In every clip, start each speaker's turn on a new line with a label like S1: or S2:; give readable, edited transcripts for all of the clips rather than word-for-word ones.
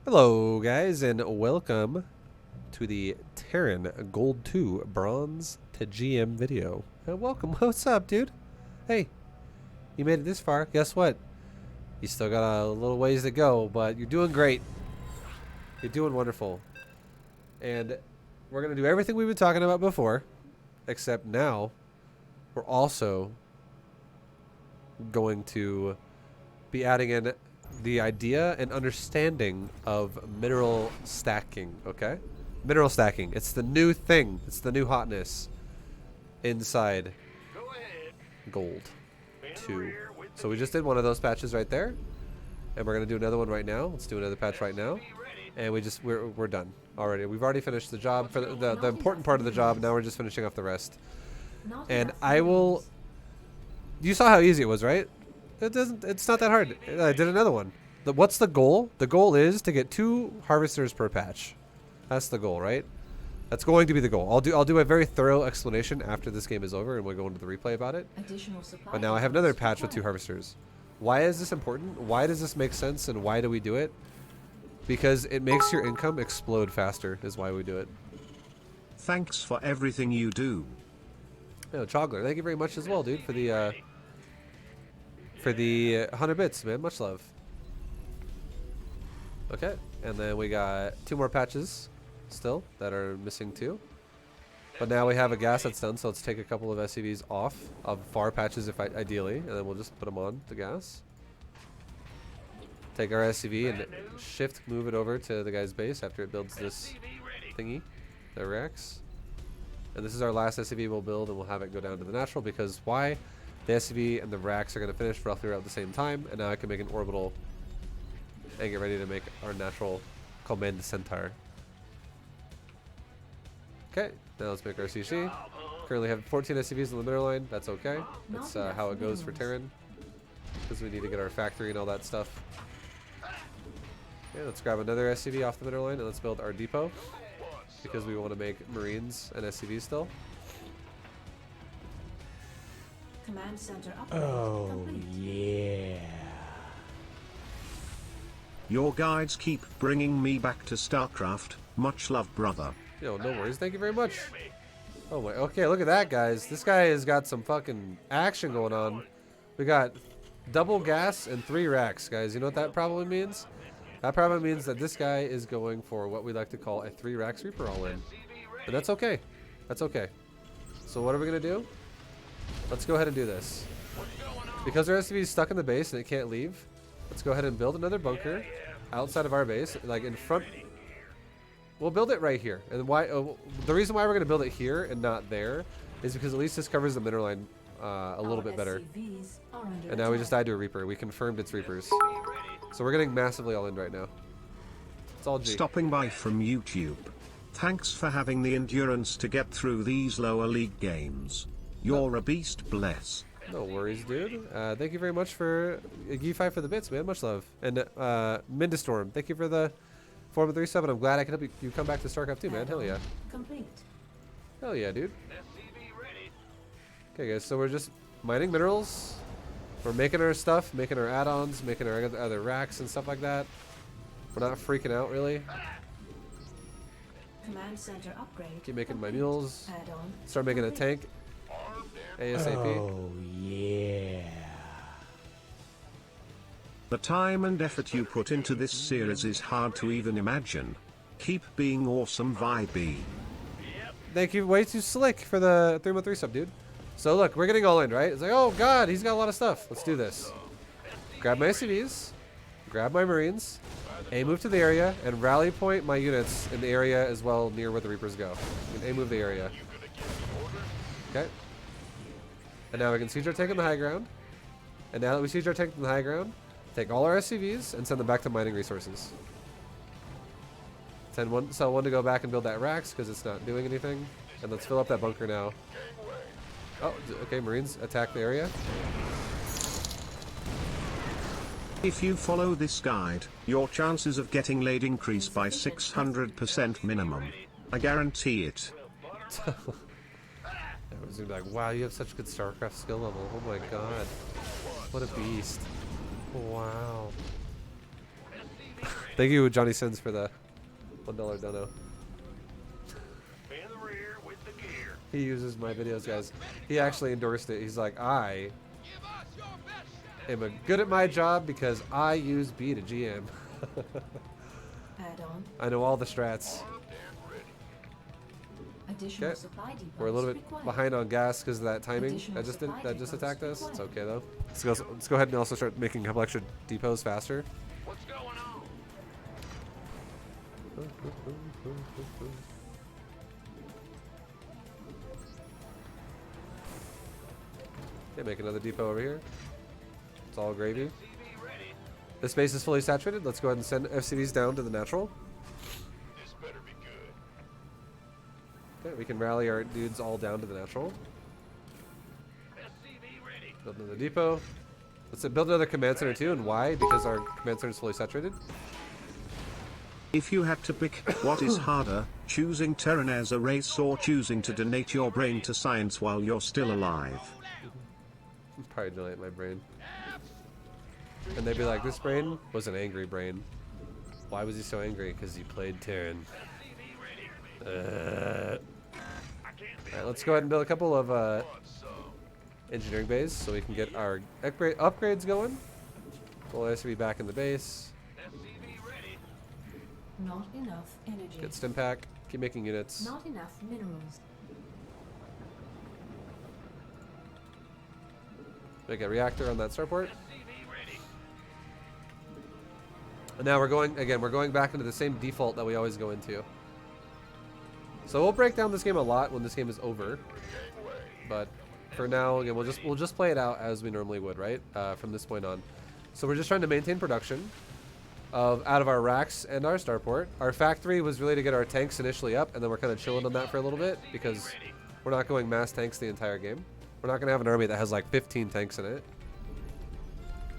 S1: Hello guys and welcome to the Terran Gold 2 Bronze to GM video. Welcome. What's up, dude? Hey, you made it this far. Guess what? You still got a little ways to go, but you're doing great. You're doing wonderful. And we're going to do everything we've been talking about before, except now we're also going to be adding in the idea and understanding of mineral stacking, okay? Mineral stacking. It's the new thing. It's the new hotness inside Gold 2. So we just did one of those patches right there. And we're going to do another one right now. Let's do another patch right now. And we're done already. We've already finished the job for the important part of the job. Now we're just finishing off the rest. And you saw how easy it was, right? It's not that hard. I did another one. What's the goal? The goal is to get 2 harvesters per patch. That's the goal, right? That's going to be the goal. I'll do a very thorough explanation after this game is over and we'll go into the replay about it. But now I have another patch with 2 harvesters. Why is this important? Why does this make sense and why do we do it? Because it makes your income explode faster is why we do it.
S2: Thanks for everything you do.
S1: Oh, Chogler, thank you very much as well, dude, for the 100 bits, man. Much love. Okay, and then we got 2 more patches still that are missing too. But now we have a gas that's done, so let's take a couple of SCVs off of far patches ideally, and then we'll just put them on the gas. Take our SCV and shift move it over to the guy's base after it builds this thingy, the Rex. And this is our last SCV we'll build, and we'll have it go down to the natural because why? The SCV and the racks are going to finish roughly around the same time, and now I can make an orbital and get ready to make our natural Command Centaur. Okay, now let's make our CC. Currently have 14 SCVs on the middle line. That's okay. That's how it goes for Terran, because we need to get our factory and all that stuff. Okay, let's grab another SCV off the middle line and let's build our depot, because we want to make Marines and SCVs still.
S3: Command center upgrade complete.
S2: Yeah. Your guides keep bringing me back to StarCraft. Much love, brother.
S1: Yo, no worries. Thank you very much. Oh my. Okay, look at that, guys. This guy has got some fucking action going on. We got double gas and 3 racks, guys. You know what that probably means? That probably means that this guy is going for what we like to call a 3 racks Reaper all in. And that's okay. That's okay. So what are we going to do? Let's go ahead and do this. Because our SCV is stuck in the base and it can't leave, let's go ahead and build another bunker outside of our base, like in front. We'll build it right here. And why? The reason why we're going to build it here and not there is because at least this covers the mineral line a little bit better. And now we just died to a Reaper. We confirmed it's Reapers. So we're getting massively all in right now. It's all G.
S2: Stopping by from YouTube. Thanks for having the endurance to get through these lower league games. You're a beast, bless.
S1: No worries, dude. Thank you very much for G5 for the bits, man. Much love. And Mindestorm, thank you for the 437. I'm glad I could help you come back to StarCraft too, man. Hell yeah.
S3: Complete.
S1: Hell yeah, dude. Okay, guys, so we're just mining minerals. We're making our stuff, making our add-ons, making our other racks and stuff like that. We're not freaking out, really.
S3: Command center upgrade.
S1: Keep making my mules.
S3: Add-on
S1: Start making a tank. ASAP.
S2: Oh, yeah. The time and effort you put into this series is hard to even imagine. Keep being awesome, Vibe.
S1: Thank you, way too slick for the 3-month sub, dude. So look, we're getting all in, right? It's like, oh god, he's got a lot of stuff. Let's do this. Grab my SCVs, grab my Marines, A-move to the area, and rally point my units in the area as well near where the Reapers go. And A-move the area. Okay. And now we can siege our tank on the high ground. And now that we siege our tank on the high ground, take all our SCVs and send them back to mining resources. Sell one to go back and build that racks because it's not doing anything. And let's fill up that bunker now. Oh, okay, Marines attack the area.
S2: If you follow this guide, your chances of getting laid increase by 600% minimum. I guarantee it.
S1: Everyone's gonna be like, wow, you have such good StarCraft skill level. Oh my god. What a beast. Wow. Thank you, Johnny Sins, for the $1 dono.
S4: In the rear with the gear.
S1: He uses my videos, guys. He actually endorsed it. He's like, I am good at my job because I use B2GM.
S3: Add-on.
S1: I know all the strats.
S4: Armed and ready.
S3: Additional
S1: Okay.
S3: supply depots
S1: We're a little bit
S3: required.
S1: behind on gas because of that timing.
S3: Additional supply
S1: That just
S3: depots
S1: attacked us. It's
S3: required.
S1: okay though. Let's go ahead and also start making a couple extra depots faster.
S4: What's going on?
S1: Okay, make another depot over here. It's all gravy.
S4: CV ready.
S1: This base is fully saturated. Let's go ahead and send FCVs down to the natural.
S4: This better be good.
S1: Okay, we can rally our dudes all down to the natural.
S4: SCV ready.
S1: Build another depot. Let's build another command center too. And why? Because our command center is fully saturated.
S2: If you had to pick, what is harder, choosing Terran as a race or choosing to donate your brain to science while you're still alive?
S1: Probably donate my brain. And they'd be like, this brain was an angry brain. Why was he so angry? Because he played Terran.
S4: SCV ready.
S1: Alright, let's go ahead and build a couple of engineering bays so we can get our upgrades going. We'll SCV back in the base.
S4: SCV ready.
S3: Not enough energy.
S1: Get stim pack. Keep making units.
S3: Not enough minerals.
S1: Make a reactor on that starport.
S4: SCV ready.
S1: And now we're going back into the same default that we always go into. So we'll break down this game a lot when this game is over. But for now, again, we'll just play it out as we normally would, right? From this point on. So we're just trying to maintain production out of our racks and our starport. Our factory was really to get our tanks initially up, and then we're kind of chilling on that for a little bit because we're not going mass tanks the entire game. We're not going to have an army that has like 15 tanks in it.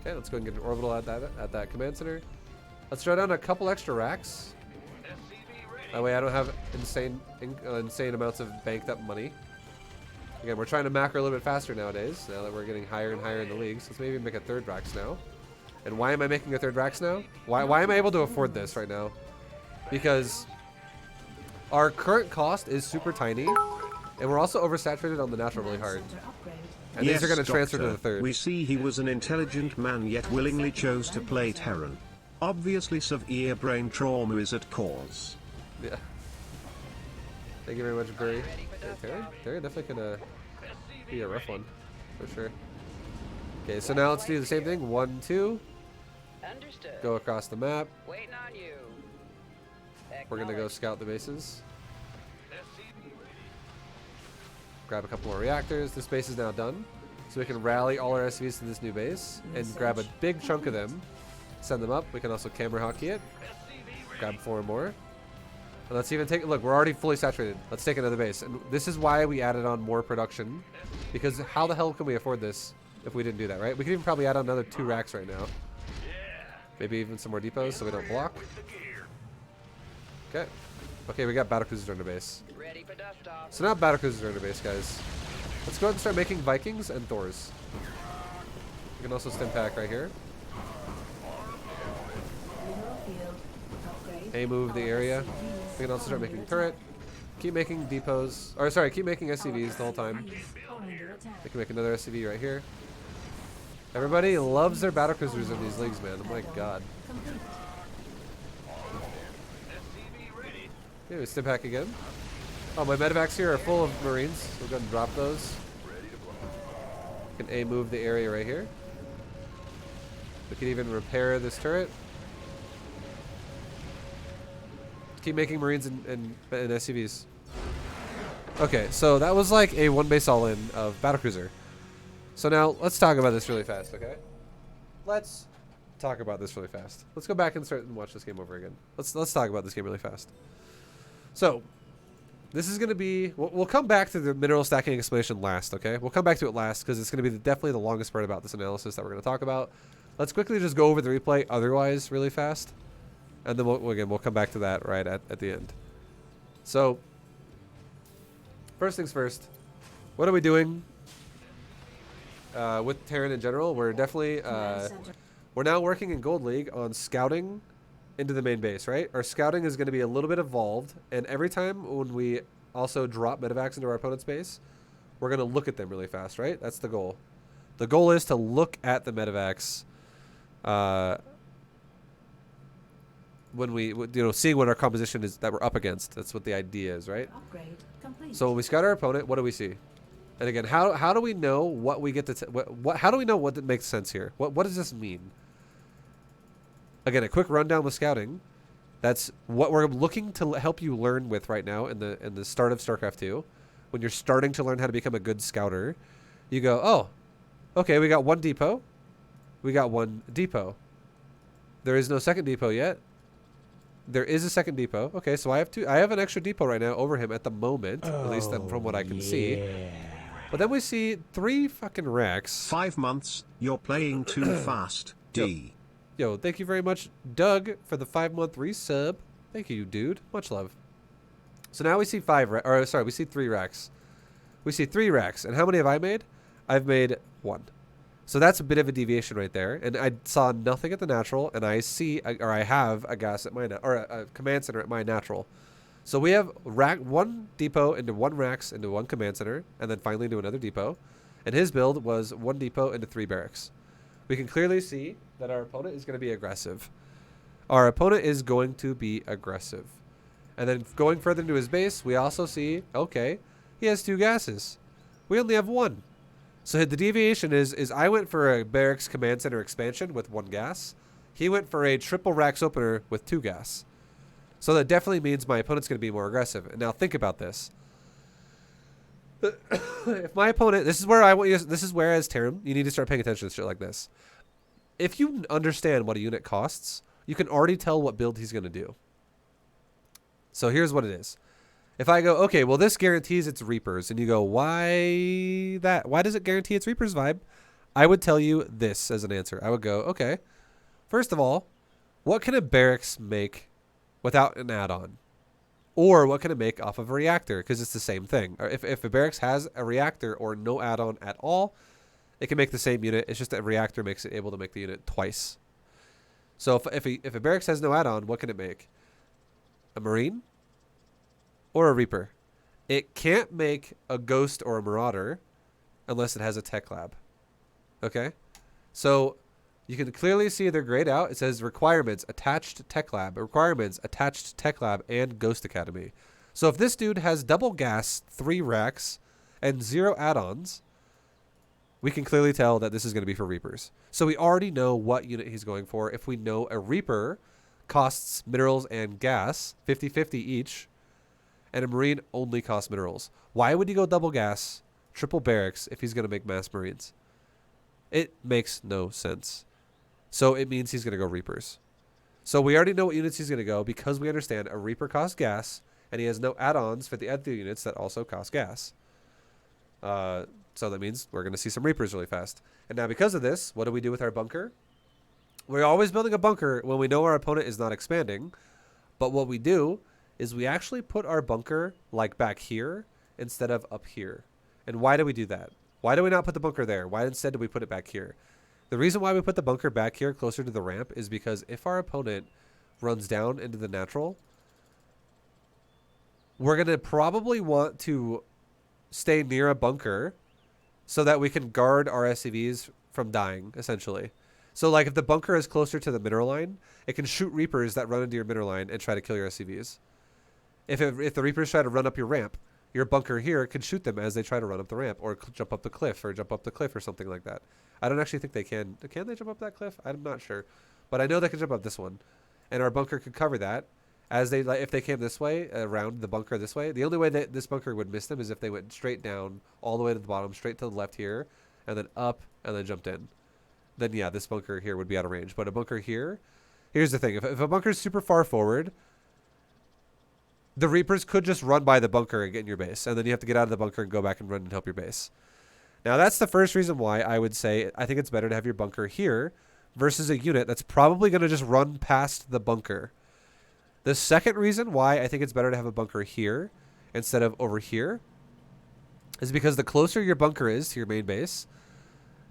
S1: Okay, let's go and get an orbital at that command center. Let's throw down a couple extra racks.
S4: SCV ready.
S1: That way I don't have insane amounts of banked up money. Again, we're trying to macro a little bit faster nowadays, now that we're getting higher and higher in the leagues. Let's maybe make a third racks now. And why am I making a third racks now? Why am I able to afford this right now? Because our current cost is super tiny, and we're also oversaturated on the natural really hard.
S3: Center upgrade.
S1: And these are going to transfer to the third.
S2: We see he was an intelligent man yet willingly chose to play Terran. Obviously severe brain trauma is at cause.
S1: Yeah. Thank you very much, Barry. Yeah, Terry definitely gonna be a rough one, for sure. Okay, so now let's do the same thing. 1, 2.
S5: Understood.
S1: Go across the map.
S5: Waiting on you.
S1: We're gonna go scout the bases. Grab a couple more reactors. This base is now done. So we can rally all our SCVs to this new base and grab a big chunk of them. Send them up. We can also camera hockey it. Grab 4 more. And let's even take, look, we're already fully saturated. Let's take another base. And this is why we added on more production. Because how the hell can we afford this if we didn't do that, right? We could even probably add on another 2 racks right now. Maybe even some more depots so we don't block. Okay. Okay, we got battlecruisers on the base.
S5: Ready for dust off.
S1: So now battlecruisers are on the base, guys. Let's go ahead and start making Vikings and Thors. We can also stim pack right here.
S3: Mineral field. Upgrade.
S1: A move the area. We can also start making turret. Keep making depots. Or sorry, keep making SCVs the whole time. We can make another SCV right here. Everybody loves their battlecruisers in these leagues, man. Oh my god. Okay, we stim pack again. Oh, my medevacs here are full of Marines. We'll go ahead and drop those. We can A move the area right here. We can even repair this turret. Keep making Marines and SCVs. Okay, so that was like a one base all in of battlecruiser. So now let's talk about this really fast, okay? Let's talk about this really fast. Let's go back and start and watch this game over again. Let's talk about this game really fast. So this is going to be, we'll come back to the mineral stacking explanation last, okay? We'll come back to it last because it's going to be definitely the longest part about this analysis that we're going to talk about. Let's quickly just go over the replay otherwise really fast. And then we'll come back to that right at the end. So, first things first, what are we doing with Terran in general? We're definitely, we're now working in Gold League on scouting into the main base, right? Our scouting is going to be a little bit evolved, and every time when we also drop medevacs into our opponent's base, we're going to look at them really fast, right? That's the goal. The goal is to look at the medevacs when we, seeing what our composition is that we're up against. That's what the idea is, right?
S3: Upgrade complete.
S1: So when we scout our opponent, what do we see? And again, how do we know what we get to, how do we know what makes sense here? What does this mean? Again, a quick rundown with scouting. That's what we're looking to help you learn with right now in the start of StarCraft 2. When you're starting to learn how to become a good scouter, you go, oh, okay, we got one depot. We got one depot. There is no second depot yet. There is a second depot. Okay, so I have an extra depot right now over him at the moment, at least from what I can see. But then we see 3 fucking wrecks.
S2: 5 months, you're playing too fast, D.
S1: Yo, thank you very much, Doug, for the 5-month resub. Thank you, dude. Much love. So now we see 3 racks. We see 3 racks. And how many have I made? I've made 1. So that's a bit of a deviation right there. And I saw nothing at the natural, and I have a gas at my, or a command center at my natural. So we have 1 depot into 1 racks into 1 command center, and then finally into another depot. And his build was 1 depot into 3 barracks. We can clearly see that our opponent is going to be aggressive. Our opponent is going to be aggressive. And then going further into his base, we also see, okay, he has 2 gases. We only have 1. So the deviation is I went for a barracks command center expansion with 1 gas. He went for a triple racks opener with 2 gas. So that definitely means my opponent's going to be more aggressive. And now think about this. If my opponent, this is where as Terran, you need to start paying attention to shit like this. If you understand what a unit costs, you can already tell what build he's going to do. So here's what it is. If I go, okay, well, this guarantees it's Reapers, and you go, why that? Why does it guarantee it's Reapers vibe? I would tell you this as an answer. I would go, okay, first of all, what can a barracks make without an add-on? Or what can it make off of a reactor? Because it's the same thing. Or if a barracks has a reactor or no add-on at all, it can make the same unit. It's just that a reactor makes it able to make the unit twice. So if a barracks has no add-on, what can it make? A Marine? Or a Reaper? It can't make a Ghost or a Marauder unless it has a Tech Lab. Okay? So you can clearly see they're grayed out. It says requirements, attached Tech Lab. Requirements, attached Tech Lab, and Ghost Academy. So if this dude has double gas, 3 racks, and 0 add-ons, we can clearly tell that this is going to be for Reapers. So we already know what unit he's going for. If we know a Reaper costs minerals and gas, 50-50 each, and a Marine only costs minerals. Why would he go double gas, triple barracks if he's going to make mass Marines? It makes no sense. So it means he's going to go Reapers. So we already know what units he's going to go because we understand a Reaper costs gas, and he has no add-ons for the other units that also cost gas. So that means we're going to see some Reapers really fast. And now because of this, what do we do with our bunker? We're always building a bunker when we know our opponent is not expanding. But what we do is we actually put our bunker like back here instead of up here. And why do we do that? Why do we not put the bunker there? Why instead do we put it back here? The reason why we put the bunker back here closer to the ramp is because if our opponent runs down into the natural, we're going to probably want to stay near a bunker so that we can guard our SCVs from dying, essentially. So like if the bunker is closer to the mineral line, it can shoot Reapers that run into your mineral line and try to kill your SCVs. If the Reapers try to run up your ramp, your bunker here can shoot them as they try to run up the ramp or jump up the cliff or something like that. I don't actually think they can. Can they jump up that cliff? I'm not sure. But I know they can jump up this one. And our bunker could cover that. As they, if they came this way, around the bunker this way, the only way that this bunker would miss them is if they went straight down, all the way to the bottom, straight to the left here, and then up, and then jumped in. Then yeah, this bunker here would be out of range. But a bunker here, here's the thing. If a bunker is super far forward, the Reapers could just run by the bunker and get in your base. And then you have to get out of the bunker and go back and run and help your base. Now that's the first reason why I would say I think it's better to have your bunker here versus a unit that's probably going to just run past the bunker. The second reason why I think it's better to have a bunker here instead of over here is because the closer your bunker is to your main base,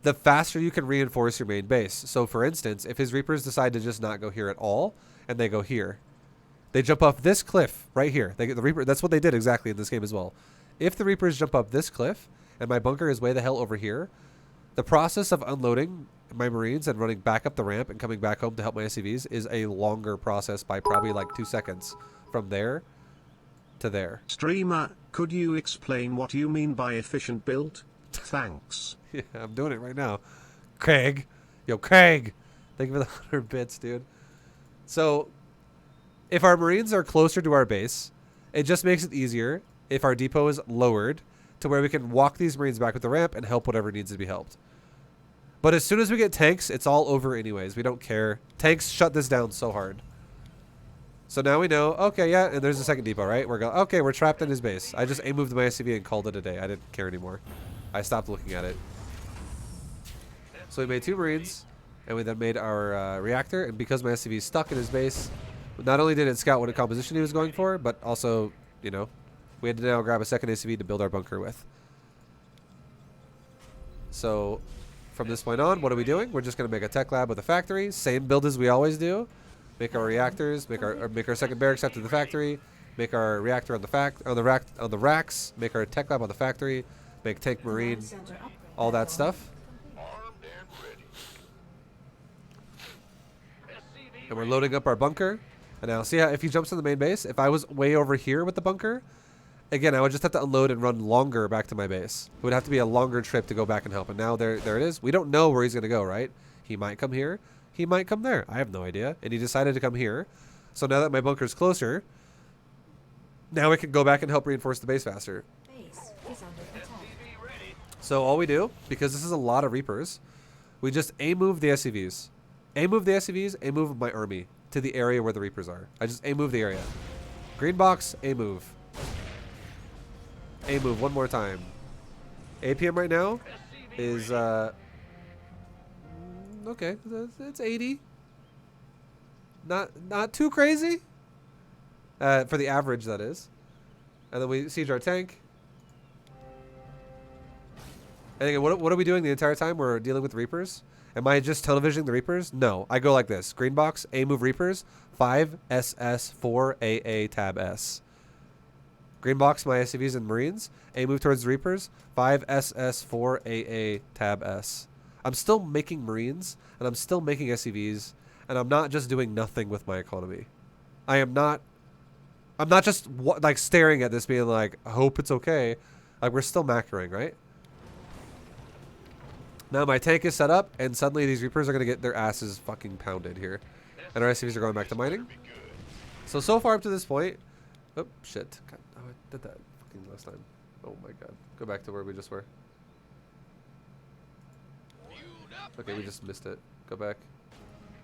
S1: the faster you can reinforce your main base. So for instance, if his Reapers decide to just not go here at all, and they go here, they jump off this cliff right here. They get the Reaper. That's what they did exactly in this game as well. If the Reapers jump up this cliff, and my bunker is way the hell over here, the process of unloading my Marines and running back up the ramp and coming back home to help my SCVs is a longer process by probably like 2 seconds from there to there.
S2: Streamer, could you explain what you mean by efficient build? Thanks.
S1: Yeah, I'm doing it right now. Craig. Yo, Craig. Thank you for the 100 bits, dude. So, if our Marines are closer to our base, it just makes it easier if our depot is lowered to where we can walk these Marines back with the ramp and help whatever needs to be helped. But as soon as we get tanks, it's all over anyways. We don't care. Tanks shut this down so hard. So now we know, okay, yeah, and there's a second depot, right? Okay, we're trapped in his base. I just A-moved my SCV and called it a day. I didn't care anymore. I stopped looking at it. So we made 2 Marines, and we then made our reactor, and because my SCV is stuck in his base, not only did it scout what composition he was going for, but also, you know, we had to now grab a second SCV to build our bunker with. So from this point on, what are we doing? We're just going to make a tech lab with a factory. Same build as we always do. Make our reactors, make our second barracks after the factory, make our reactor on the racks, make our tech lab on the factory, make tank marine, all that stuff. And we're loading up our bunker. And now see how if he jumps to the main base, if I was way over here with the bunker, again, I would just have to unload and run longer back to my base. It would have to be a longer trip to go back and help. And now there it is. We don't know where he's going to go, right? He might come here. He might come there. I have no idea. And he decided to come here. So now that my bunker's closer, now we can go back and help reinforce the base faster.
S3: Base is under attack.
S1: So all we do, because this is a lot of Reapers, we just A-move the SCVs. A-move the SCVs, A-move my army to the area where the Reapers are. I just A-move the area. Green box, A-move. A-move one more time. APM right now is, okay, it's 80. Not too crazy. For the average, that is. And then we siege our tank. And again, what are we doing the entire time we're dealing with Reapers? Am I just televisioning the Reapers? No. I go like this. Green box, A-move Reapers, 5 SS 4 AA tab S. Green box, my SCVs and Marines. A-move towards the Reapers, 5 SS 4 AA tab S. I'm still making Marines, and I'm still making SCVs, and I'm not just doing nothing with my economy. I'm not just like staring at this being like, I hope it's okay. Like, we're still macroing, right? Now my tank is set up, and suddenly these Reapers are going to get their asses fucking pounded here. And our SCVs are going back to mining. So far up to this point... Oh, shit. God, oh, I did that fucking last time. Oh my god. Go back to where we just were. Okay, we just missed it. Go back.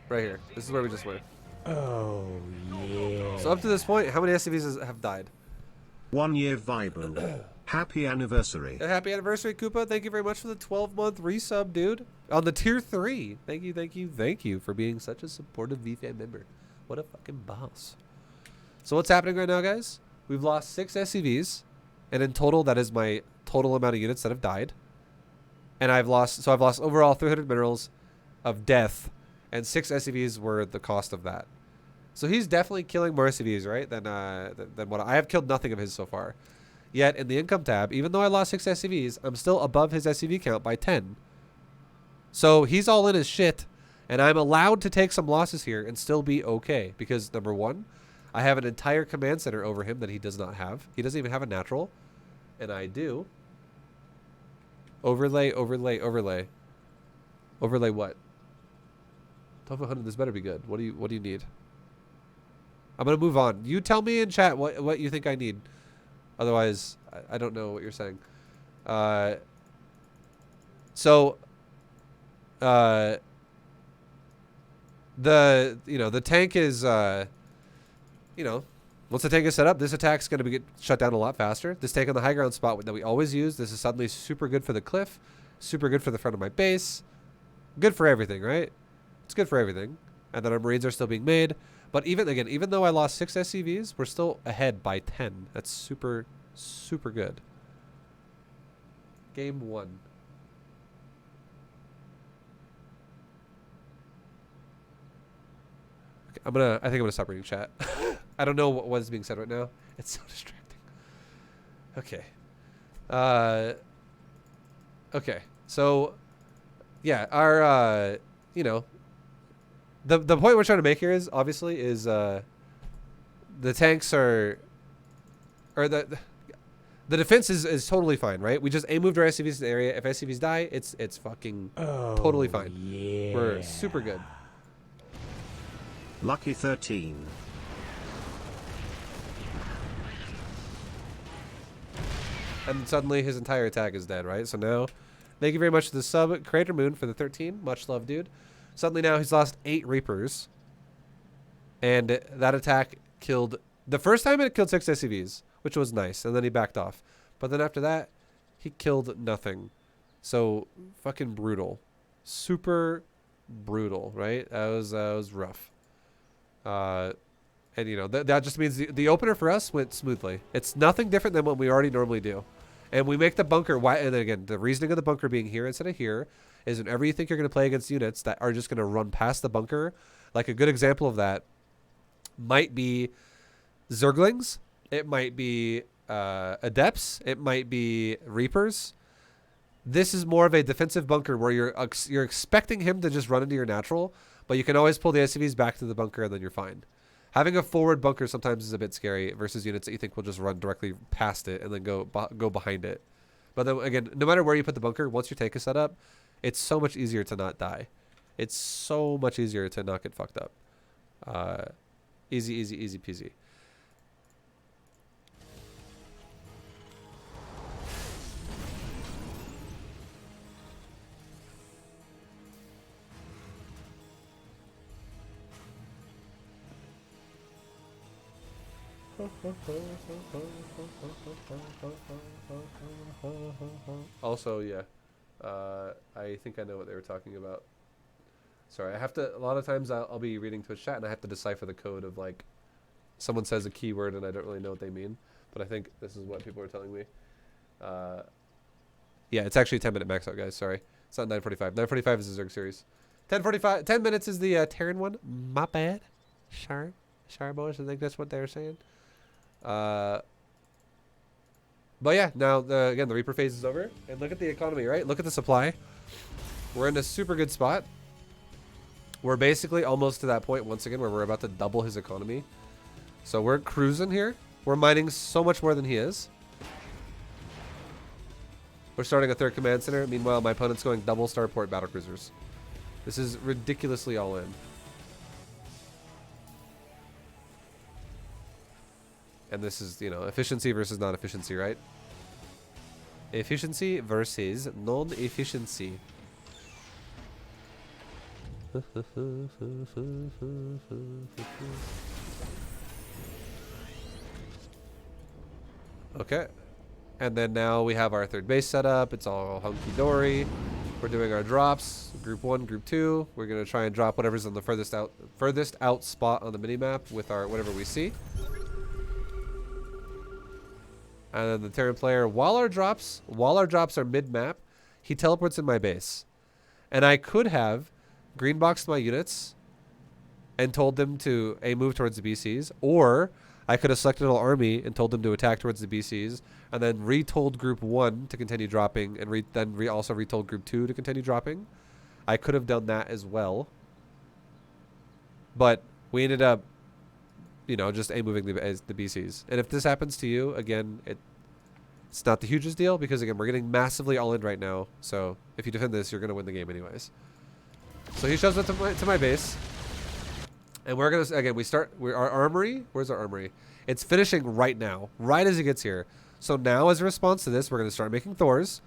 S1: Right here. This is where we just were.
S6: Oh, yeah.
S1: So up to this point, how many SCVs have died?
S2: 1 year Vibo. Happy anniversary.
S1: Happy anniversary, Koopa. Thank you very much for the 12-month resub, dude. On the tier 3. Thank you for being such a supportive VFan member. What a fucking boss. So what's happening right now, guys? We've lost 6 SCVs. And in total, that is my total amount of units that have died. And I've lost overall 300 minerals of death. And 6 SCVs were the cost of that. So he's definitely killing more SCVs, right? Than what I have killed nothing of his so far. Yet in the income tab, even though I lost 6 SCVs, I'm still above his SCV count by 10. So he's all in his shit, and I'm allowed to take some losses here and still be okay. Because number 1, I have an entire command center over him that he does not have. He doesn't even have a natural, and I do. Overlay, overlay, overlay. Overlay what? 1200. This better be good. What do you need? I'm gonna move on. You tell me in chat what you think I need. Otherwise, I don't know what you're saying. The tank is, once the tank is set up, this attack's going to get shut down a lot faster. This tank on the high ground spot that we always use, this is suddenly super good for the cliff, super good for the front of my base, good for everything, right? It's good for everything. And then our Marines are still being made. But even though I lost 6 SCVs, we're still ahead by 10. That's super, super good. Game 1. I think I'm gonna stop reading chat. I don't know what is being said right now. It's so distracting. Okay. Okay. So, yeah, our you know, the point we're trying to make here is obviously is the tanks are, or the defense is totally fine, right? We just moved our SCVs to the area. If SCVs die, it's fucking totally fine.
S6: Yeah.
S1: We're super good.
S2: Lucky 13.
S1: And suddenly his entire attack is dead, right? So now, thank you very much to the sub, Creator Moon, for the 13. Much love, dude. Suddenly now he's lost 8 Reapers. And that attack killed... The first time it killed 6 SCVs, which was nice. And then he backed off. But then after that, he killed nothing. So, fucking brutal. Super brutal, right? That was rough. And, you know, that just means the opener for us went smoothly. It's nothing different than what we already normally do. And we make the bunker... And again, the reasoning of the bunker being here instead of here is whenever you think you're going to play against units that are just going to run past the bunker, like a good example of that might be Zerglings. It might be Adepts. It might be Reapers. This is more of a defensive bunker where you're expecting him to just run into your natural, but you can always pull the SCVs back to the bunker and then you're fine. Having a forward bunker sometimes is a bit scary versus units that you think will just run directly past it and then go behind it. But then again, no matter where you put the bunker, once your tank is set up, it's so much easier to not die. It's so much easier to not get fucked up. Easy peasy. Also, yeah, I think I know what they were talking about. Sorry, I have to, a lot of times I'll be reading Twitch chat and I have to decipher the code of, like, someone says a keyword and I don't really know what they mean, but I think this is what people are telling me. Yeah, it's actually 10-minute max out, guys, sorry. It's not 9:45. 9:45 is the Zerg series. 10:45, 10 minutes is the Terran one. My bad. Sorry, boys, I think that's what they were saying. But yeah, now again the Reaper phase is over, and look at the economy, right? Look at the supply. We're in a super good spot. We're basically almost to that point once again where we're about to double his economy. So we're cruising here. We're mining so much more than he is. We're starting a 3rd command center. Meanwhile, my opponent's going double starport battlecruisers. This is ridiculously all in. And this is, you know, efficiency versus non-efficiency, right? Efficiency versus non-efficiency. Okay. And then now we have our 3rd base set up. It's all hunky-dory. We're doing our drops. Group 1, Group 2. We're going to try and drop whatever's on the furthest out spot on the minimap with our whatever we see. And then the Terran player, while our drops are mid-map, he teleports in my base. And I could have greenboxed my units and told them to move towards the BCs, or I could have selected an army and told them to attack towards the BCs, and then retold Group 1 to continue dropping, and also retold Group 2 to continue dropping. I could have done that as well. But we ended up, you know, just moving the BCs. And if this happens to you, again, it's not the hugest deal because, again, we're getting massively all in right now. So if you defend this, you're going to win the game anyways. So he shows up to my base. And we're going to, again, our armory, where's our armory? It's finishing right now, right as he gets here. So now as a response to this, we're going to start making Thors.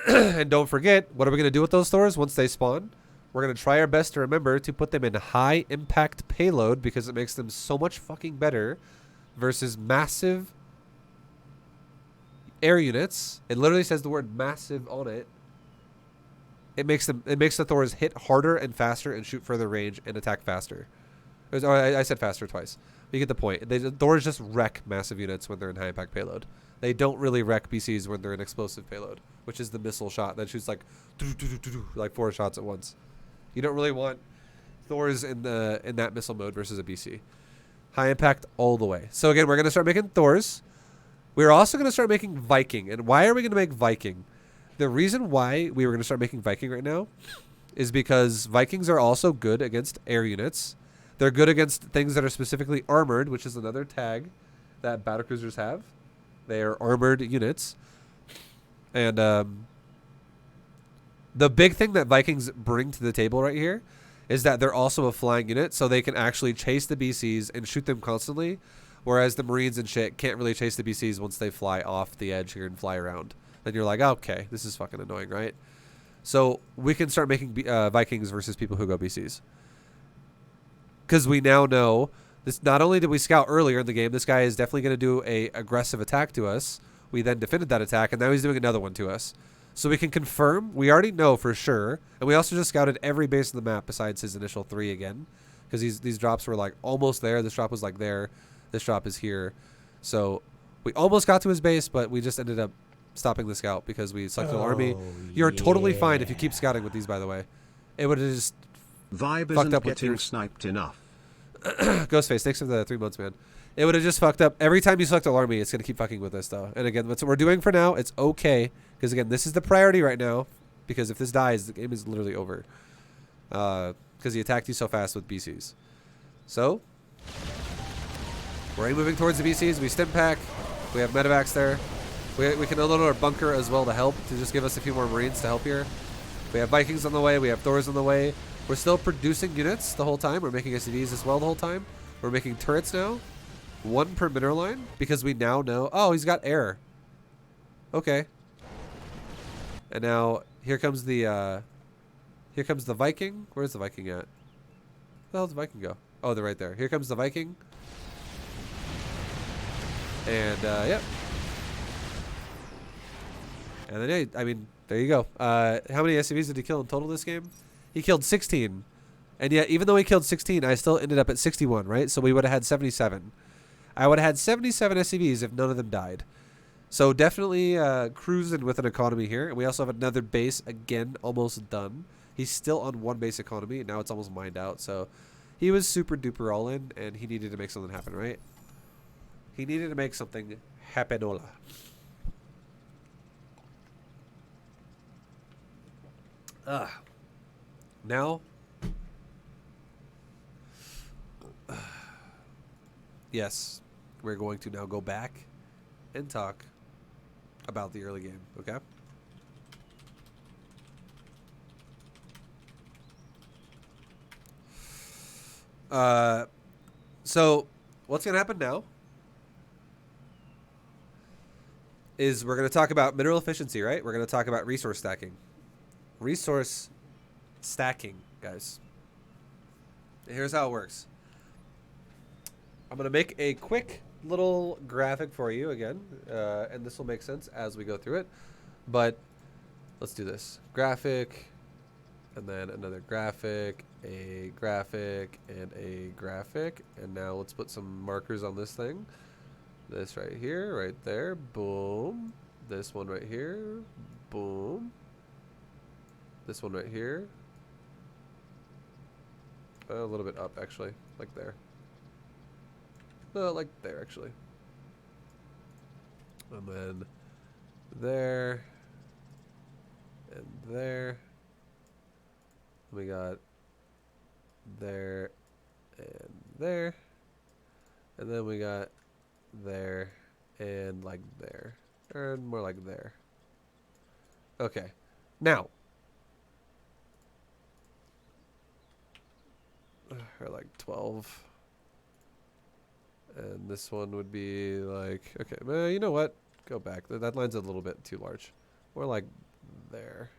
S1: And don't forget, what are we going to do with those Thors once they spawn? We're going to try our best to remember to put them in high impact payload because it makes them so much fucking better versus massive air units. It literally says the word massive on it. It makes the Thors hit harder and faster and shoot further range and attack faster. I said faster twice. You get the point. The Thors just wreck massive units when they're in high impact payload. They don't really wreck BCs when they're in explosive payload, which is the missile shot that shoots like 4 shots at once. You don't really want Thor's in that missile mode versus a BC. High impact all the way. So again, we're going to start making Thors. We're also going to start making Viking. And why are we going to make Viking? The reason why we were going to start making Viking right now is because Vikings are also good against air units. They're good against things that are specifically armored, which is another tag that battlecruisers have. They are armored units. And the big thing that Vikings bring to the table right here is that they're also a flying unit, so they can actually chase the BCs and shoot them constantly, whereas the Marines and shit can't really chase the BCs once they fly off the edge here and fly around. Then you're like, okay, this is fucking annoying, right? So we can start making Vikings versus people who go BCs. Because we now know, this. Not only did we scout earlier in the game, this guy is definitely going to do a aggressive attack to us. We then defended that attack, and now he's doing another one to us. So we can confirm, we already know for sure, and we also just scouted every base in the map besides his initial 3 again, because these drops were like almost there. This drop was like there. This drop is here. So we almost got to his base, but we just ended up stopping the scout because we selected an army. You're totally fine if you keep scouting with these, by the way. It would have just
S2: Vibe
S1: fucked
S2: isn't
S1: up with
S2: getting
S1: your
S2: sniped enough.
S1: Ghostface. Thanks for the 3 months, man. It would have just fucked up. Every time you select an army, it's going to keep fucking with us, though. And again, that's what we're doing for now. It's okay. Because, again, this is the priority right now. Because if this dies, the game is literally over. Because he attacked you so fast with BCs. So, we're moving towards the BCs. We stim pack. We have medevacs there. We can unload our bunker as well to help. To just give us a few more Marines to help here. We have Vikings on the way. We have Thors on the way. We're still producing units the whole time. We're making SCVs as well the whole time. We're making turrets now. 1 per mineral line. Because we now know... Oh, he's got air. Okay. And now, here comes the Viking. Where's the Viking at? Where the hell does the Viking go? Oh, they're right there. Here comes the Viking. And, yep. And then, yeah, I mean, there you go. How many SCVs did he kill in total this game? He killed 16. And yet, even though he killed 16, I still ended up at 61, right? So we would have had 77. I would have had 77 SCVs if none of them died. So definitely cruising with an economy here. And we also have another base, again, almost done. He's still on 1 base economy, and now it's almost mined out. So he was super duper all in, and he needed to make something happen, right? He needed to make something happenola. Now, yes, we're going to now go back and talk about the early game, okay? So what's going to happen now is we're going to talk about mineral efficiency, right? We're going to talk about resource stacking. Resource stacking, guys. Here's how it works. I'm going to make a quick little graphic for you again, and this will make sense as we go through it. But let's do this. Graphic, and then another graphic, a graphic, and a graphic. And now let's put some markers on this thing. This right here, right there, boom. This one right here, boom. This one right here. A little bit up, actually, like there. Like there, actually. And then there. And there. We got there and there. And then we got there and like there. And more like there. Okay. Now. Or like 12. And this one would be like, okay, well, you know what? Go back. That line's a little bit too large. More like there.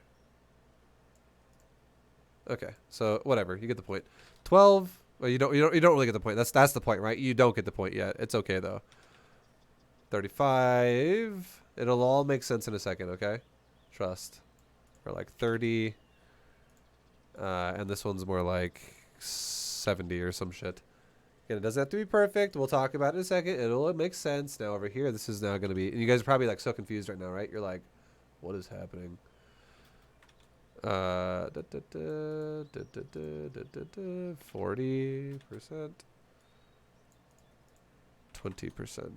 S1: Okay, so whatever. You get the point. 12. Well, you don't really get the point. That's the point, right? You don't get the point yet. It's okay though. 35. It'll all make sense in a second, okay? Trust. Or like 30. And this one's more like 70 or some shit. Again, it doesn't have to be perfect. We'll talk about it in a second. It'll make sense. Now over here, this is now going to be... And you guys are probably like so confused right now, right? You're like, what is happening? 40%. 20%.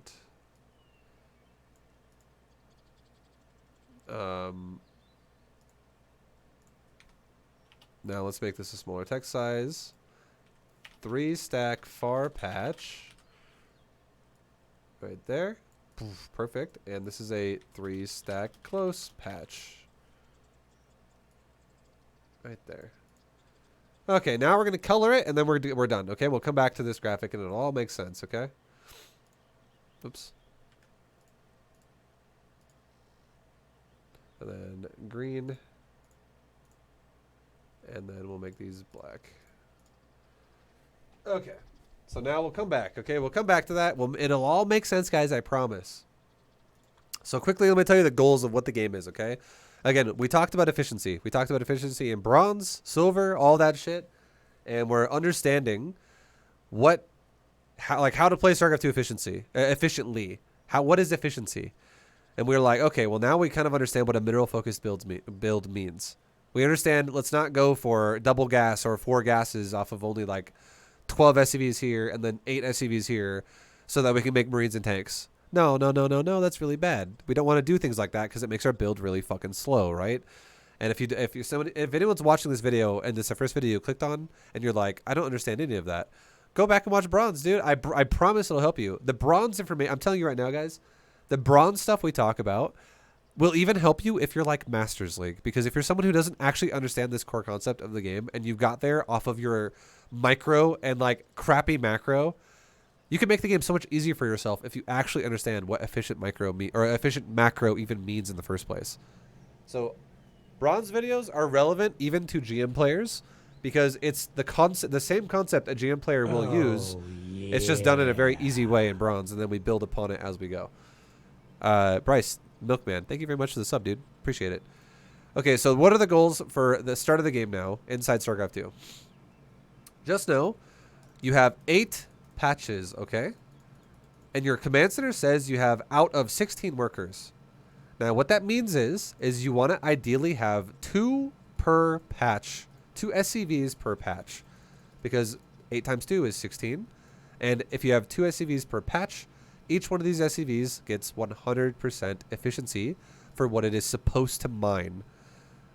S1: Now let's make this a smaller text size. 3 stack far patch. Right there. Poof, perfect. And this is a 3 stack close patch. Right there. Okay, now we're going to color it, and then we're done. Okay, we'll come back to this graphic, and it'll all make sense, okay? Oops. And then green. And then we'll make these black. Okay. So now we'll come back, okay? We'll come back to that. It'll all make sense, guys, I promise. So quickly, let me tell you the goals of what the game is, okay? Again, we talked about efficiency. We talked about efficiency in bronze, silver, all that shit. And we're understanding how to play StarCraft 2 efficiently. What is efficiency? And we're like, okay, well now we kind of understand what a mineral focused build means. We understand, let's not go for double gas or 4 gases off of only like 12 SCVs here and then 8 SCVs here so that we can make Marines and tanks. No, that's really bad. We don't want to do things like that because it makes our build really fucking slow, right? And if anyone's watching this video and this is the first video you clicked on and you're like, I don't understand any of that, go back and watch bronze, dude. I promise it'll help you. The bronze information, I'm telling you right now, guys, the bronze stuff we talk about will even help you if you're like Masters League. Because if you're someone who doesn't actually understand this core concept of the game and you got there off of your micro and like crappy macro, you can make the game so much easier for yourself if you actually understand what efficient macro even means in the first place. So bronze videos are relevant even to GM players because it's the same concept a GM player will use.
S6: Yeah.
S1: It's just done in a very easy way in bronze, and then we build upon it as we go. Bryce, Milkman, thank you very much for the sub, dude. Appreciate it. Okay, so what are the goals for the start of the game now inside StarCraft 2? Just know you have 8 patches, okay? And your command center says you have out of 16 workers. Now, what that means is you want to ideally have 2 per patch, 2 SCVs per patch, because 8 times 2 is 16. And if you have 2 SCVs per patch, each one of these SCVs gets 100% efficiency for what it is supposed to mine.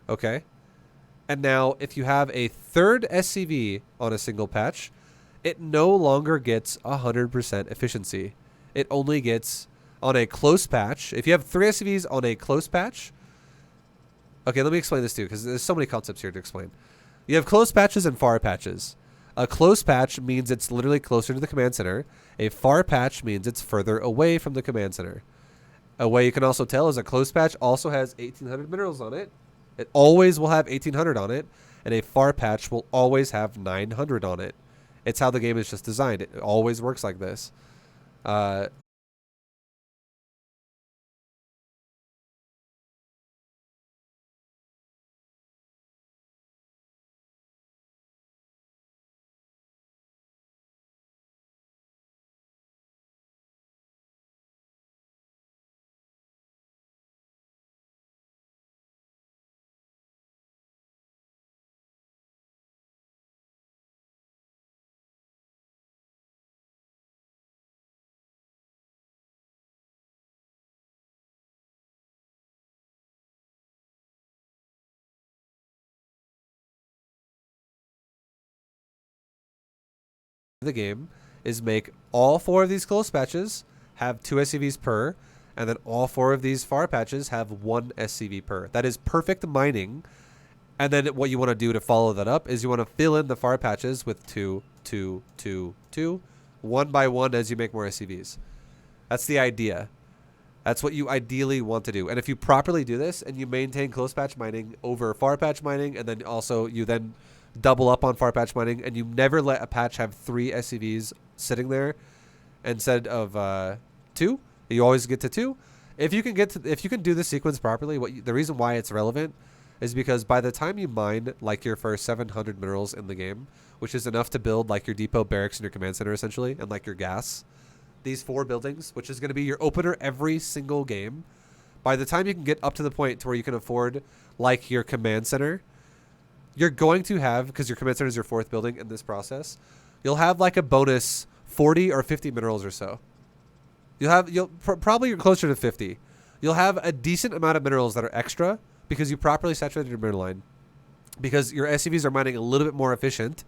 S1: Okay? And now, if you have a 3rd SCV on a single patch, it no longer gets 100% efficiency. It only gets, on a close patch, if you have 3 SCVs on a close patch, okay, let me explain this too, because there's so many concepts here to explain. You have close patches and far patches. A close patch means it's literally closer to the command center. A far patch means it's further away from the command center. A way you can also tell is a close patch also has 1800 minerals on it. It always will have 1800 on it, and a far patch will always have 900 on it. It's how the game is just designed. It always works like this. The game is make all 4 of these close patches have 2 SCVs per, and then all 4 of these far patches have 1 SCV per. That is perfect mining. And then what you want to do to follow that up is you want to fill in the far patches with 2, 2, 2, 2, 1 by 1 as you make more SCVs. That's the idea. That's what you ideally want to do. And if you properly do this and you maintain close patch mining over far patch mining, and then also you then double up on far patch mining, and you never let a patch have 3 SCVs sitting there instead of 2, you always get to 2. If you can do this sequence properly, the reason why it's relevant is because by the time you mine like your first 700 minerals in the game, which is enough to build like your depot, barracks, and your command center essentially, and like your gas, these 4 buildings, which is going to be your opener every single game, by the time you can get up to the point to where you can afford like your command center you're going to have, because your command center is your fourth building in this process, you'll have like a bonus 40 or 50 minerals or so. Probably you're closer to 50. You'll have a decent amount of minerals that are extra because you properly saturated your mineral line. Because your SCVs are mining a little bit more efficient,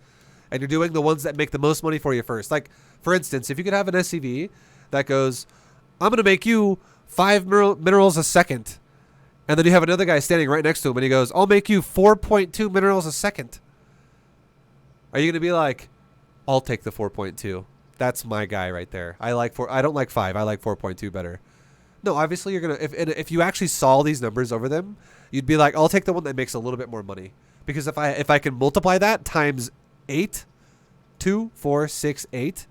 S1: and you're doing the ones that make the most money for you first. Like, for instance, if you could have an SCV that goes, I'm going to make you 5 minerals a second, and then you have another guy standing right next to him, and he goes, I'll make you 4.2 minerals a second. Are you going to be like, I'll take the 4.2. That's my guy right there. I don't like 5. I like 4.2 better. No, obviously you're going to, if you actually saw these numbers over them, you'd be like, I'll take the one that makes a little bit more money. Because if I can multiply that times 8, 2, 4, 6, 8,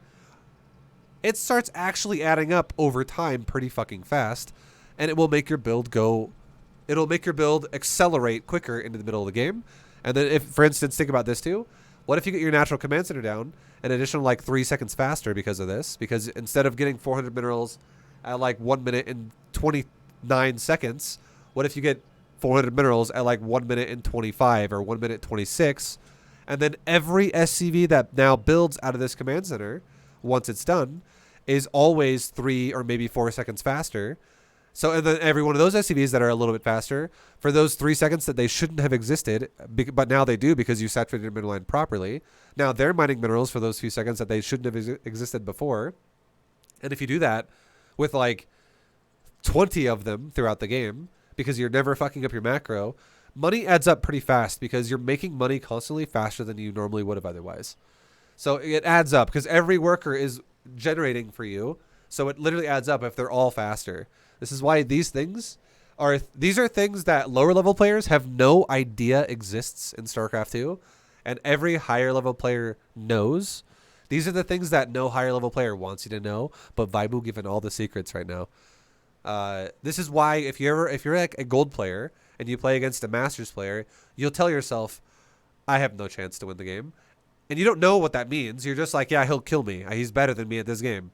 S1: it starts actually adding up over time pretty fucking fast, and it will make your build it'll make your build accelerate quicker into the middle of the game. And then if, for instance, think about this too. What if you get your natural command center down an additional like 3 seconds faster because of this? Because instead of getting 400 minerals at like 1 minute and 29 seconds, what if you get 400 minerals at like 1 minute and 25 or 1 minute 26? And then every SCV that now builds out of this command center, once it's done, is always 3 or maybe 4 seconds faster. So, and then every one of those SCVs that are a little bit faster, for those 3 seconds that they shouldn't have existed, but now they do because you saturated your mineral line properly, now they're mining minerals for those few seconds that they shouldn't have existed before. And if you do that with like 20 of them throughout the game, because you're never fucking up your macro, money adds up pretty fast because you're making money constantly faster than you normally would have otherwise. So it adds up because every worker is generating for you. So it literally adds up if they're all faster. This is why these are things that lower level players have no idea exists in StarCraft 2, and every higher level player knows. These are the things that no higher level player wants you to know, but Vaibu giving all the secrets right now. This is why if you're like a gold player and you play against a masters player, you'll tell yourself, I have no chance to win the game. And you don't know what that means. You're just like, yeah, he'll kill me. He's better than me at this game.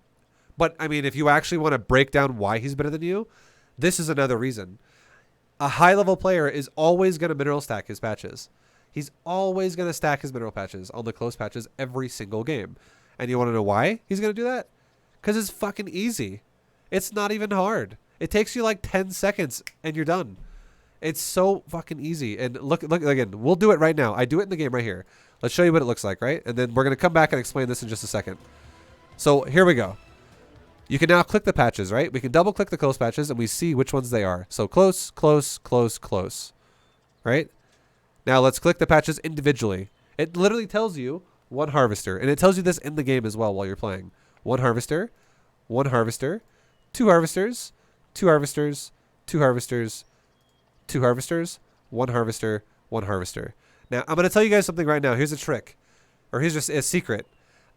S1: But, I mean, if you actually want to break down why he's better than you, this is another reason. A high-level player is always going to mineral stack his patches. He's always going to stack his mineral patches on the close patches every single game. And you want to know why he's going to do that? Because it's fucking easy. It's not even hard. It takes you like 10 seconds and you're done. It's so fucking easy. And look again, we'll do it right now. I do it in the game right here. Let's show you what it looks like, right? And then we're going to come back and explain this in just a second. So here we go. You can now click the patches, right? We can double click the close patches and we see which ones they are. So close, close, close, close, right? Now let's click the patches individually. It literally tells you one harvester, and it tells you this in the game as well while you're playing. One harvester, 2 harvesters, 2 harvesters, 2 harvesters, 2 harvesters, 1 harvester, 1 harvester. Now I'm going to tell you guys something right now. Here's a trick, or here's just a secret.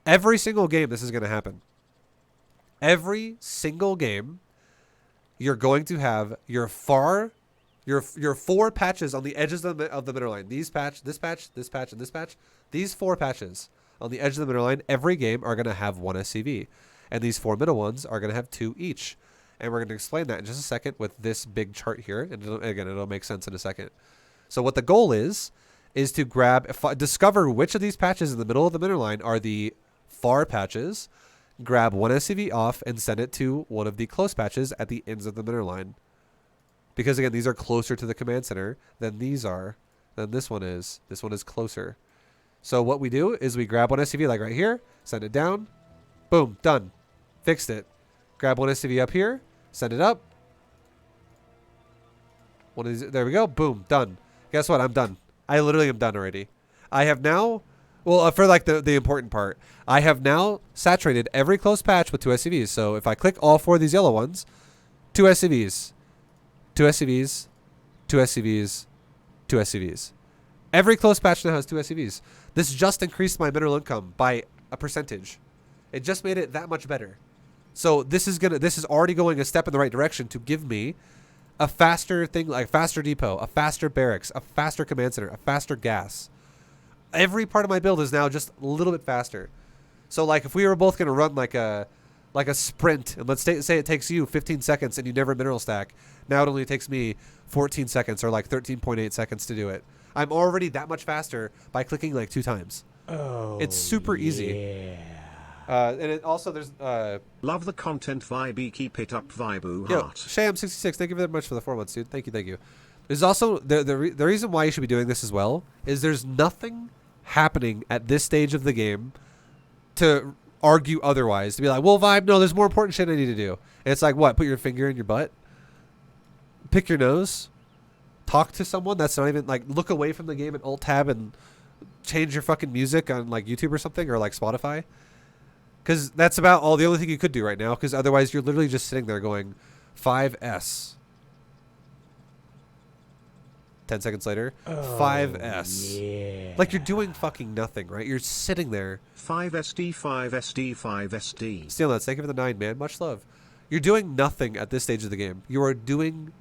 S1: Every single game this is going to happen. Every single game, you're going to have your 4 patches on the edges of the mineral line. This patch, this patch, and this patch. These 4 patches on the edge of the mineral line, every game are going to have 1 SCV. And these 4 middle ones are going to have 2 each. And we're going to explain that in just a second with this big chart here. And it'll make sense in a second. So what the goal is to discover which of these patches in the middle of the mineral line are the far patches, grab 1 SCV off and send it to one of the close patches at the ends of the mineral line. Because again, these are closer to the command center than these are, than this one is. This one is closer. So what we do is we grab 1 SCV like right here, send it down, boom, done. Fixed it. Grab 1 SCV up here, send it up. There we go, boom, done. Guess what? I'm done. I literally am done already. I have now, well, for like the important part, I have now saturated every close patch with 2 SCVs. So if I click all 4 of these yellow ones, 2 SCVs, 2 SCVs, 2 SCVs, 2 SCVs. Every close patch now has 2 SCVs. This just increased my mineral income by a percentage. It just made it that much better. So this is already going a step in the right direction to give me a faster thing, like faster depot, a faster barracks, a faster command center, a faster gas. Every part of my build is now just a little bit faster. So like if we were both going to run like a sprint, and let's say it takes you 15 seconds and you never mineral stack, now it only takes me 14 seconds or like 13.8 seconds to do it. I'm already that much faster by clicking like 2 times.
S6: Oh,
S1: It's super easy.
S6: Yeah.
S1: And it also there's
S2: Love the content vibe. Keep it up, Vibu
S1: yo,
S2: heart.
S1: Sham66, thank you very much for the 4 months, dude. Thank you. There's also the reason why you should be doing this as well is there's nothing happening at this stage of the game to argue otherwise. To be like, well, Vibe, no, there's more important shit I need to do. And it's like, what? Put your finger in your butt? Pick your nose? Talk to someone that's not even, like, look away from the game and Alt-Tab and change your fucking music on, like, YouTube or something or, like, Spotify? Because that's about all the only thing you could do right now, because otherwise you're literally just sitting there going, 5S. 10 seconds later, 5S.
S6: Yeah.
S1: Like, you're doing fucking nothing, right? You're sitting there.
S2: 5SD, 5SD, 5SD.
S1: Steal nuts, thank you for the 9, man. Much love. You're doing nothing at this stage of the game. You are doing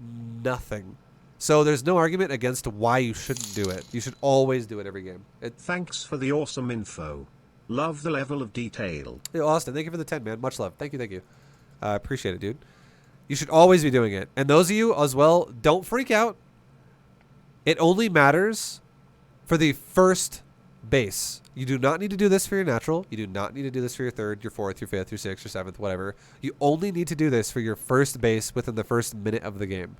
S1: nothing. So there's no argument against why you shouldn't do it. You should always do it every game.
S2: Thanks for the awesome info. Love the level of detail.
S1: Hey, Austin, thank you for the 10, man. Much love. Thank you. Appreciate it, dude. You should always be doing it. And those of you as well, don't freak out. It only matters for the first base. You do not need to do this for your natural. You do not need to do this for your third, your fourth, your fifth, your sixth, your seventh, whatever. You only need to do this for your first base within the first minute of the game.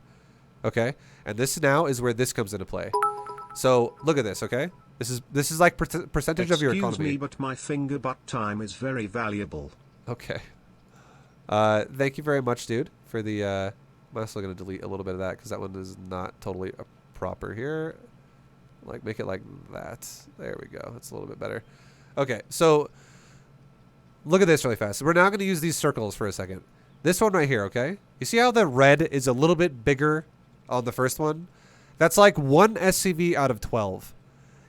S1: Okay? And this now is where this comes into play. So look at this, okay? This is like percentage of your economy.
S2: Excuse me, but my finger butt time is very valuable.
S1: Okay. Thank you very much, dude, for the... I'm also going to delete a little bit of that because that one is not totally proper here. Like, make it like that. There we go. That's a little bit better. Okay, so look at this really fast. We're now going to use these circles for a second. This one right here, okay? You see how the red is a little bit bigger on the first one? That's like 1 SCV out of 12.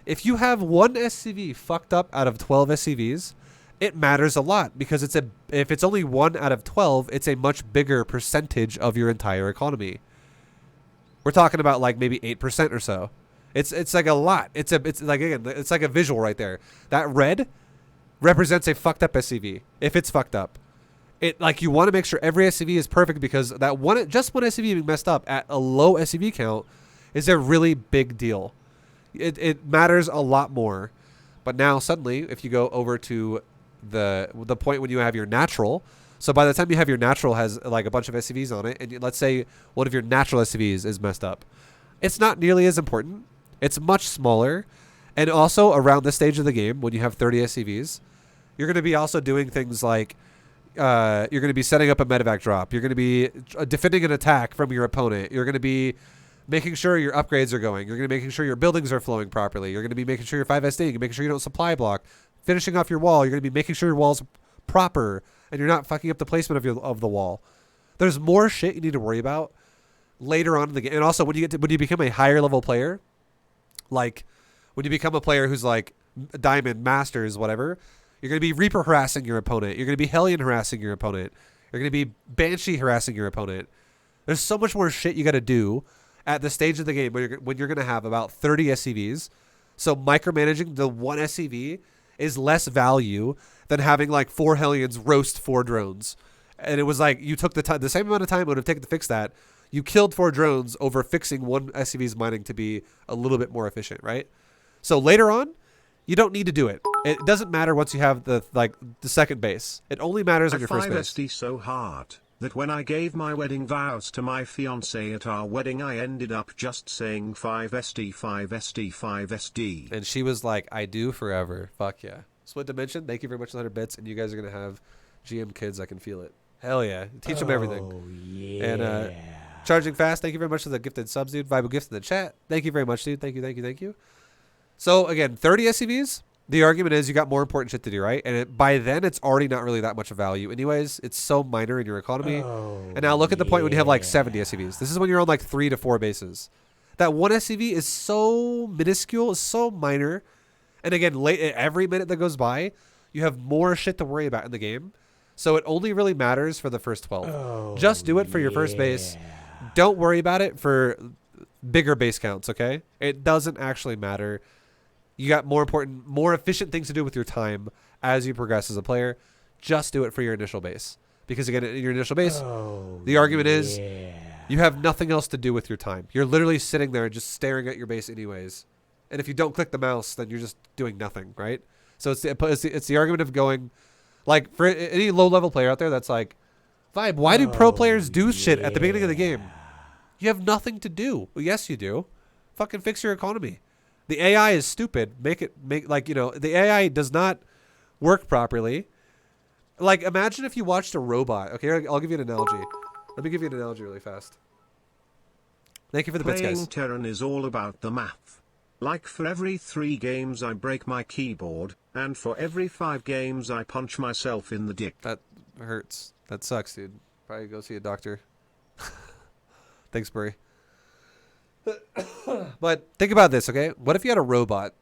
S1: If you have 1 SCV fucked up out of 12 SCVs, it matters a lot because if it's only 1 out of 12, it's a much bigger percentage of your entire economy. We're talking about like maybe 8% or so. It's like a lot. It's like, again, it's like a visual right there. That red represents a fucked up SCV if it's fucked up. It, like, you want to make sure every SCV is perfect because that just one SCV being messed up at a low SCV count is a really big deal. It matters a lot more. But now suddenly, if you go over to the point when you have your natural, so by the time you have your natural has like a bunch of SCVs on it, and let's say one of your natural SCVs is messed up, it's not nearly as important. It's much smaller. And also around this stage of the game, when you have 30 SCVs, you're going to be also doing things like you're going to be setting up a medevac drop. You're going to be defending an attack from your opponent. You're going to be making sure your upgrades are going. You're going to be making sure your buildings are flowing properly. You're going to be making sure you're 5SD. You're making sure you don't supply block. Finishing off your wall. You're going to be making sure your wall's proper and you're not fucking up the placement of the wall. There's more shit you need to worry about later on in the game. And also when you become a higher level player, like when you become a player who's like Diamond, Masters, whatever, you're going to be Reaper harassing your opponent. You're going to be Hellion harassing your opponent. You're going to be Banshee harassing your opponent. There's so much more shit you got to do at the stage of the game when you're going to have about 30 SCVs. So micromanaging the 1 SCV is less value than having like 4 Hellions roast 4 drones. And it was like you took the same amount of time it would have taken to fix that. You killed 4 drones over fixing 1 SCV's mining to be a little bit more efficient, right? So later on, you don't need to do it. It doesn't matter once you have the second base. It only matters on your first base.
S2: 5SD so hard that when I gave my wedding vows to my fiancée at our wedding, I ended up just saying 5SD, 5SD, 5SD.
S1: And she was like, I do forever. Fuck yeah. Split Dimension, thank you very much for 100 bits. And you guys are going to have GM kids. I can feel it. Hell yeah. Teach them everything.
S6: Oh, yeah.
S1: And Charging Fast, thank you very much for the gifted subs, dude. Vibe gifts in the chat. Thank you very much, dude. Thank you. So, again, 30 SCVs. The argument is you got more important shit to do, right? And by then, it's already not really that much of value. Anyways, it's so minor in your economy.
S6: Oh,
S1: and now look at the point when you have like 70 SCVs. This is when you're on like 3 to 4 bases. That 1 SCV is so minuscule, is so minor. And again, every minute that goes by, you have more shit to worry about in the game. So it only really matters for the first 12.
S6: Oh,
S1: just do it for your first base. Don't worry about it for bigger base counts, okay? It doesn't actually matter. You got more important, more efficient things to do with your time as you progress as a player. Just do it for your initial base. Because again, in your initial base, the argument is you have nothing else to do with your time. You're literally sitting there just staring at your base anyways. And if you don't click the mouse, then you're just doing nothing, right? So it's the argument of going, like, for any low-level player out there that's like, Vibe, why do pro players do shit at the beginning of the game? You have nothing to do. Well, yes, you do. Fucking fix your economy. The AI is stupid. The AI does not work properly. Like, imagine if you watched a robot. Okay, I'll give you an analogy. Let me give you an analogy really fast. Thank you for the bits,
S2: Playing
S1: guys.
S2: Terran is all about the math. Like for every 3 games I break my keyboard, and for every 5 games I punch myself in the dick.
S1: That hurts. That sucks, dude. Probably go see a doctor. Thanks, Burry. But think about this, okay? What if you had a robot?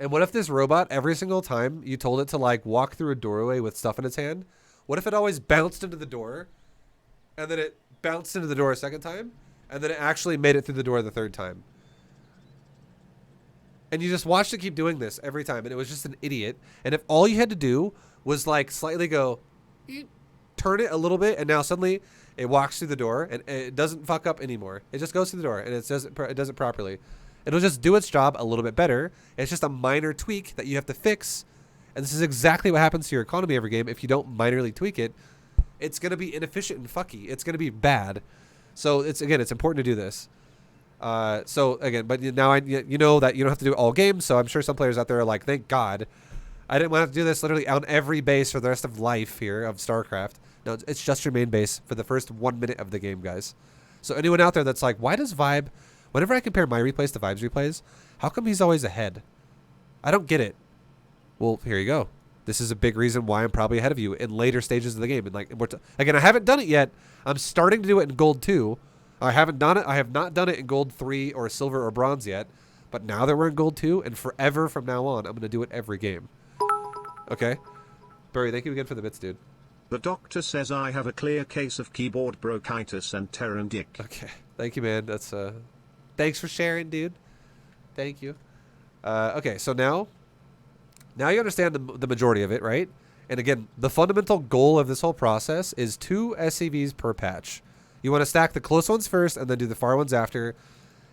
S1: And what if this robot, every single time you told it to, like, walk through a doorway with stuff in its hand, what if it always bounced into the door, and then it bounced into the door a second time, and then it actually made it through the door the third time? And you just watched it keep doing this every time, and it was just an idiot. And if all you had to do was, like, slightly go, turn it a little bit, and now suddenly it walks through the door, and it doesn't fuck up anymore. It just goes through the door, and it does it properly. It'll just do its job a little bit better. It's just a minor tweak that you have to fix. And this is exactly what happens to your economy every game. If you don't minorly tweak it, it's going to be inefficient and fucky. It's going to be bad. So it's important to do this. But now you know that you don't have to do it all games. So I'm sure some players out there are like, thank God. I didn't want to do this literally on every base for the rest of life here of StarCraft. No, it's just your main base for the first 1 minute of the game, guys. So anyone out there that's like, why does Vibe, whenever I compare my replays to Vibe's replays, how come he's always ahead? I don't get it. Well, here you go. This is a big reason why I'm probably ahead of you in later stages of the game. And again, I haven't done it yet. I'm starting to do it in Gold 2. I haven't done it. I have not done it in Gold 3 or Silver or Bronze yet. But now that we're in Gold 2 and forever from now on, I'm going to do it every game. Okay? Barry, thank you again for the bits, dude.
S2: The doctor says I have a clear case of keyboard bronchitis and Terran dick.
S1: Okay. Thank you, man. That's thanks for sharing, dude. Thank you. Okay, so now you understand the majority of it, right? And again, the fundamental goal of this whole process is 2 SCVs per patch. You want to stack the close ones first and then do the far ones after.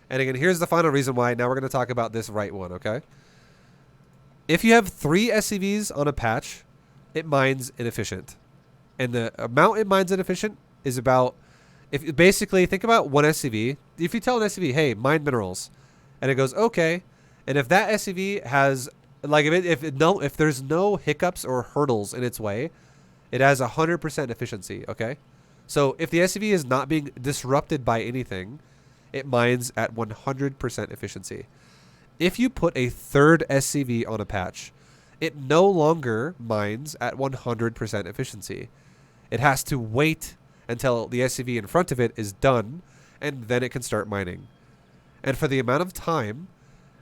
S1: And again, here's the final reason why. Now we're going to talk about this right one, okay? If you have 3 SCVs on a patch, it mines inefficient. And the amount it mines inefficient is about, if basically think about 1 SCV. If you tell an SCV, hey, mine minerals, and it goes, okay. And if that SCV has, like, if there's no hiccups or hurdles in its way, it has 100% efficiency, okay? So if the SCV is not being disrupted by anything, it mines at 100% efficiency. If you put a 3rd SCV on a patch, it no longer mines at 100% efficiency. It has to wait until the SCV in front of it is done, and then it can start mining. And for the amount of time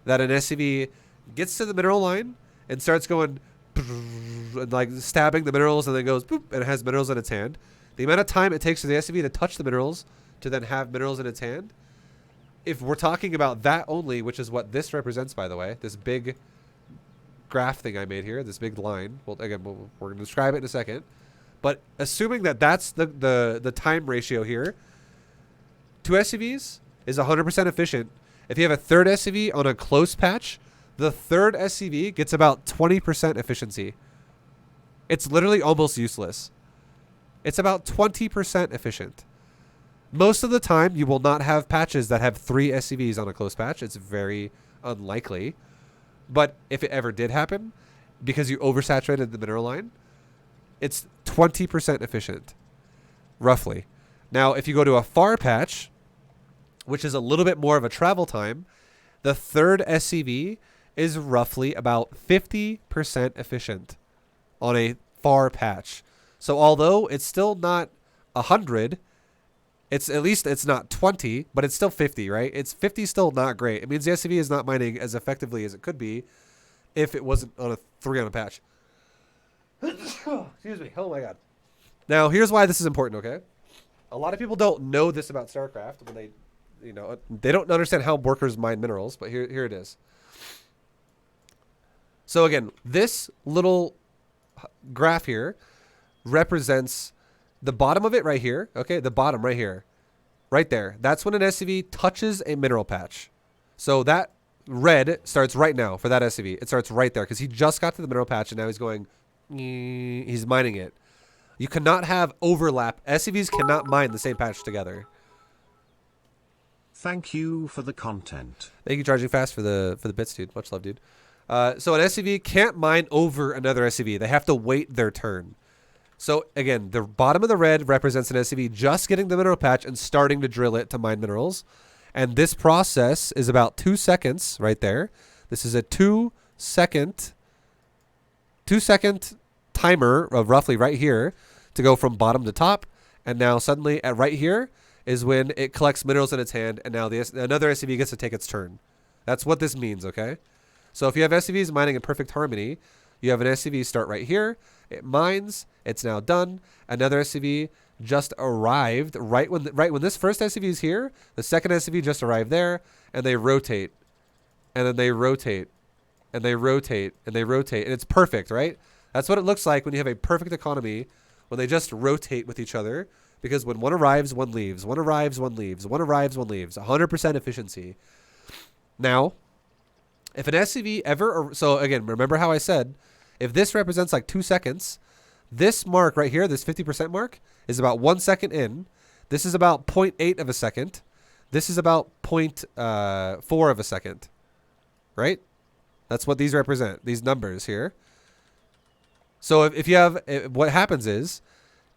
S1: that an SCV gets to the mineral line and starts going and like stabbing the minerals and then goes boop and it has minerals in its hand, the amount of time it takes for the SCV to touch the minerals to then have minerals in its hand, if we're talking about that only, which is what this represents, by the way, this big graph thing I made here, this big line, well, again, we're going to describe it in a second, but assuming that that's the time ratio here, 2 SCVs is 100% efficient. If you have a 3rd SCV on a close patch, the 3rd SCV gets about 20% efficiency. It's literally almost useless. It's about 20% efficient. Most of the time, you will not have patches that have 3 SCVs on a close patch. It's very unlikely. But if it ever did happen, because you oversaturated the mineral line, it's 20% efficient, roughly. Now, if you go to a far patch, which is a little bit more of a travel time, the 3rd SCV is roughly about 50% efficient on a far patch. So although it's still not 100, it's at least it's not 20, but it's still 50, right? It's 50 still not great. It means the SCV is not mining as effectively as it could be if it wasn't on a 3 on a patch. Excuse me. Oh my God. Now, here's why this is important, okay? A lot of people don't know this about StarCraft when they don't understand how workers mine minerals, but here it is. So again, this little graph here represents the bottom of it right here. Okay, the bottom right here. Right there. That's when an SCV touches a mineral patch. So that red starts right now for that SCV. It starts right there because he just got to the mineral patch and now he's going, he's mining it. You cannot have overlap. SCVs cannot mine the same patch together.
S2: Thank you for the content.
S1: Thank you, Charging Fast, for the bits, dude. Much love, dude. So an SCV can't mine over another SCV. They have to wait their turn. So again, the bottom of the red represents an SCV just getting the mineral patch and starting to drill it to mine minerals. And this process is about 2 seconds right there. This is a 2 second timer of roughly right here to go from bottom to top. And now suddenly at right here is when it collects minerals in its hand. And now another SCV gets to take its turn. That's what this means, okay? So if you have SCVs mining in perfect harmony, you have an SCV start right here. It mines. It's now done. Another SCV just arrived right when this first SCV is here. The second SCV just arrived there, and they rotate, and then they rotate, and they rotate, and they rotate, and it's perfect, right? That's what it looks like when you have a perfect economy, when they just rotate with each other. Because when one arrives, one leaves. One arrives, one leaves. One arrives, one leaves. 100% efficiency. Now, if an SCV ever, so again, remember how I said, if this represents like 2 seconds, this mark right here, this 50% mark, is about 1 second in. This is about 0.8 of a second. This is about 0.4 of a second. Right? That's what these represent, these numbers here. So if you have, what happens is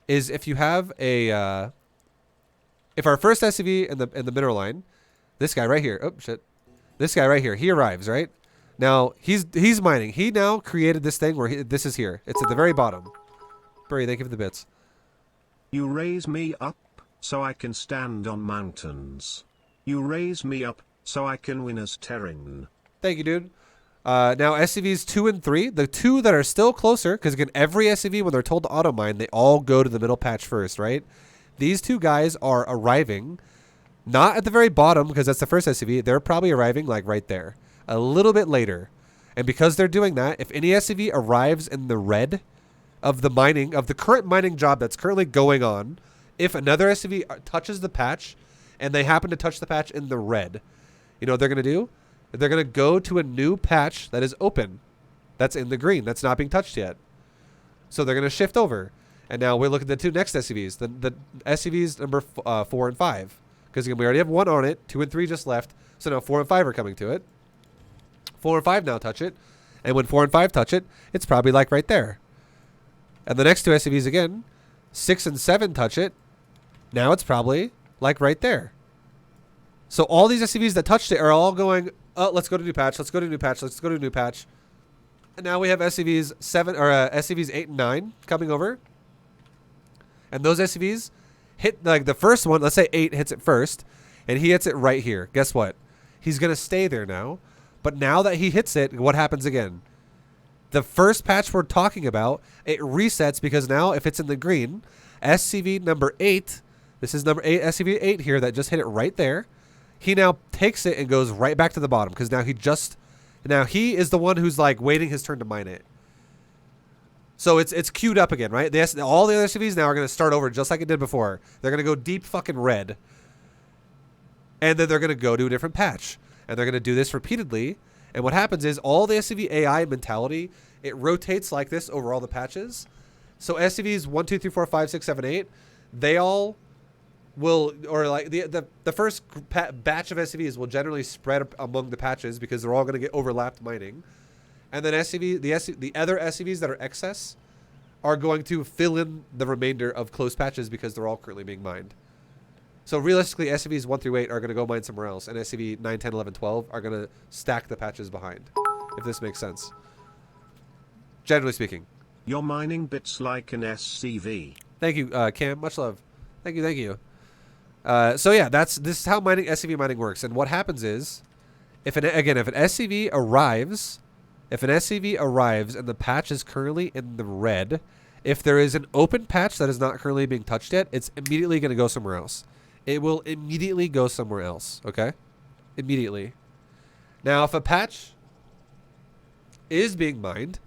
S1: if you have a, if our first SCV in the mineral line, this guy right here, oh shit, this guy right here, he arrives, right? Now he's mining. He now created this thing where this is here. It's at the very bottom. Burry, thank you for the bits.
S2: You raise me up, so I can stand on mountains. You raise me up, so I can win as Terran.
S1: Thank you, dude. Now SCVs 2 and 3, the two that are still closer, because again, every SCV, when they're told to auto mine, they all go to the middle patch first, right? These two guys are arriving, not at the very bottom, because that's the first SCV. They're probably arriving like right there, a little bit later. And because they're doing that, if any SCV arrives in the red of the mining, of the current mining job that's currently going on, if another SCV touches the patch, and they happen to touch the patch in the red, you know what they're going to do? They're going to go to a new patch that is open, that's in the green, that's not being touched yet. So they're going to shift over. And now we're looking at the two next SCVs, the SCVs number 4 and 5. Because again, we already have 1 on it, 2 and 3 just left. So now 4 and 5 are coming to it. 4 and 5 now touch it. And when 4 and 5 touch it, it's probably like right there. And the next two SCVs again, 6 and 7 touch it. Now it's probably like right there. So all these SCVs that touched it are all going, oh, let's go to new patch, let's go to new patch, let's go to new patch. And now we have SCVs 7 or SCVs 8 and 9 coming over. And those SCVs hit, like the first one, let's say 8 hits it first, and he hits it right here. Guess what? He's going to stay there now. But now that he hits it, what happens again? The first patch we're talking about, it resets because now if it's in the green, SCV number 8, this is number 8, SCV 8 here that just hit it right there. He now takes it and goes right back to the bottom because now he is the one who's like waiting his turn to mine it. So it's queued up again, right? All the other SCVs now are going to start over just like it did before. They're going to go deep fucking red. And then they're going to go to a different patch. And they're going to do this repeatedly. And what happens is all the SCV AI mentality, it rotates like this over all the patches. So SCVs 1, 2, 3, 4, 5, 6, 7, 8, they all will, or like the first batch of SCVs will generally spread among the patches because they're all going to get overlapped mining. And then the other SCVs that are excess are going to fill in the remainder of close patches because they're all currently being mined. So realistically, SCVs 1 through 8 are going to go mine somewhere else, and SCV 9, 10, 11, 12 are going to stack the patches behind, if this makes sense. Generally speaking.
S2: You're mining bits like an SCV.
S1: Thank you, Cam. Much love. Thank you, thank you. So yeah, this is how SCV mining works. And what happens is, if an SCV arrives, and the patch is currently in the red, if there is an open patch that is not currently being touched yet, it's immediately going to go somewhere else. It will immediately go somewhere else, okay? Immediately. Now, if a patch is being mined,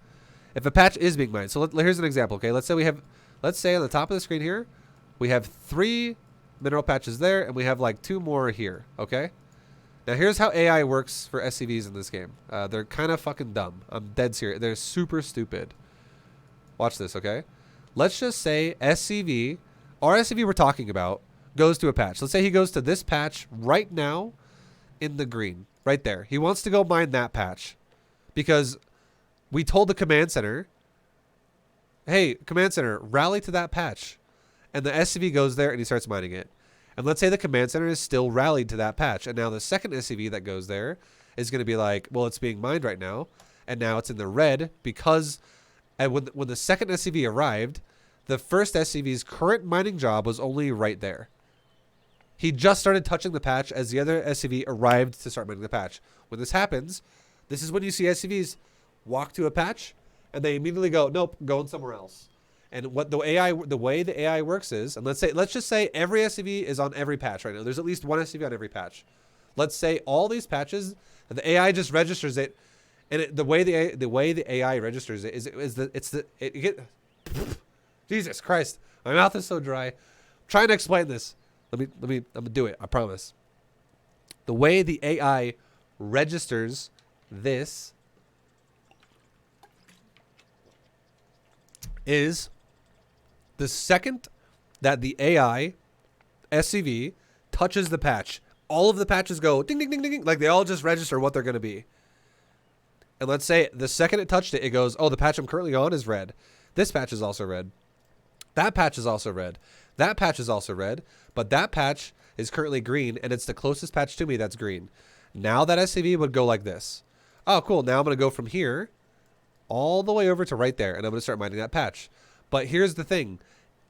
S1: so here's an example, okay? Let's say on the top of the screen here, we have 3 mineral patches there, and we have like 2 more here, okay? Now here's how AI works for SCVs in this game. They're kind of fucking dumb. I'm dead serious. They're super stupid. Watch this, okay? Let's just say SCV, our SCV we're talking about, goes to a patch. Let's say he goes to this patch right now in the green. Right there. He wants to go mine that patch. Because we told the command center, hey, command center, rally to that patch. And the SCV goes there and he starts mining it. And let's say the command center is still rallied to that patch. And now the second SCV that goes there is going to be like, well, it's being mined right now. And now it's in the red because when the second SCV arrived, the first SCV's current mining job was only right there. He just started touching the patch as the other SCV arrived to start mining the patch. When this happens, this is when you see SCVs walk to a patch and they immediately go, nope, going somewhere else. And what the way the AI works is, and let's just say every SCV is on every patch right now. There's at least one SCV on every patch. Let's say all these patches, the AI just registers it, and the way the AI registers it Jesus Christ, my mouth is so dry. I'm trying to explain this. I'm gonna do it. I promise. The way the AI registers this is the second that the AI SCV touches the patch, all of the patches go ding, ding, ding, ding, ding. Like they all just register what they're going to be. And let's say the second it touched it, it goes, oh, the patch I'm currently on is red. This patch is also red. That patch is also red. That patch is also red. But that patch is currently green, and it's the closest patch to me that's green. Now that SCV would go like this. Oh, cool. Now I'm going to go from here all the way over to right there, and I'm going to start mining that patch. But here's the thing.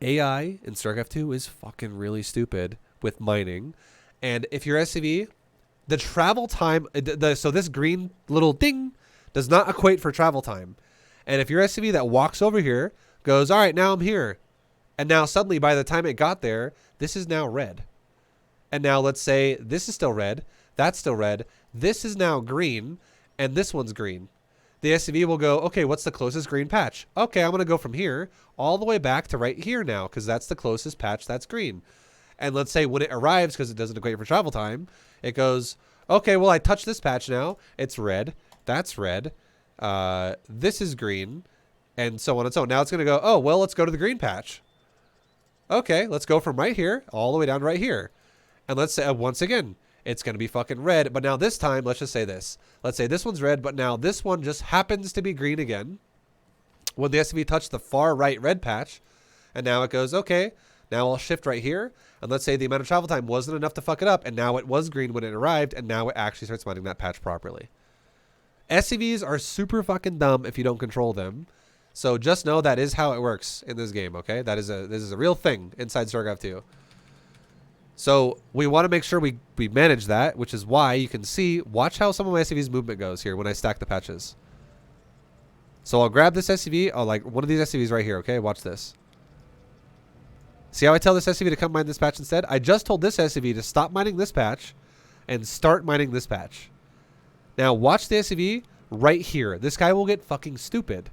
S1: AI in StarCraft 2 is fucking really stupid with mining. And if you're SCV, the travel time, so this green little ding does not equate for travel time. And if you're SCV that walks over here, goes, all right, now I'm here. And now suddenly by the time it got there, this is now red. And now let's say this is still red. That's still red. This is now green. And this one's green. The SCV will go, okay, what's the closest green patch? Okay, I'm going to go from here all the way back to right here now because that's the closest patch that's green. And let's say when it arrives, because it doesn't equate for travel time, it goes, okay, well, I touched this patch now. It's red. That's red. This is green. And so on and so on. Now it's going to go, oh, well, let's go to the green patch. Okay, let's go from right here all the way down to right here. And let's say, once again, it's going to be fucking red. But now this time, let's just say this. Let's say this one's red, but now this one just happens to be green again. When the SCV touched the far right red patch, and now it goes, okay, now I'll shift right here. And let's say the amount of travel time wasn't enough to fuck it up, and now it was green when it arrived, and now it actually starts mining that patch properly. SCVs are super fucking dumb if you don't control them. So just know that is how it works in this game, okay? This is a real thing inside StarCraft 2. So we want to make sure we manage that, which is why you can see, watch how some of my SCV's movement goes here when I stack the patches. So I'll grab this SCV, I'll like one of these SCVs right here, okay? Watch this. See how I tell this SCV to come mine this patch instead? I just told this SCV to stop mining this patch and start mining this patch. Now watch the SCV right here. This guy will get fucking stupid.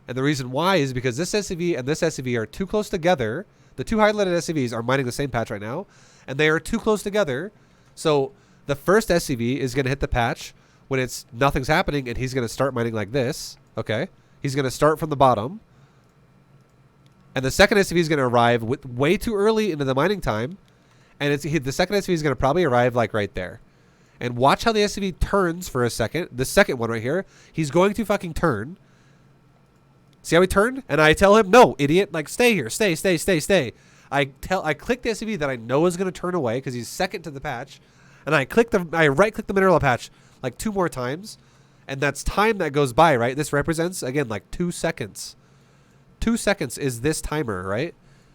S1: And the reason why is because this SCV and this SCV are too close together. The two highlighted SCVs are mining the same patch right now. And they are too close together. So the first SCV is going to hit the patch when it's nothing's happening. And he's going to start mining like this. Okay. He's going to start from the bottom. And the second SCV is going to arrive way too early into the mining time. And the second SCV is going to probably arrive like right there. And watch how the SCV turns for a second. The second one right here. He's going to fucking turn. See how he turned? And I tell him, no, idiot. Like, stay here. Stay. I click the SCV that I know is going to turn away because he's second to the patch. And I right-click the mineral patch like 2 more times. And that's time that goes by, right? This represents, again, like 2 seconds. 2 seconds is this timer, right?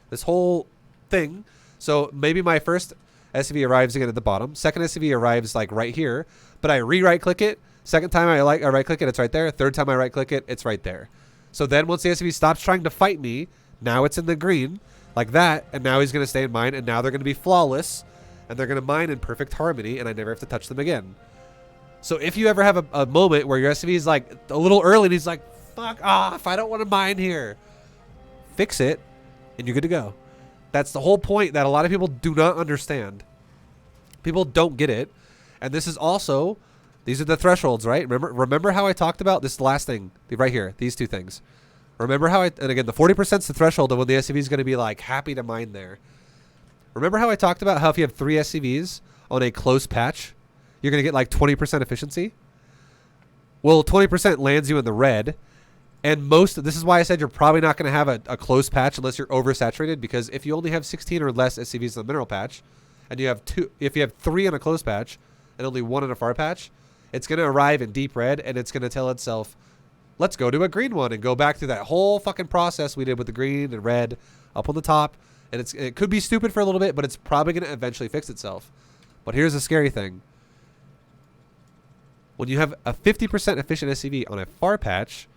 S1: This whole thing. So maybe my first SCV arrives again at the bottom. Second SCV arrives like right here. But I right-click it. Second time I right-click it, it's right there. Third time I right-click it, it's right there. So then once the SCV stops trying to fight me, now it's in the green, like that, and now he's going to stay in mine, and now they're going to be flawless, and they're going to mine in perfect harmony, and I never have to touch them again. So if you ever have a moment where your SCV is like a little early, and he's like, fuck off, I don't want to mine here. Fix it, and you're good to go. That's the whole point that a lot of people do not understand. People don't get it. And this is also, these are the thresholds, right? Remember how I talked about this last thing right here, these two things. Remember how and again, the 40% is the threshold of when the SCV is going to be like happy to mine there. Remember how I talked about how if you have 3 SCVs on a close patch, you're going to get like 20% efficiency? Well, 20% lands you in the red. And this is why I said you're probably not going to have a close patch unless you're oversaturated, because if you only have 16 or less SCVs in the mineral patch, and you have if you have 3 in a close patch and only 1 in a far patch, it's going to arrive in deep red, and it's going to tell itself, let's go to a green one and go back through that whole fucking process we did with the green and red up on the top. And it could be stupid for a little bit, but it's probably going to eventually fix itself. But here's the scary thing. When you have a 50% efficient SCV on a far patch,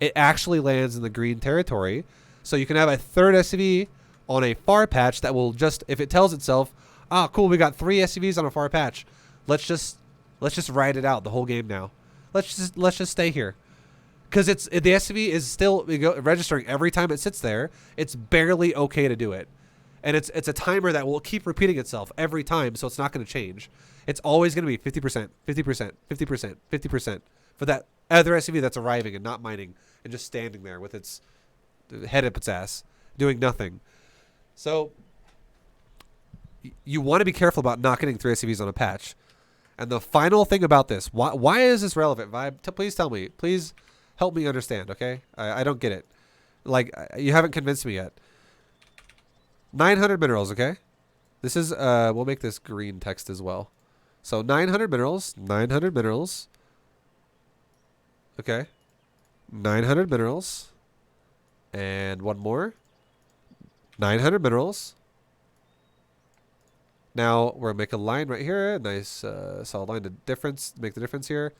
S1: it actually lands in the green territory. So you can have a third SCV on a far patch that will just, if it tells itself, ah, cool, we got 3 SCVs on a far patch. Let's just ride it out the whole game now. Let's just stay here. Because the SCV is still registering every time it sits there. It's barely okay to do it. And it's a timer that will keep repeating itself every time, so it's not going to change. It's always going to be 50%, 50%, 50%, 50% for that other SCV that's arriving and not mining and just standing there with its head up its ass, doing nothing. So you want to be careful about not getting 3 SCVs on a patch. And the final thing about this, why is this relevant, Vibe? Please tell me. Please help me understand, okay? I don't get it. Like, you haven't convinced me yet. 900 minerals, okay? This is, we'll make this green text as well. So 900 minerals, 900 minerals. Okay. 900 minerals. And one more. 900 minerals. Now, we're going to make a line right here. Nice solid line to difference, make the difference here.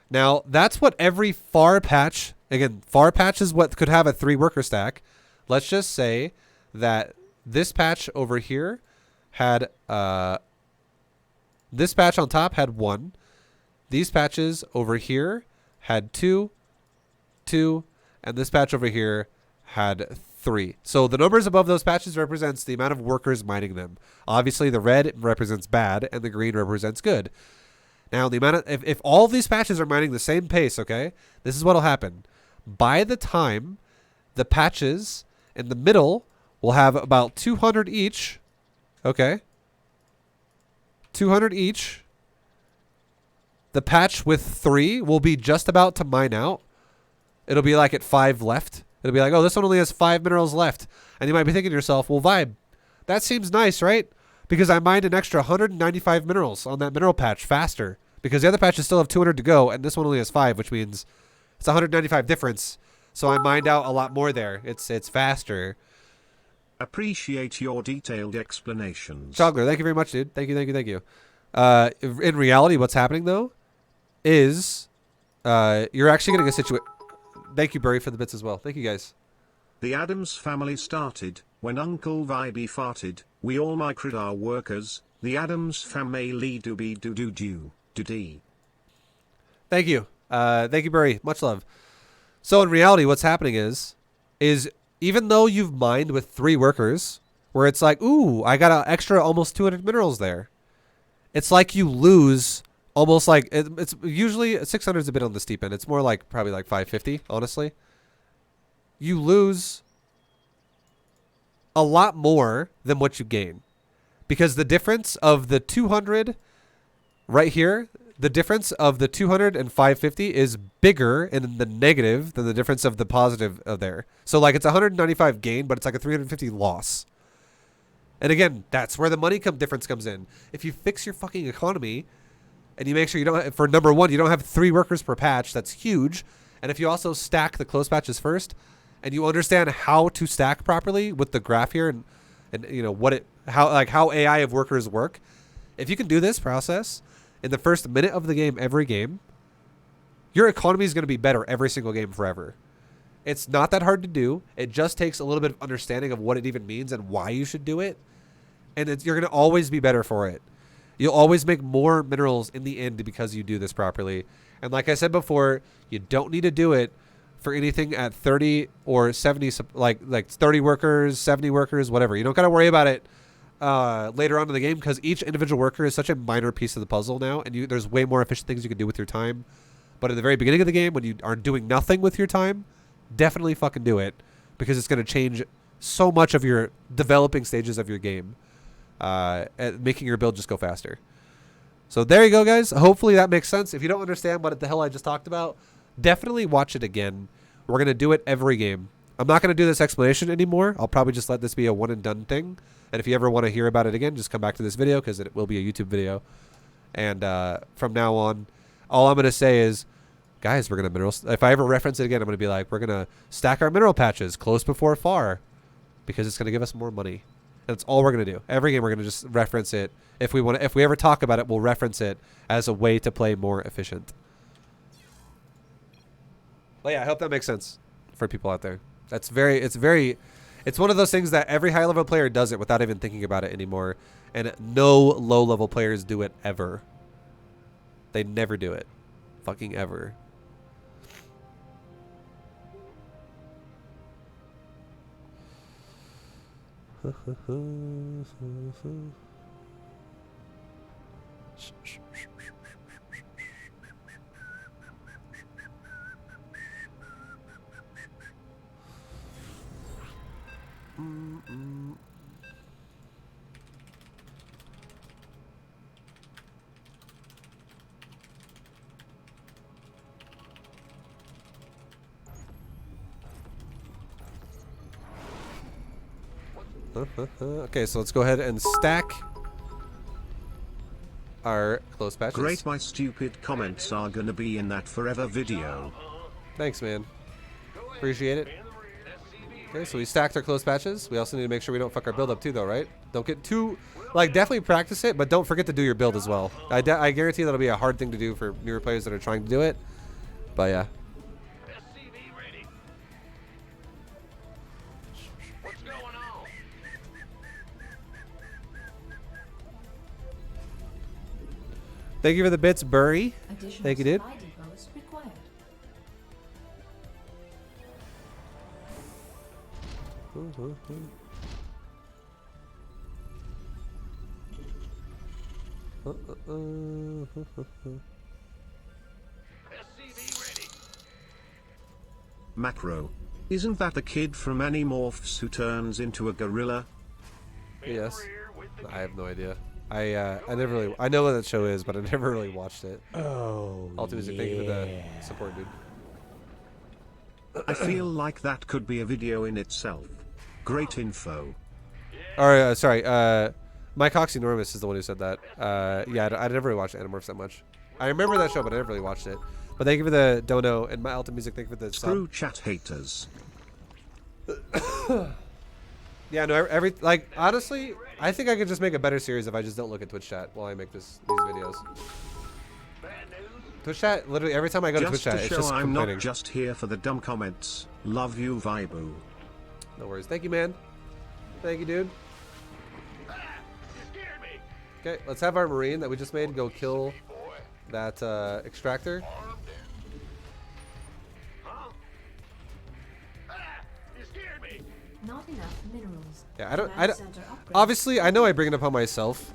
S1: Now, that's what every far patch, again, far patch is what could have a 3 worker stack. Let's just say that this patch over here had, this patch on top had 1. These patches over here had 2, 2, and this patch over here had 3. So the numbers above those patches represents the amount of workers mining them. Obviously, the red represents bad, and the green represents good. Now, the amount of, if all of these patches are mining the same pace, okay, this is what will happen. By the time the patches in the middle will have about 200 each, okay, 200 each, the patch with 3 will be just about to mine out. It'll be like at 5 left. It'll be like, oh, this one only has 5 minerals left. And you might be thinking to yourself, well, Vibe, that seems nice, right? Because I mined an extra 195 minerals on that mineral patch faster. Because the other patches still have 200 to go, and this one only has 5, which means it's 195 difference. So I mined out a lot more there. It's faster.
S2: Appreciate your detailed explanations.
S1: Chogler, thank you very much, dude. Thank you, thank you, thank you. In reality, what's happening, though, is you're actually getting a situation... Thank you, Burry, for the bits as well. Thank you, guys.
S2: The Addams family started when Uncle Vibey farted. We all microed our workers. The Addams family do be do do do do dee.
S1: Thank you. Thank you, Burry. Much love. So in reality, what's happening is even though you've mined with 3 workers, where it's like, ooh, I got an extra almost 200 minerals there. It's like you lose almost like, it's usually 600 is a bit on the steep end. It's more like probably like 550, honestly. You lose a lot more than what you gain. Because the difference of the 200 right here, the difference of the 200 and 550 is bigger in the negative than the difference of the positive of there. So like it's 195 gain, but it's like a 350 loss. And again, that's where the money difference comes in. If you fix your fucking economy and you make sure you don't, for number 1, you don't have 3 workers per patch, that's huge. And if you also stack the close patches first and you understand how to stack properly with the graph here and you know what how AI of workers work, if you can do this process in the first minute of the game, every game, your economy is going to be better every single game forever. It's not that hard to do. It just takes a little bit of understanding of what it even means and why you should do it. And you're going to always be better for it. You'll always make more minerals in the end because you do this properly. And like I said before, you don't need to do it for anything at 30 or 70, like 30 workers, 70 workers, whatever. You don't got to worry about it later on in the game because each individual worker is such a minor piece of the puzzle now, and there's way more efficient things you can do with your time. But at the very beginning of the game, when you are doing nothing with your time, definitely fucking do it because it's going to change so much of your developing stages of your game, making your build just go faster. So there you go, guys. Hopefully that makes sense. If you don't understand what the hell I just talked about, definitely watch it again. We're going to do it every game. I'm not going to do this explanation anymore. I'll probably just let this be a one and done thing. And if you ever want to hear about it again, just come back to this video because it will be a YouTube video. And from now on, all I'm going to say is, guys, we're going to mineral. If I ever reference it again, I'm going to be like, we're going to stack our mineral patches close before far because it's going to give us more money. And that's all we're going to do. Every game we're going to just reference it. If we ever talk about it, we'll reference it as a way to play more efficient. But yeah, I hope that makes sense for people out there. It's one of those things that every high level player does it without even thinking about it anymore. And no low level players do it ever. They never do it. Fucking ever. Okay, so let's go ahead and stack our close patches.
S2: Great, my stupid comments are gonna be in that forever video.
S1: Thanks, man. Appreciate it. Okay, so we stacked our close patches. We also need to make sure we don't fuck our build up too, though, right? Don't get too... Like, definitely practice it, but don't forget to do your build as well. I guarantee that'll be a hard thing to do for newer players that are trying to do it. But, yeah.
S4: What's going on?
S1: Thank you for the bits, Burry.
S3: Additional
S1: Thank you, dude.
S3: supply depots required.
S2: Macro. Isn't that the kid from Animorphs who turns into a gorilla?
S1: Yes. I have no idea. I never really... I know what that show is, but I never really watched it.
S6: Oh,
S1: Ultimate, thank you for the support, dude.
S2: I feel like that could be a video in itself. Great info.
S1: Or, sorry, Mike Oxynormous is the one who said that. Yeah, I never really watched Animorphs that much. I remember that show, but I never really watched it. But thank you for the dono, and my Ultimate Music, thank you for the
S2: Screw
S1: sub.
S2: chat haters.
S1: Yeah, no, like, honestly, I think I could just make a better series if I just don't look at Twitch chat while I make these videos. Twitch chat, literally, every time I go to Twitch
S2: Just
S1: chat,
S2: to
S1: it's
S2: show
S1: just
S2: I'm
S1: complaining.
S2: not just here for the dumb comments. Love you, Vibu.
S1: No worries. Thank you, man. Thank you, dude.
S4: You scared me.
S1: Okay, let's have our Marine that we just made go kill that extractor.
S4: Huh? You scared me.
S3: Not enough minerals.
S1: Yeah, I don't.
S3: Command center upgrade.
S1: Obviously, I know I bring it upon myself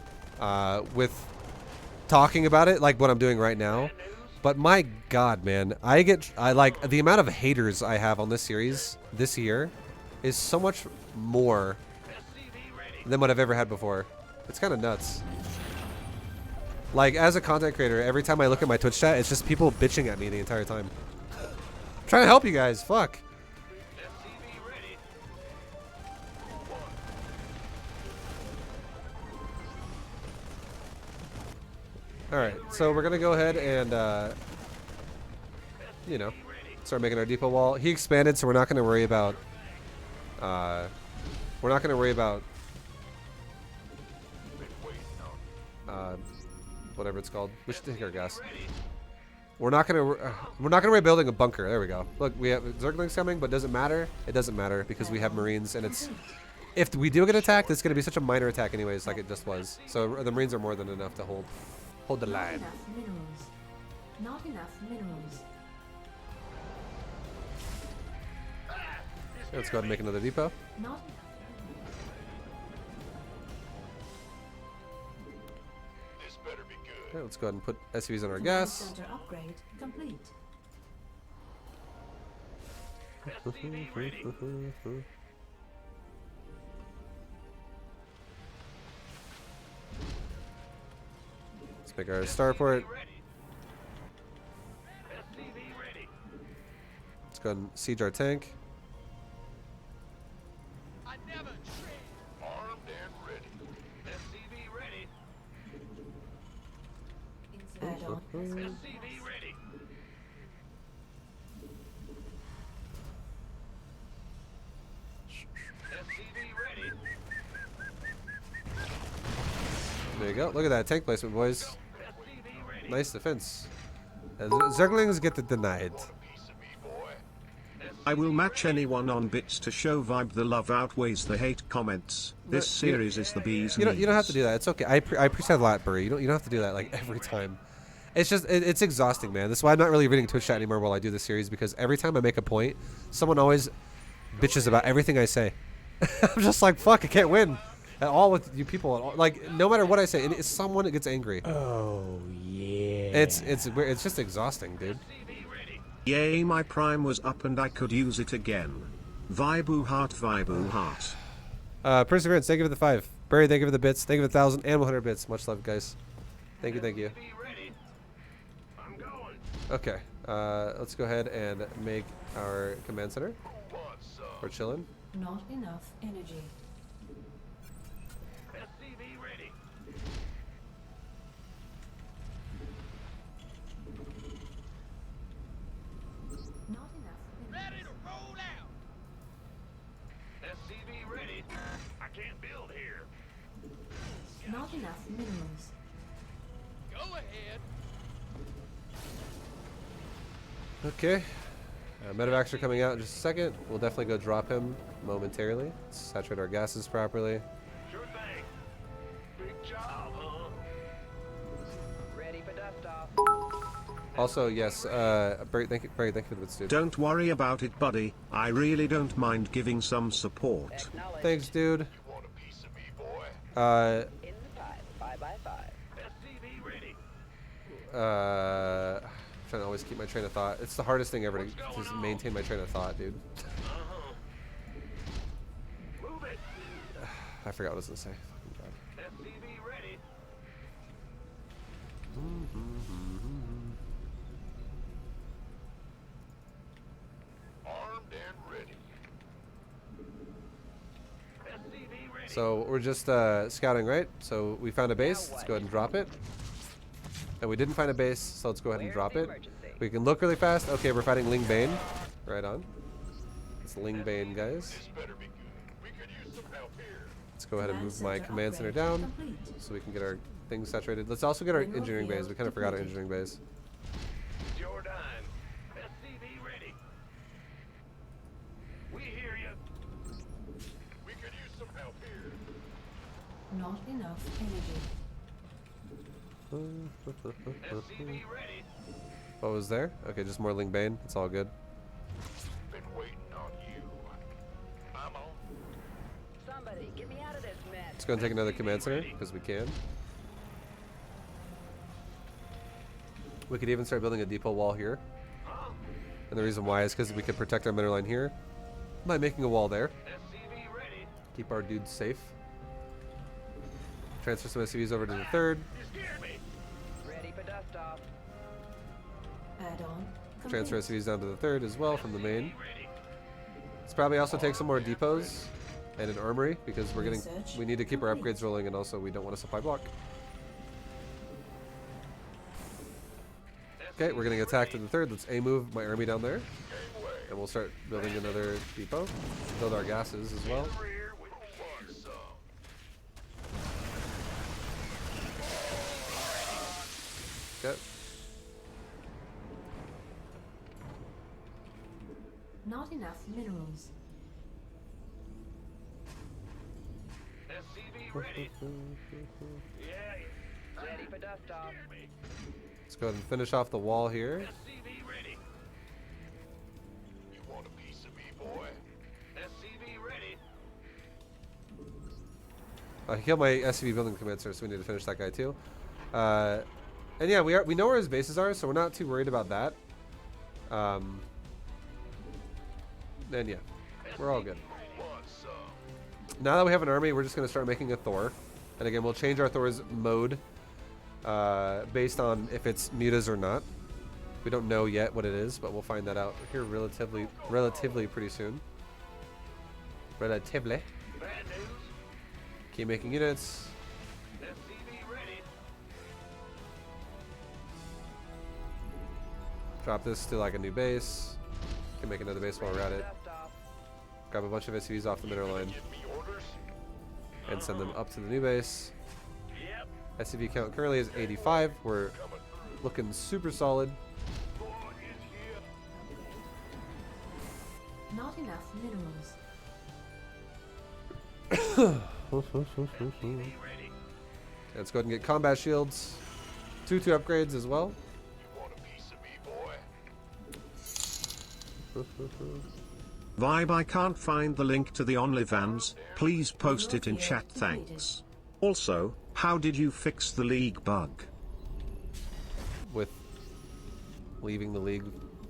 S1: with talking about it, like what I'm doing right now. But my God, man, I like the amount of haters I have on this series this year is so much more than what I've ever had before. It's kind of nuts. Like, as a content creator, every time I look at my Twitch chat, it's just people bitching at me the entire time. I'm trying to help you guys. Fuck. Alright, so we're going to go ahead and, you know, start making our depot wall. He expanded, so we're not going to worry about, whatever it's called. We should take our gas. We're not gonna worry building a bunker. There we go. Look, we have Zerglings coming, but doesn't matter. It doesn't matter because we have Marines, and it's if we do get attacked, it's gonna be such a minor attack anyways, like it just was. So the Marines are more than enough to hold the
S3: Not
S1: line.
S3: enough minerals. Not enough minerals.
S1: Let's go ahead and make another depot.
S3: Not
S1: Okay, let's go ahead and put SCVs on our
S3: Command
S1: gas.
S3: center upgrade complete.
S1: Let's make our starport. Let's go ahead and siege our tank.
S4: Armed and ready. SCV ready.
S3: Add-on.
S4: SCV ready. SCV ready.
S1: There you go. Look at that tank placement, boys.
S4: SCV ready.
S1: Nice defense. And Zerglings get denied.
S4: Piece of me, boy.
S2: I will match anyone on bits to show vibe. The love outweighs the hate comments. This series is the bee's
S1: You don't have to
S2: knees.
S1: do that. It's okay. I appreciate a lot, Burry. You don't have to do that like every time. It's just it's exhausting, man. That's why I'm not really reading Twitch chat anymore while I do this series, because every time I make a point, someone always bitches about everything I say. I'm just like, fuck, I can't win at all with you people. At all. Like, no matter what I say, it's someone that gets angry.
S6: Oh yeah.
S1: It's just exhausting, dude.
S2: Yay, my prime was up and I could use it again. Vibe heart, vibe heart.
S1: Perseverance, thank you for the 5. Burry, thank you for the bits. Thank you for the 1,000 and 100 bits. Much love, guys. Thank you, thank you.
S4: Be ready. I'm going.
S1: Okay, let's go ahead and make our command center.
S4: Who wants some?
S1: We're chilling.
S3: Not enough energy.
S4: SCV ready.
S3: Not enough
S4: Ready to roll out. SCV ready. I can't build here.
S3: Not enough minerals.
S4: Go ahead.
S1: Okay. Medevacs are coming out in just a second. We'll definitely go drop him momentarily. Saturate our gases properly.
S4: Sure thing. Big job, huh?
S5: Ready for dust off.
S1: Also, yes, Barry, thank you for the bits, dude.
S2: Don't worry about it, buddy. I really don't mind giving some support.
S5: Acknowledge.
S1: Thanks, dude.
S4: You want a piece of me, boy?
S5: In the pipe. 5 by 5.
S4: SCV ready.
S1: Trying to always keep my train of thought. It's the hardest thing ever to just maintain my train of thought, dude.
S4: Uh-huh. Move it.
S1: I forgot what I was gonna say. Fucking God.
S4: SCV ready. Armed and ready. SCV ready.
S1: So we're just scouting, right? So we found a base. Let's go ahead and drop it. And we didn't find a base, so let's go ahead and
S5: Where's
S1: drop
S5: the
S1: it.
S5: emergency?
S1: We can look really fast. Okay, we're fighting Ling Bane. Right on. It's Ling Bane, guys.
S4: This better be good. We could use some help here.
S1: Let's go ahead and move my
S3: center
S1: command center
S3: upgrade
S1: down
S3: complete.
S1: so we can get our things saturated. Let's also get our
S3: Mineral
S1: engineering base.
S3: field
S1: We kind of forgot our
S3: depleted.
S1: engineering base.
S4: It's your dime. SCV ready. We hear you. We could use some help here.
S3: Not enough energy.
S4: SCV ready.
S1: What was there? Okay, just more Ling Bane. It's all good.
S4: Been waiting on you. I'm on.
S5: Somebody, get me out of this mess.
S1: Let's go and take another command center because we can. We could even start building a depot wall here. And the reason why is because we could protect our mineral line here by making a wall there.
S4: SCV ready.
S1: Keep our dudes safe. Transfer some SCVs over to the 3rd.
S4: You scared me.
S5: Ready for dust off.
S3: Add-on
S1: Transfer
S3: complete.
S1: SCVs down to the 3rd as well from the main.
S4: Ready.
S1: Let's probably also take some more depots and an armory because we need to keep our upgrades rolling, and also we don't want a supply block. Okay, we're getting attacked in the 3rd. Let's A-move my army down there. And we'll start building another depot. Build our gases as well.
S4: Rear with who wants some.
S1: Okay.
S3: Not enough minerals.
S4: SCV ready. Yeah.
S5: Ready for dust off.
S1: Let's go ahead and finish off the wall here.
S4: SCV ready. You want a piece of me, boy? SCV ready.
S1: I healed my SCV building commander, so we need to finish that guy too. And yeah, we know where his bases are, so we're not too worried about that. And yeah, we're all good. Now that we have an army, we're just going to start making a Thor. And again, we'll change our Thor's mode based on if it's mutas or not. We don't know yet what it is, but we'll find that out here relatively pretty soon. Relatively.
S4: Bad news.
S1: Keep making units.
S4: SCV ready.
S1: Drop this to like a new base. Can make another base while we're at it.
S5: Dust off.
S1: Grab a bunch of SCVs off the mineral line
S4: Give me orders.
S1: and send them up to the new base.
S4: Yep.
S1: SCV count currently is 85. We're
S4: Coming through.
S1: looking super solid.
S4: Thor is here.
S3: Not enough minerals.
S4: SCV ready.
S1: Let's go ahead and get combat shields. 2 upgrades as well.
S4: You want a piece of me, boy?
S2: Vibe, I can't find the link to the OnlyFans. Please post it in chat, thanks. Also, how did you fix the league bug?
S1: With leaving the league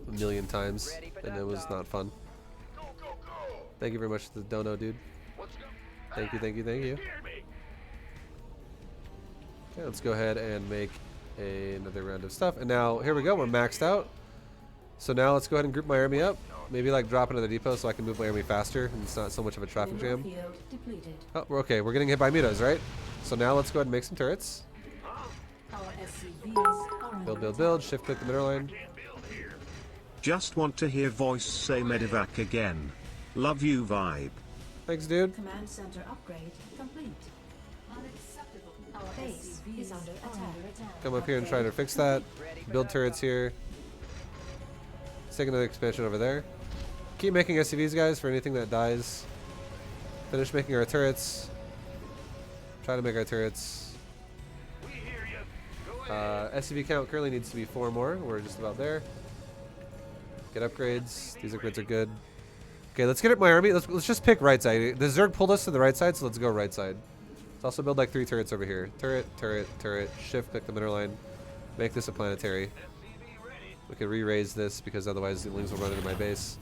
S1: a million times, and it was not fun.
S4: Go, go, go.
S1: Thank you very much to the dono, dude.
S4: Let's go.
S1: Thank you, thank you, thank you.
S4: Hear me.
S1: Okay, let's go ahead and make another round of stuff. And now, here we go, we're maxed out. So now let's go ahead and group my army up. Maybe like drop another depot so I can move my army faster and it's not so much of a traffic
S3: Mineral
S1: jam.
S3: field depleted.
S1: Oh, we're okay, we're getting hit by mutas, right? So now let's go ahead and make some turrets.
S3: Our SCVs are under
S1: Build, build,
S3: attack.
S1: build, shift click the middle line.
S4: Can't build here.
S2: Just want to hear voice say Medivac again. Love you, Vibe.
S1: Thanks, dude.
S3: Command center upgrade complete. Unacceptable. Our base is under attack.
S1: Come up here and try to fix that. Build turrets here. Let's take another expansion over there. Keep making SCVs, guys, for anything that dies. Finish making our turrets. Try to make our turrets.
S4: We hear you. Go ahead.
S1: SCV count currently needs to be 4 more. We're just about there. Get upgrades. These upgrades are good. Okay, let's get at my army. Let's just pick right side. The Zerg pulled us to the right side, so let's go right side. Let's also build like 3 turrets over here. Turret, turret, turret. Shift click the middle line. Make this a planetary.
S4: SCV ready.
S1: We could re-raise this because otherwise the lings will run into my base.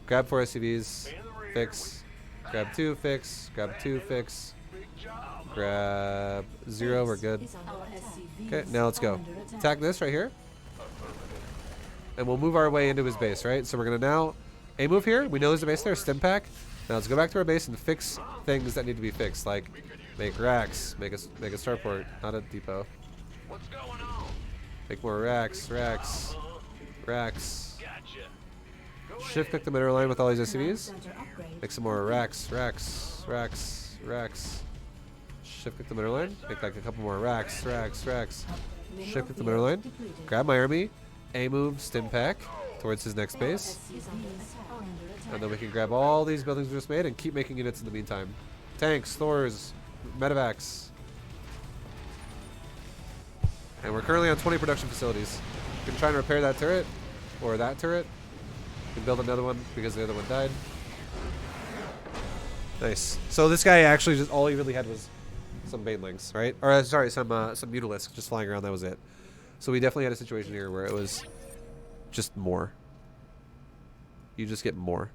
S1: Grab 4 SCVs. Fix. Grab 2, fix. Grab 2, fix.
S4: Big job.
S1: Grab 0, we're good.
S3: Is under attack.
S1: Okay, now let's
S3: are
S1: go.
S3: under attack.
S1: Attack this right here. And we'll move our way into his base, right? So we're going to now a move here. We know there's a base there, stim pack. Now let's go back to our base and fix things that need to be fixed, like make racks, make a starport, not a depot.
S4: What's going on?
S1: Make more racks, racks, racks.
S4: Gotcha.
S1: Shift click the mineral line with all these
S3: Command
S1: SCVs.
S3: center upgrade
S1: Make some more racks, racks, racks, racks. Shift click the mineral line. Make like a couple more racks, racks, racks.
S3: Mineral
S1: Shift click the
S3: field
S1: mineral line.
S3: depleted.
S1: Grab my army. A move, stim pack towards his next
S3: Our
S1: base.
S3: SCVs are under attack.
S1: And then we can grab all these buildings we just made and keep making units in the meantime. Tanks, Thors, medevacs. And we're currently on 20 production facilities. We can try and repair that turret or that turret. We can build another one because the other one died. Nice. So this guy actually just all he really had was some banelings, right? Or sorry, some mutalisks just flying around. That was it. So we definitely had a situation here where it was just more. You just get more.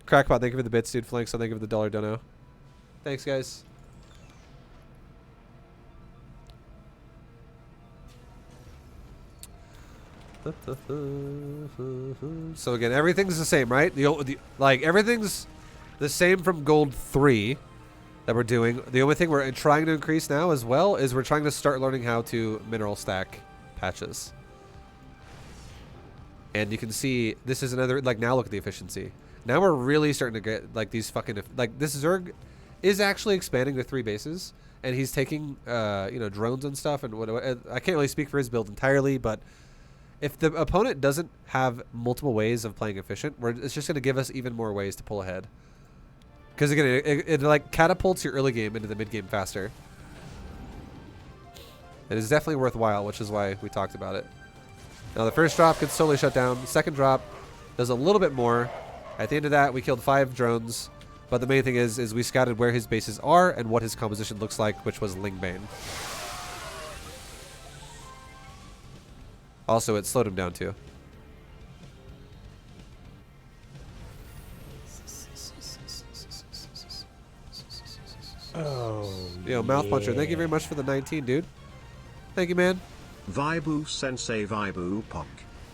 S1: Crackpot, thank you for the bits, dude. Flanks, thank you for the dollar dono. Thanks, guys. So again, everything's the same, right? Like everything's the same from Gold 3 that we're doing. The only thing we're trying to increase now as well is we're trying to start learning how to mineral stack patches. And you can see this is another, like now look at the efficiency. Now we're really starting to get like these fucking, like this Zerg is actually expanding to 3 bases and he's taking, you know, drones and stuff and what, I can't really speak for his build entirely, but if the opponent doesn't have multiple ways of playing efficient, it's just going to give us even more ways to pull ahead. Because again, it like catapults your early game into the mid game faster. It is definitely worthwhile, which is why we talked about it. Now the first drop gets totally shut down. The second drop does a little bit more. At the end of that, we killed 5 drones. But the main thing is we scouted where his bases are and what his composition looks like, which was Lingbane. Also, it slowed him down too.
S6: Oh,
S1: Yo, Mouth Puncher, thank you very much for the 19, dude. Thank you, man.
S2: Vibu Sensei Vibu Pok.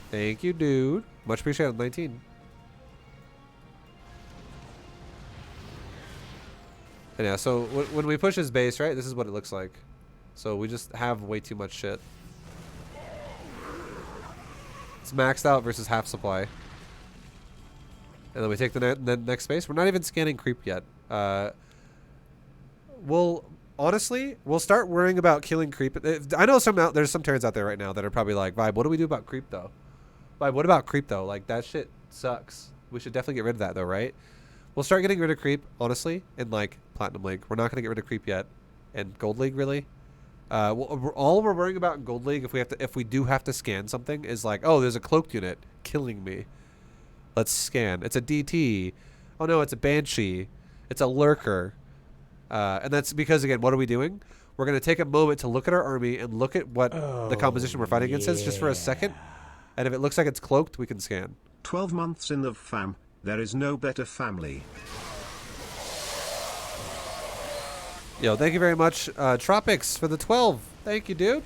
S1: Thank you, dude. Much appreciated, 19. And yeah, so when we push his base, right, this is what it looks like. So we just have way too much shit. It's maxed out versus half supply. And then we take the next base. We're not even scanning creep yet. We'll start worrying about killing creep. I know there's some Terrans out there right now that are probably like, Vibe, what do we do about creep though? Vibe, what about creep though? Like, that shit sucks. We should definitely get rid of that though, right? We'll start getting rid of creep, honestly, in like Platinum League. We're not gonna get rid of creep yet. In Gold League, really. All we're worrying about in Gold League, if we do have to scan something, is like, oh, there's a cloaked unit killing me. Let's scan. It's a DT. Oh no, it's a Banshee. It's a Lurker. And that's because, again, what are we doing? We're going to take a moment to look at our army and look at what the composition we're fighting against is just for a second. And if it looks like it's cloaked, we can scan.
S2: 12 months in the fam. There is no better family.
S1: Yo, thank you very much, Tropics, for the 12. Thank you, dude.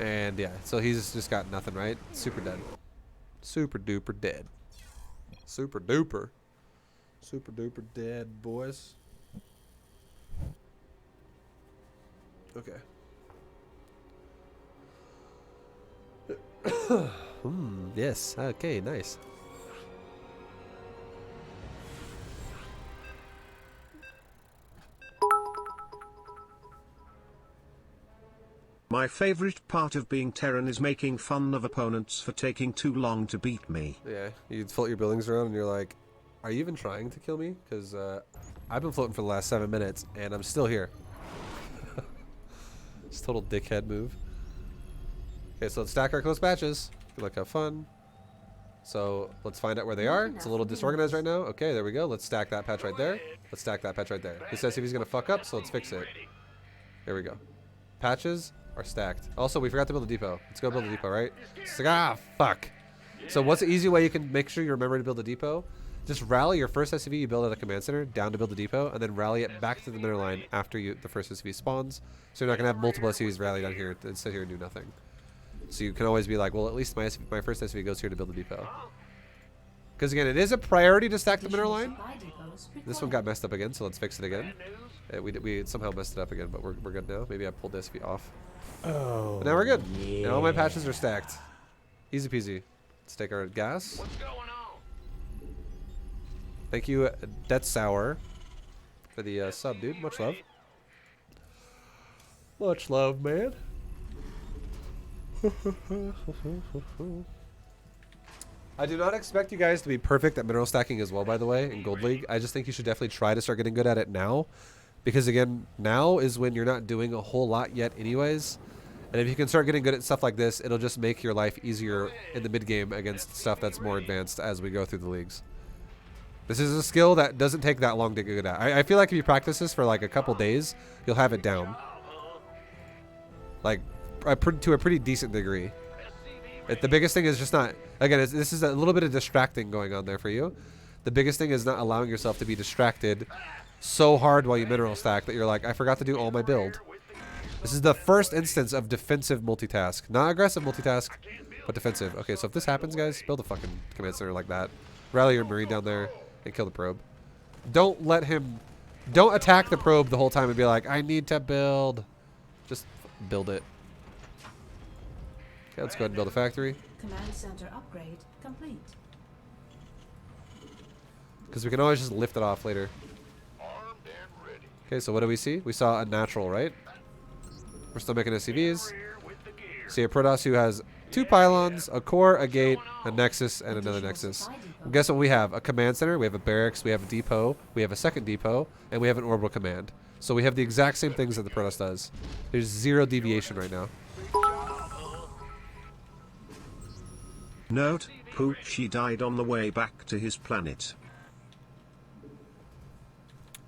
S1: And yeah, so he's just got nothing, right? Super dead. Super duper dead. Super duper. Super duper dead, boys. Okay. Yes. Okay, nice.
S2: My favorite part of being Terran is making fun of opponents for taking too long to beat me.
S1: Yeah, you float your buildings around and you're like, are you even trying to kill me? Because I've been floating for the last 7 minutes and I'm still here. It's a total dickhead move. Okay, so let's stack our close patches. Good luck, have fun. So let's find out where they are. It's a little disorganized right now. Okay, there we go. Let's stack that patch right there. Let's stack that patch right there. This says if he's going to fuck up, so let's fix it. There we go. Patches are stacked. Also, we forgot to build a depot. Let's go build a depot, right? It's like, fuck. So what's the easy way you can make sure you remember to build a depot? Just rally your first SCV you build at a command center down to build a depot, and then rally it back to the middle line after the first SCV spawns. So you're not going to have multiple SCVs rally down here and sit here and do nothing. So you can always be like, well, at least my first SCV goes here to build a depot. Because again, it is a priority to stack the middle line. This one got messed up again, so let's fix it again. We somehow messed it up again, but we're good now. Maybe I pulled the SCV off.
S6: Oh,
S1: But now we're good.
S6: yeah.
S1: And all my patches are stacked. Easy peasy. Let's take our gas.
S4: What's going on?
S1: Thank you, Death Sour, for the sub, dude. Much love. Much love, man. I do not expect you guys to be perfect at mineral stacking as well, by the way, in Gold League. I just think you should definitely try to start getting good at it now. Because, again, now is when you're not doing a whole lot yet anyways. And if you can start getting good at stuff like this, it'll just make your life easier in the mid-game against stuff that's more advanced as we go through the leagues. This is a skill that doesn't take that long to get good at. I feel like if you practice this for like a couple days, you'll have it down. Like, to a pretty decent degree. The biggest thing is just not... Again, this is a little bit of distracting going on there for you. The biggest thing is not allowing yourself to be distracted so hard while you mineral stack that you're like, I forgot to do all my build. This is the first instance of defensive multitask. Not aggressive multitask, but defensive. Okay, so if this happens, guys, build a fucking command center like that. Rally your marine down there and kill the probe. Don't let him... Don't attack the probe the whole time and be like, I need to build. Just build it. Okay, let's go ahead and build a factory.
S3: Command center upgrade complete.
S1: Because we can always just lift it off later.
S4: Armed and ready.
S1: Okay, so what do we see? We saw a natural, right? We're still making SCVs.
S4: Here with the gear.
S1: See a Protoss who has 2 pylons, a core, a gate, a nexus, and another nexus. And guess what we have? A command center, we have a barracks, we have a depot, we have a second depot, and we have an orbital command. So we have the exact same things that the Protoss does. There's 0 deviation right now.
S2: Note, Poochie died on the way back to his planet.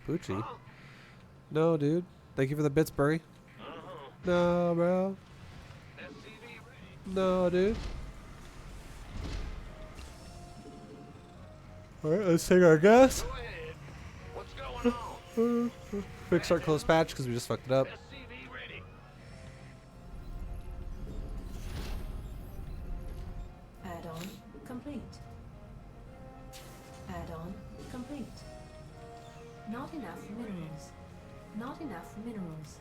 S1: Poochie? No, dude. Thank you for the bits, Burry. No, bro. No, dude. Alright, let's take our gas.
S4: Go ahead. What's going on?
S1: Quick start close patch because we just fucked it up.
S4: SCV ready.
S3: Add-on complete. Add-on complete. Not enough minerals. Not enough minerals.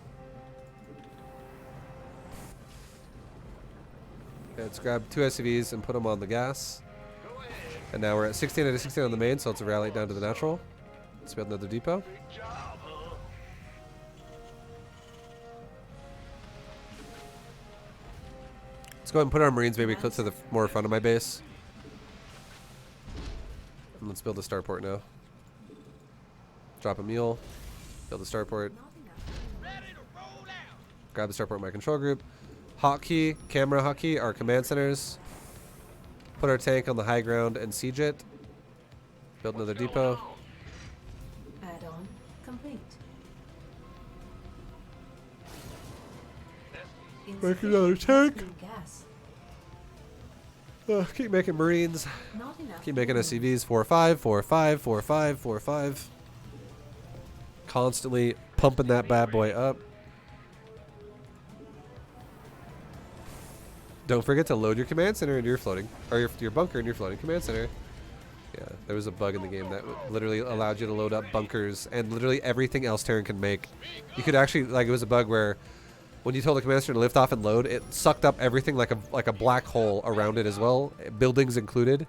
S1: Okay, let's grab 2 SCVs and put them on the gas.
S4: Go ahead.
S1: And now we're at 16 out of 16 on the main, so let's rally it down to the natural. Let's build another depot.
S4: Big job, huh?
S1: Let's go ahead and put our Marines maybe close to the more front of my base. And let's build a starport now. Drop a mule. Build a starport.
S4: Ready to roll out.
S1: Grab the starport in my control group. Hotkey, camera hotkey, our command centers. Put our tank on the high ground and siege it. Build another depot.
S3: Add-on complete.
S1: Make another tank.
S3: Insufficient gas.
S1: Keep making Marines.
S3: Not enough
S1: Keep making
S3: minerals.
S1: SCVs. 4-5, 4-5, 4-5, 4-5. Constantly pumping that bad boy up. Don't forget to load your command center into your floating, or your bunker in your floating command center. Yeah, there was a bug in the game that literally allowed you to load up bunkers and literally everything else Terran can make. You could actually, like, it was a bug where when you told the command center to lift off and load, it sucked up everything like a black hole around it as well, buildings included.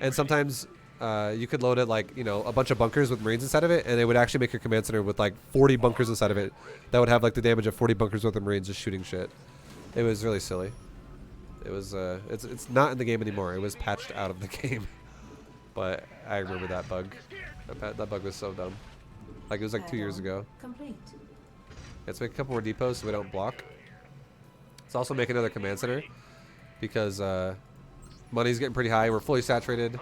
S1: And sometimes you could load it like, you know, a bunch of bunkers with Marines inside of it, and it would actually make your command center with like 40 bunkers inside of it that would have like the damage of 40 bunkers worth of Marines just shooting shit. It was really silly. It was it's not in the game anymore. It was patched out of the game. But I remember that bug. That bug was so dumb. Like, it was like 2 years
S3: Add-on
S1: ago.
S3: Complete.
S1: Let's make a couple more depots so we don't block. Let's also make another command center because money's getting pretty high. We're fully saturated,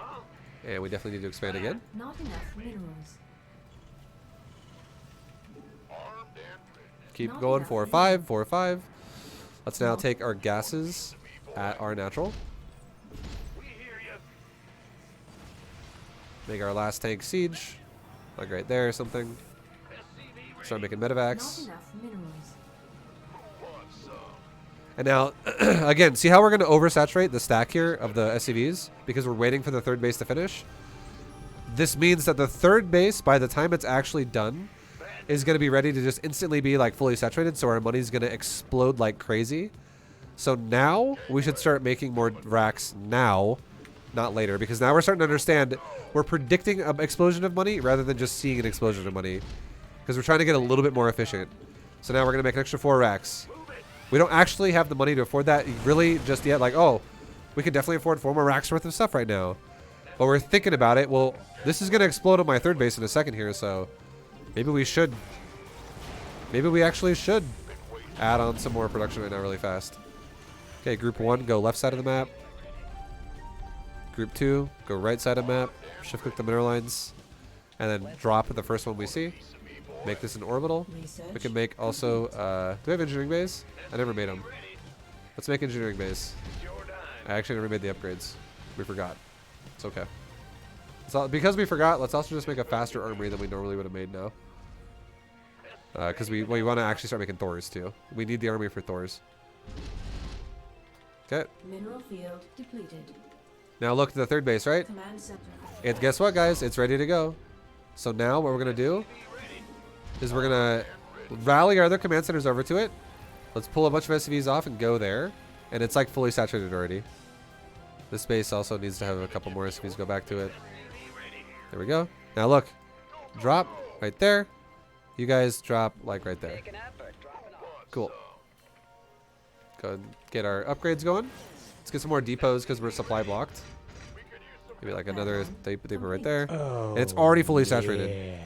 S1: and we definitely need to expand again.
S3: Not enough minerals.
S4: Armed and ready.
S1: Keep
S3: Not
S1: going.
S3: enough
S1: 4-5, 4-5. Let's now take our gases at our natural.
S4: We hear you.
S1: Make our last tank siege, like right there or something.
S4: SCV ready.
S1: Start making
S3: Not
S1: medevacs.
S3: enough minerals.
S4: Want some?
S1: And now, again, see how we're going to oversaturate the stack here of the SCVs because we're waiting for the third base to finish? This means that the third base, by the time it's actually done, is going to be ready to just instantly be like fully saturated, so our money's going to explode like crazy. So now we should start making more racks now, not later, because now we're starting to understand we're predicting an explosion of money rather than just seeing an explosion of money, because we're trying to get a little bit more efficient. So now we're going to make an extra 4 racks. We don't actually have the money to afford that really just yet. Like, oh, we could definitely afford 4 more racks worth of stuff right now. But we're thinking about it. Well, this is going to explode on my third base in a second here, so maybe we should. Maybe we actually should add on some more production right now really fast. Okay, group 1, go left side of the map. Group 2, go right side of the map. Shift click the mineral lines. And then drop the first one we see. Make this an orbital.
S3: Research.
S1: We can make also, do we have engineering bays? I never made them. Let's make engineering bays. I actually never made the upgrades. We forgot. It's okay. So because we forgot, let's also just make a faster armory than we normally would have made now. Because we want to actually start making Thors too. We need the army for Thors. Okay.
S3: Mineral field depleted.
S1: Now look at the third base, right?
S3: Command center.
S1: And guess what, guys? It's ready to go. So now what we're going to do is we're going to rally our other command centers over to it. Let's pull a bunch of SCVs off and go there. And it's like fully saturated already. This base also needs to have a couple more SCVs go back to it. There we go. Now look. Drop right there. You guys drop like right there.
S5: Take an effort, dropping off.
S1: Cool. Go and get our upgrades going. Let's get some more depots because we're supply blocked. Maybe like another depot right there.
S6: Oh,
S1: And it's already fully saturated.
S6: yeah.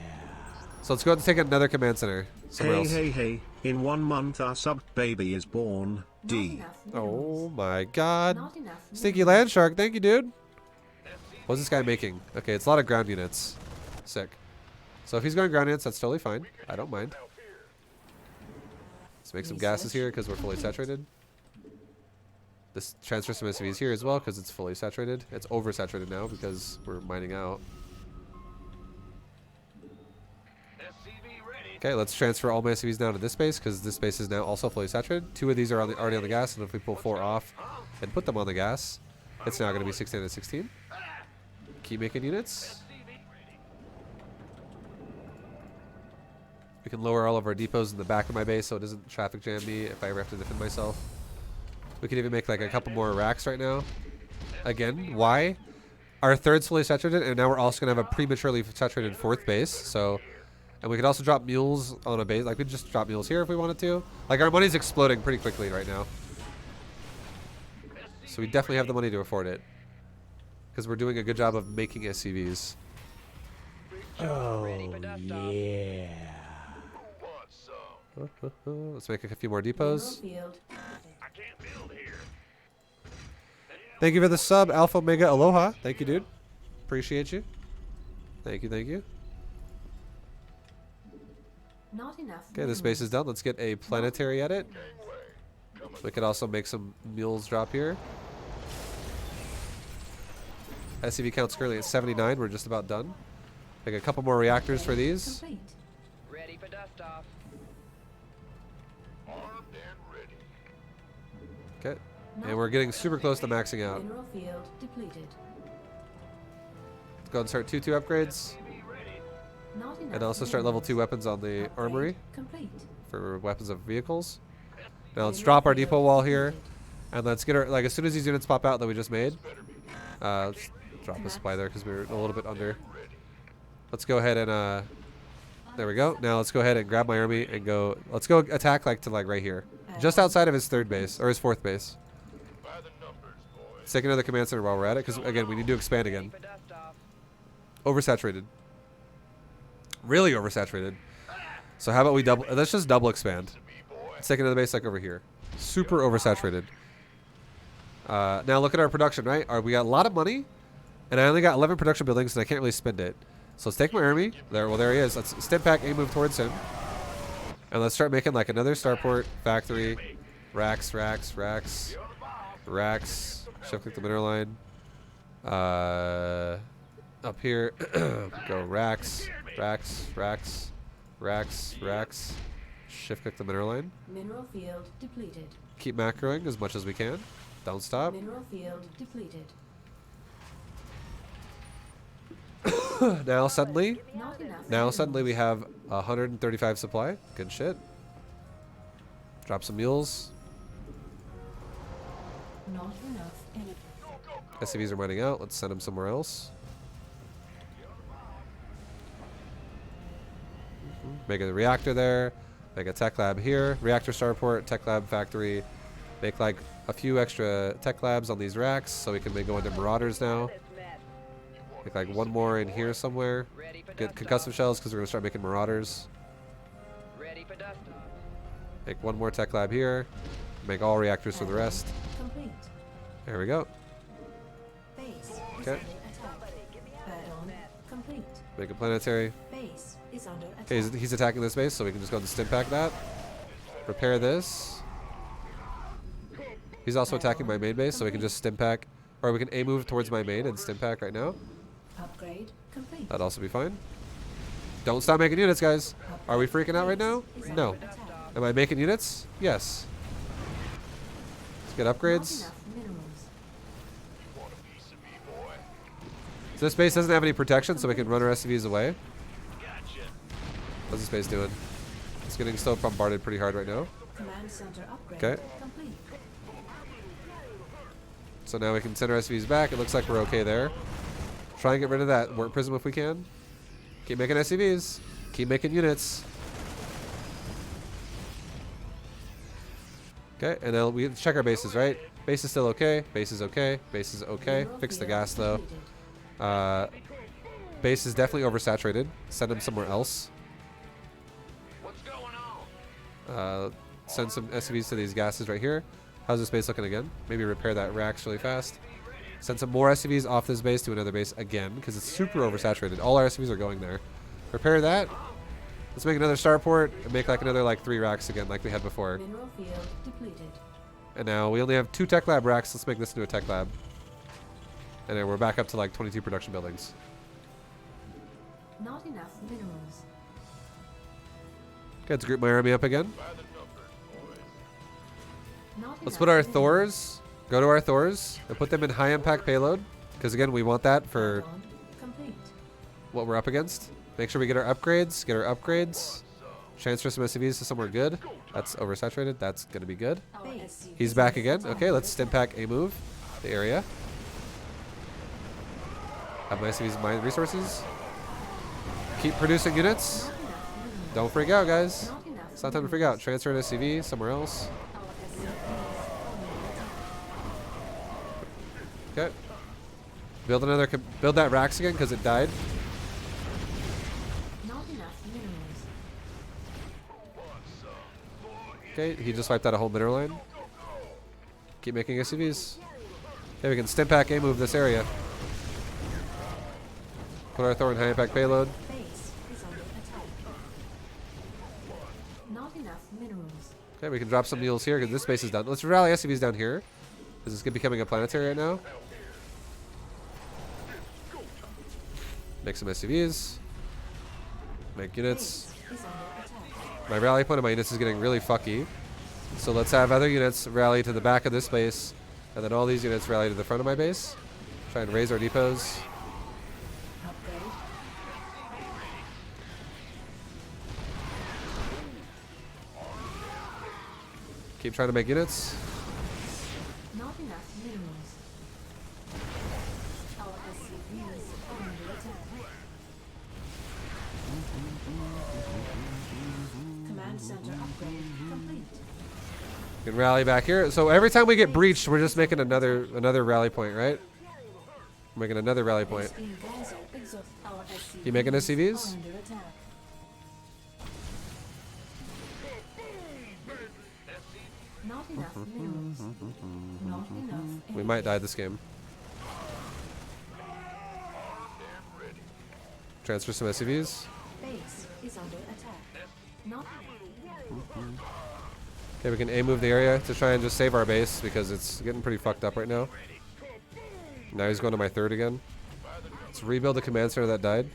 S1: So let's go ahead and take another command center somewhere
S2: Hey,
S1: else.
S2: hey, hey, in 1 month our sub baby is born.
S3: Not
S2: D.
S3: enough
S1: Oh
S3: minerals.
S1: my god.
S3: Not enough
S1: Stinky
S3: minerals.
S1: land shark, thank you, dude. What's this guy making? Okay, it's a lot of ground units. Sick. So if he's going ground units, that's totally fine. I don't mind. Let's make some gases here because we're fully saturated. This transfer some SCVs here as well because it's fully saturated. It's oversaturated now because we're mining out.
S4: SCV ready.
S1: Okay, let's transfer all my SCVs down to this space because this space is now also fully saturated. 2 of these are already on the gas, and if we pull 4 off and put them on the gas, it's now going to be 16 and 16. Keep making units.
S4: SCV ready.
S1: We can lower all of our depots in the back of my base so it doesn't traffic jam me if I ever have to defend myself. We could even make like a couple more racks right now. Again, why? Our third's fully saturated, and now we're also going to have a prematurely saturated 4th base. So, and we could also drop mules on a base. Like, we could just drop mules here if we wanted to. Like, our money's exploding pretty quickly right now. So we definitely have the money to afford it. Because we're doing a good job of making SCVs.
S6: Oh,
S5: Ready for dust off.
S6: yeah.
S4: Who wants some?
S1: Let's make a few more depots.
S3: Mineral field.
S4: I can't build here.
S1: Thank you for the sub, Alpha Omega Aloha. Thank you, dude. Appreciate you. Thank you, thank you.
S3: Not enough.
S1: Okay, this base is done. Let's get a planetary at it. We could also make some mules drop here. SCV count's currently at 79. We're just about done. Make a couple more reactors for these.
S3: Complete.
S5: Ready for dust off.
S4: Armed and ready.
S1: Okay. And we're getting super close to maxing out.
S3: Mineral field depleted.
S1: Let's go and start 2-2 upgrades.
S4: SCV ready.
S3: Not enough.
S1: And also start level 2 weapons on the
S3: Upgrade
S1: armory
S3: complete.
S1: for weapons of vehicles. Now let's drop our depot wall here. And let's get our, like, as soon as these units pop out that we just made, let's drop a supply there because we're a little bit under. Let's go ahead and, there we go. Now let's go ahead and grab my army and go, let's go attack like to like right here. Just outside of his 3rd base, or his 4th base.
S4: By the numbers, boys.
S1: Let's take another command center while we're at it because, again, we need to expand
S5: Ready
S1: again.
S5: for dust off.
S1: Oversaturated. Really oversaturated. So how about we double, let's just double expand. Let's take another base like over here. Super oversaturated. Now look at our production, right? We got a lot of money, and I only got 11 production buildings, and I can't really spend it. So let's take my army. Well, there he is. Let's stim pack and move towards him. And let's start making like another starport, factory, racks. Shift click the mineral line. Up here, go racks. Shift click the mineral line.
S3: Mineral field depleted.
S1: Keep macroing as much as we can. Don't stop.
S3: Mineral field depleted.
S1: Now suddenly
S3: Not enough.
S1: we have 135 supply. Good shit. Drop some mules.
S3: Not enough energy.
S1: SCVs are mining out. Let's send them somewhere else. Make a reactor there. Make a tech lab here. Reactor starport, tech lab factory. Make like a few extra tech labs on these racks so we can go into marauders now.
S5: This mess.
S1: Make like one more in here somewhere.
S5: Ready for
S1: Get
S5: dust
S1: concussive
S5: off.
S1: shells because we're going to start making marauders.
S5: Ready for dust off.
S1: Make one more tech lab here. Make all reactors for the rest.
S3: Complete.
S1: There we go.
S3: Base is
S1: Okay.
S3: under attack. Add-on complete.
S1: Make a planetary.
S3: Base is under attack.
S1: Okay, he's attacking this base, so we can just go and stim pack that. Repair this. He's also attacking my main base, so we can just stim pack, or we can A move towards my main and stim pack right now.
S3: Upgrade complete.
S1: That'd also be fine. Don't stop making units, guys. Are we freaking out right now?
S3: Is
S1: No.
S3: under attack.
S1: Am I making units? Yes. Let's get
S3: Not
S1: upgrades.
S3: enough minerals.
S4: Want a piece of me, boy?
S1: So this base doesn't have any protection, so we can run our SCVs away.
S4: Gotcha.
S1: What's this base doing? It's getting still bombarded pretty hard right now.
S3: Command center upgrade
S1: Okay.
S3: complete.
S1: So now we can send our SCVs back. It looks like we're okay there. Try and get rid of that warp prism if we can. Keep making SCVs. Keep making units. Okay, and then we check our bases, right? Base is still okay. Base is okay. Base is okay.
S3: Mineral
S1: Fix the
S3: field
S1: gas though.
S3: depleted.
S1: Base is definitely oversaturated. Send them somewhere else.
S4: What's going on?
S1: Send some SCVs to these gases right here. How's this base looking again? Maybe repair that racks really fast. Send some more SCVs off this base to another base again because it's super oversaturated. All our SCVs are going there. Repair that. Let's make another starport and make like another like 3 racks again like we had before.
S3: Mineral field depleted.
S1: And now we only have 2 tech lab racks. Let's make this into a tech lab. And then we're back up to like 22 production buildings.
S3: Not enough minerals.
S1: Okay, let's group my army up again.
S4: By the numbers, boys.
S3: Not
S1: Let's
S3: enough
S1: put our
S3: minerals.
S1: Thors. Go to our Thors and put them in high impact payload. Because again, we want that for
S3: Add-on complete.
S1: what we're up against. Make sure we get our upgrades. Get our upgrades. Transfer some SCVs to somewhere good. That's oversaturated. That's going to be good.
S3: Our SCVs
S1: He's back
S3: are
S1: again.
S3: under
S1: Okay, let's
S3: attack.
S1: stim pack a move. The area. Have my SCVs mine resources. Keep producing units.
S3: Not enough minerals.
S1: Don't freak out, guys.
S3: Not enough
S1: It's not time to freak out. Transfer an SCV somewhere else.
S3: Our SCVs are under attack.
S1: Okay. Build another. Build that racks again because it died.
S3: Not enough minerals.
S1: Okay, he just wiped out a whole mineral line. Keep making SCVs. Okay, we can stim pack a move this area. Put our Thor in high impact payload.
S3: Base is under attack. Not enough minerals.
S1: Okay, we can drop some mules here because this base is done. Let's rally SCVs down here. Because it's becoming a planetary right now. Make some SCVs. Make units.
S3: Base is under attack.
S1: My rally point of my units is getting really fucky. So let's have other units rally to the back of this base. And then all these units rally to the front of my base. Try and raise our depots.
S3: Upgrade.
S1: Keep trying to make units.
S3: Not enough minerals. Our SCVs are under attack. Command center upgrade complete.
S1: We can rally back here. So every time we get breached, we're just making another rally point, right? We're making another rally point.
S3: Base in Gaza exhaust. Our SCVs
S1: You making SCVs?
S3: are under attack. Not enough minerals. Not enough.
S1: We might die this game. Transfer some SCVs.
S3: Base is under attack. Not
S1: Okay, we can A move the area to try and just save our base because it's getting pretty fucked up right now. Now he's going to my third again. Let's rebuild the command center that died.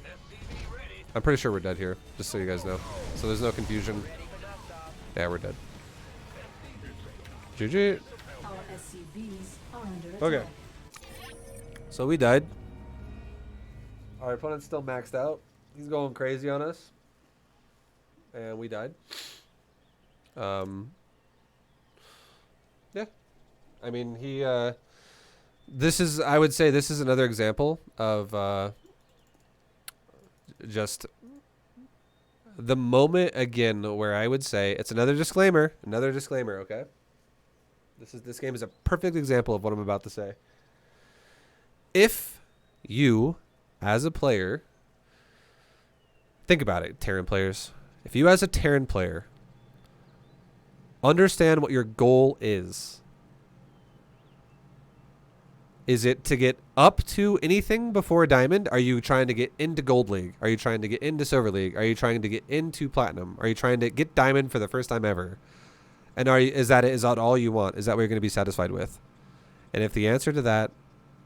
S1: I'm pretty sure we're dead here, just so you guys know. So there's no confusion. Yeah, we're dead. GG.
S3: our SCVs are under attack.
S1: Okay. So we died. Our opponent's still maxed out. He's going crazy on us. And we died. Yeah. I mean, this is, I would say this is another example of just the moment again where I would say, it's another disclaimer, okay? This game is a perfect example of what I'm about to say. If you, as a player, think about it, Terran players. If you, as a Terran player, understand what your goal is it to get up to anything before Diamond? Are you trying to get into Gold League? Are you trying to get into Silver League? Are you trying to get into Platinum? Are you trying to get Diamond for the first time ever? And is that all you want? Is that what you're going to be satisfied with? And if the answer to that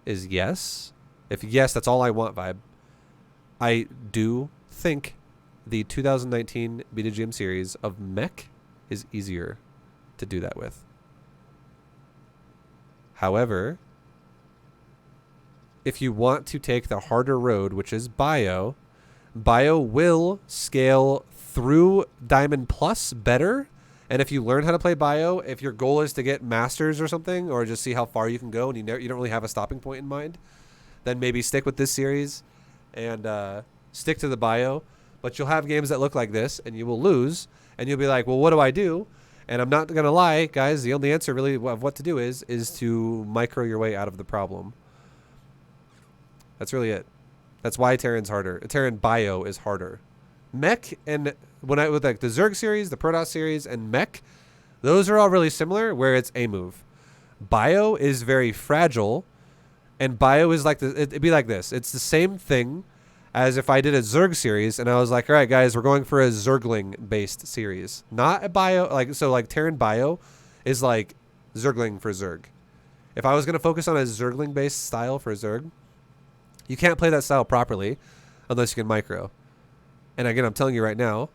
S1: is yes, if yes, that's all I want vibe, I do think the 2019 B2GM series of Mech is easier to do that with. However, if you want to take the harder road, which is Bio will scale through Diamond Plus better. And if you learn how to play Bio, if your goal is to get Masters or something, or just see how far you can go, and you don't really have a stopping point in mind, then maybe stick with this series and stick to the Bio. But you'll have games that look like this, and you will lose, and you'll be like, well, what do I do? And I'm not going to lie, guys, the only answer really of what to do is to micro your way out of the problem. That's really it. That's why Terran's harder. Terran Bio is harder. Mech and with like the Zerg series, the Protoss series, and Mech, those are all really similar where it's a move. Bio is very fragile, and Bio is like it'd be like this. It's the same thing as if I did a Zerg series and I was like, all right, guys, we're going for a Zergling based series, not a Bio. Like Terran Bio is like Zergling for Zerg. If I was going to focus on a Zergling-based style for Zerg, you can't play that style properly unless you can micro. And again, I'm telling you right now,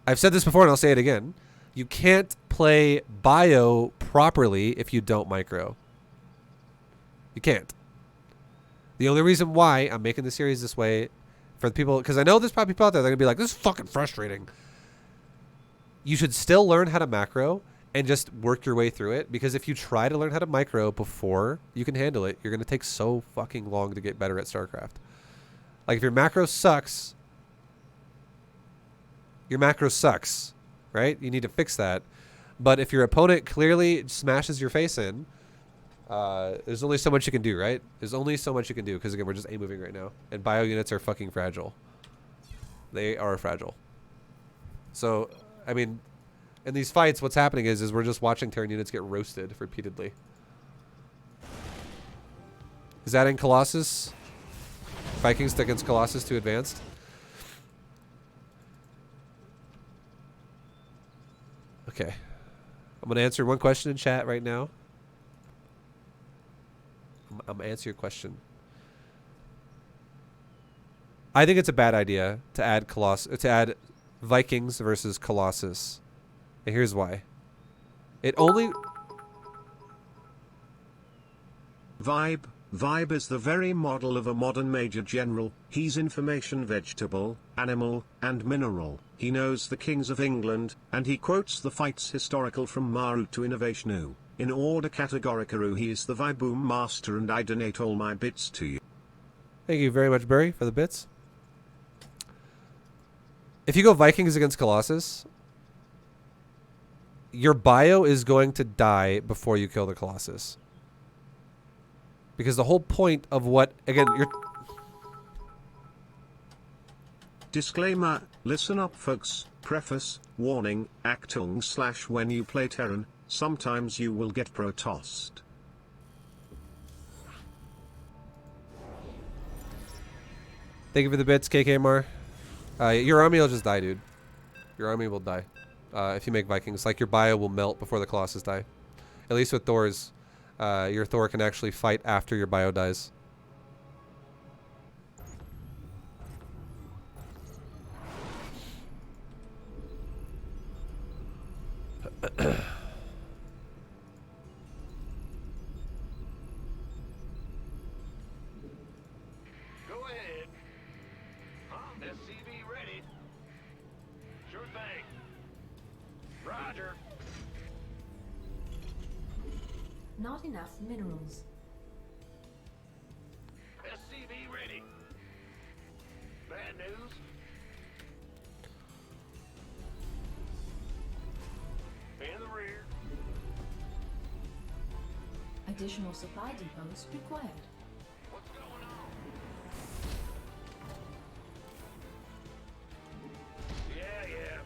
S1: I've said this before and I'll say it again. You can't play bio properly if you don't micro. You can't. The only reason why I'm making the series this way for the people, because I know there's probably people out there that are going to be like, this is fucking frustrating. You should still learn how to macro and just work your way through it, because if you try to learn how to micro before you can handle it, you're going to take so fucking long to get better at StarCraft. Like, if your macro sucks, right? You need to fix that. But if your opponent clearly smashes your face in, there's only so much you can do, right? There's only so much you can do, because again, we're just A-moving right now. And bio units are fucking fragile. They are fragile. So, I mean, in these fights, what's happening is we're just watching Terran units get roasted repeatedly. Is that in Colossus? Vikings against Colossus too advanced? Okay. I'm going to answer one question in chat right now. I'm going to answer your question. I think it's a bad idea to add Vikings versus Colossus. And here's why. It only...
S2: Vibe is the very model of a modern major general. He's information vegetable, animal, and mineral. He knows the kings of England, and he quotes the fights historical from Maru to Innovationu. In order categoricaru, he is the Viboom master, and I donate all my bits to you.
S1: Thank you very much, Barry, for the bits. If you go Vikings against Colossus, your bio is going to die before you kill the Colossus. Because the whole point of what, again, you're...
S2: Disclaimer, listen up folks, preface, warning, Achtung / when you play Terran, sometimes you will get protossed.
S1: Thank you for the bits, KKMR. Your army will just die, dude. Your army will die. If you make Vikings. Like, your bio will melt before the Colossus die. At least with Thor's. Your Thor can actually fight after your bio dies.
S4: Go ahead. SCV ready. Sure thing. Roger.
S3: Not enough minerals.
S4: SCV ready. Bad news? In the rear.
S3: Additional supply depots required.
S4: What's going on? Yeah.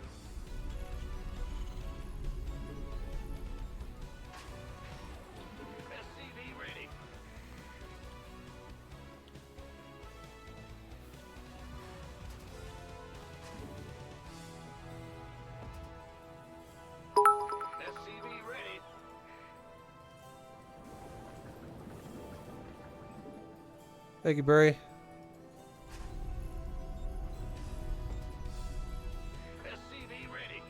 S4: SCV ready. SCV ready.
S1: Thank you, Barry.
S4: SCV ready.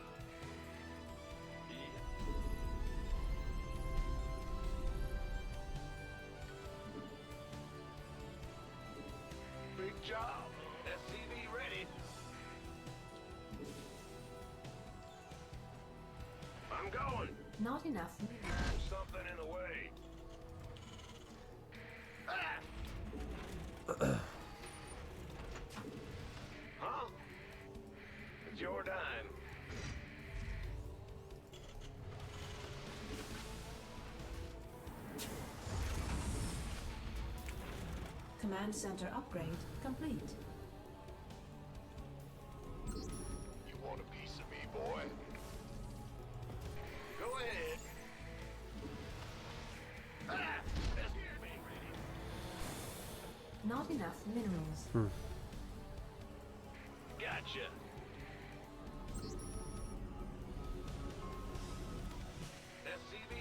S4: Big job. SCV ready. I'm going.
S3: Not enough minerals.
S4: There's something in the way. Huh? It's your dime.
S3: Command center upgrade complete.
S4: You want a piece of me, boy? Go ahead. SCV ready.
S3: Not enough minerals.
S4: Gotcha. SCV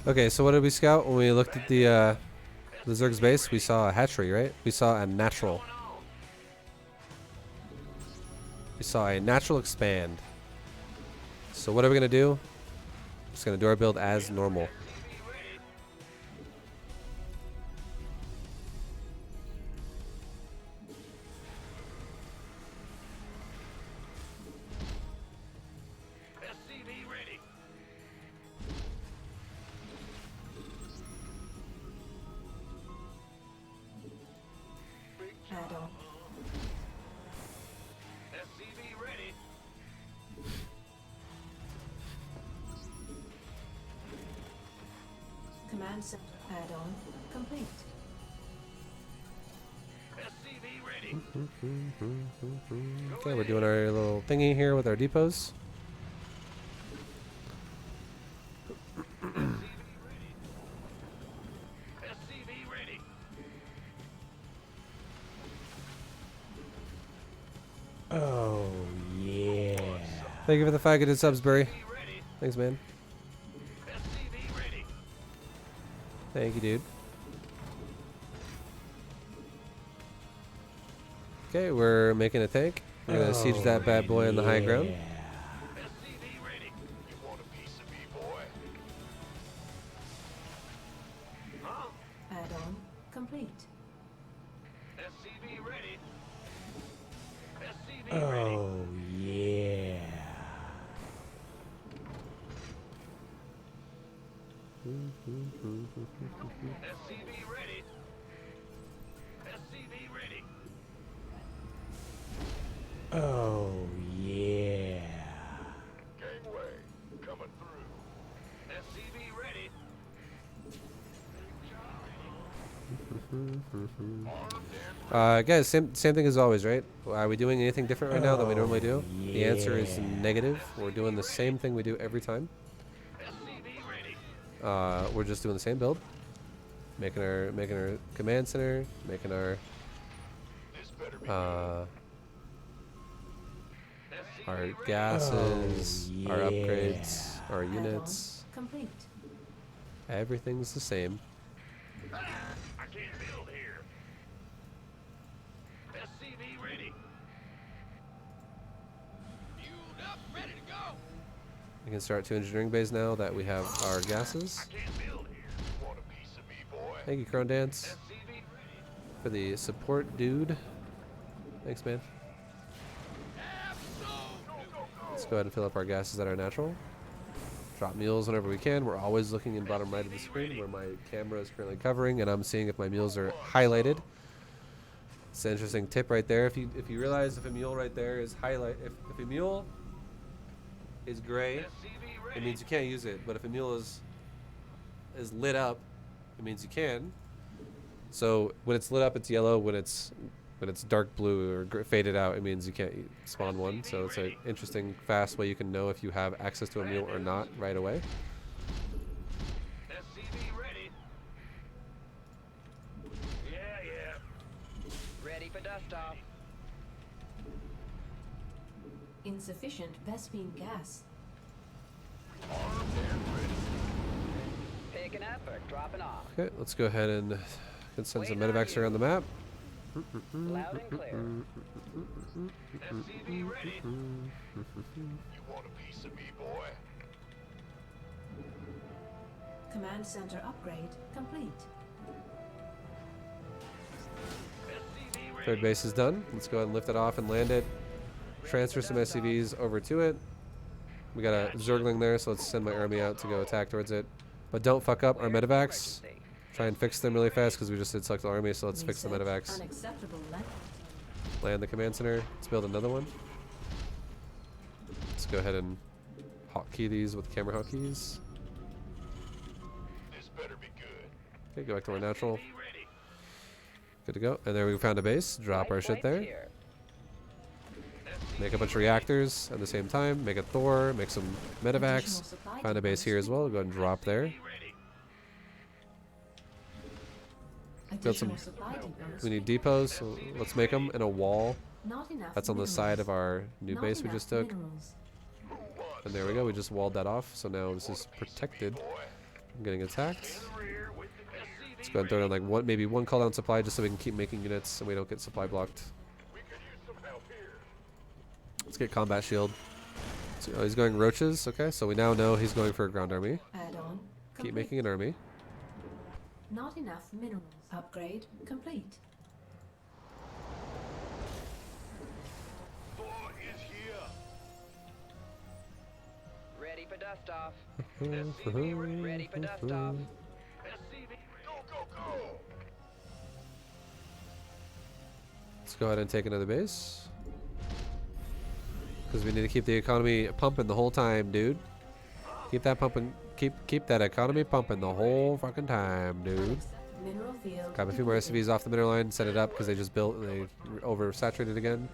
S1: Okay, so what did we scout when we looked at the Zerg's base? We saw a hatchery, right? We saw a natural. We saw a natural expand. So what are we gonna do? Just gonna do our build as normal.
S4: SCV ready.
S3: Add-on.
S4: SCV ready.
S3: Command center add-on complete.
S4: SCV ready.
S1: Okay, we're doing our little thingy here with our depots.
S4: SCV ready.
S6: Oh, yeah.
S1: Thank you for the 5 good subs, Burry.
S4: Ready.
S1: Thanks, man.
S4: SCV ready.
S1: Thank you, dude. Okay, we're making a tank. We're gonna siege that bad boy on the high ground.
S4: SCV ready. You want a piece of me, boy? Huh?
S3: Add-on complete.
S4: SCV ready. SCV ready.
S6: Oh, yeah.
S4: SCV ready. SCV ready.
S6: Oh, yeah.
S4: Gangway coming through. SCV ready.
S1: Guys, same thing as always, right? Are we doing anything different right now than we normally do? The answer is negative. We're doing the same thing we do every time.
S4: SCV ready.
S1: We're just doing the same build, making our command center, making our
S4: This better be
S1: our gases, our upgrades, our units.
S3: Complete.
S1: Everything's the same.
S4: I can't build here. SCV ready. Fueled up, ready to go.
S1: We can start 2 engineering bays now that we have our gases.
S4: Can't build here. You want a piece of me, boy?
S1: Thank you, Crown Dance,
S4: SCV ready.
S1: for the support, dude. Thanks, man. Let's go ahead and fill up our gases that are natural. Drop mules whenever we can. We're always looking in bottom right of the screen where my camera is currently covering, and I'm seeing if my mules are highlighted. It's an interesting tip right there. If you realize if a mule right there is if a mule is gray,
S4: SCV
S1: it
S4: ready.
S1: means you can't use it. But if a mule is lit up, it means you can. So when it's lit up, it's yellow. When it's dark blue or faded out, it means you can't spawn one. So it's an interesting, fast way you can know if you have access to a mule or not right away.
S4: SCV ready. Yeah.
S5: Ready for dust off.
S3: Insufficient Vespine gas.
S5: Picking up or dropping off.
S1: Okay, let's go ahead and send some medevacs around the map.
S5: Loud and clear.
S4: SCV ready. You want a piece of me, boy?
S3: Command center upgrade complete.
S4: SCV ready.
S1: Third base is done. Let's go ahead and lift it off and land it. Transfer some SCVs over to it. We got a Zergling there, so let's send my army out to go attack towards it. But don't fuck up our medevacs. Try and fix them really fast because we just did select the army, so let's fix the
S3: Reset
S1: medevacs.
S3: Unacceptable length.
S1: Land the command center. Let's build another one. Let's go ahead and hotkey these with camera hotkeys.
S4: This better be good.
S1: Okay, go back to our natural.
S4: Be ready.
S1: Good to go. And there we found a base. Drop our shit there. Make a bunch of reactors at the same time. Make a Thor. Make some medevacs. Find a base here as well. Go ahead and drop there.
S4: Be ready.
S1: Build some-
S3: Additional supply depots.
S1: We need depots, so let's make them in a wall.
S3: Not enough
S1: That's on the
S3: minerals.
S1: side of our new
S3: Not
S1: base we
S3: enough
S1: just took.
S3: minerals.
S1: And there we go. We just walled that off. So now this is protected I'm getting attacked.
S4: In the rear with the
S1: Let's
S4: SCV
S1: go ahead and throw down
S4: ready.
S1: like maybe one call down supply just so we can keep making units and we don't get supply blocked.
S4: We could use some help here.
S1: Let's get combat shield. So, oh, he's going roaches. Okay, so we now know he's going for a ground army.
S3: Add-on
S1: Keep
S3: complete.
S1: making an army.
S3: Not enough minerals. Upgrade complete.
S4: Thor is here.
S5: Ready for dust off.
S4: SCV
S5: Ready for dust off.
S4: SCV, go, go, go.
S1: Let's go ahead and take another base. Because we need to keep the economy pumping the whole time, dude. Keep that pumping. Keep that economy pumping the whole fucking time, dude.
S3: Mineral field.
S1: Grab a few more
S3: depleted.
S1: SCVs off the mineral line, set it up because they just built. They oversaturated again.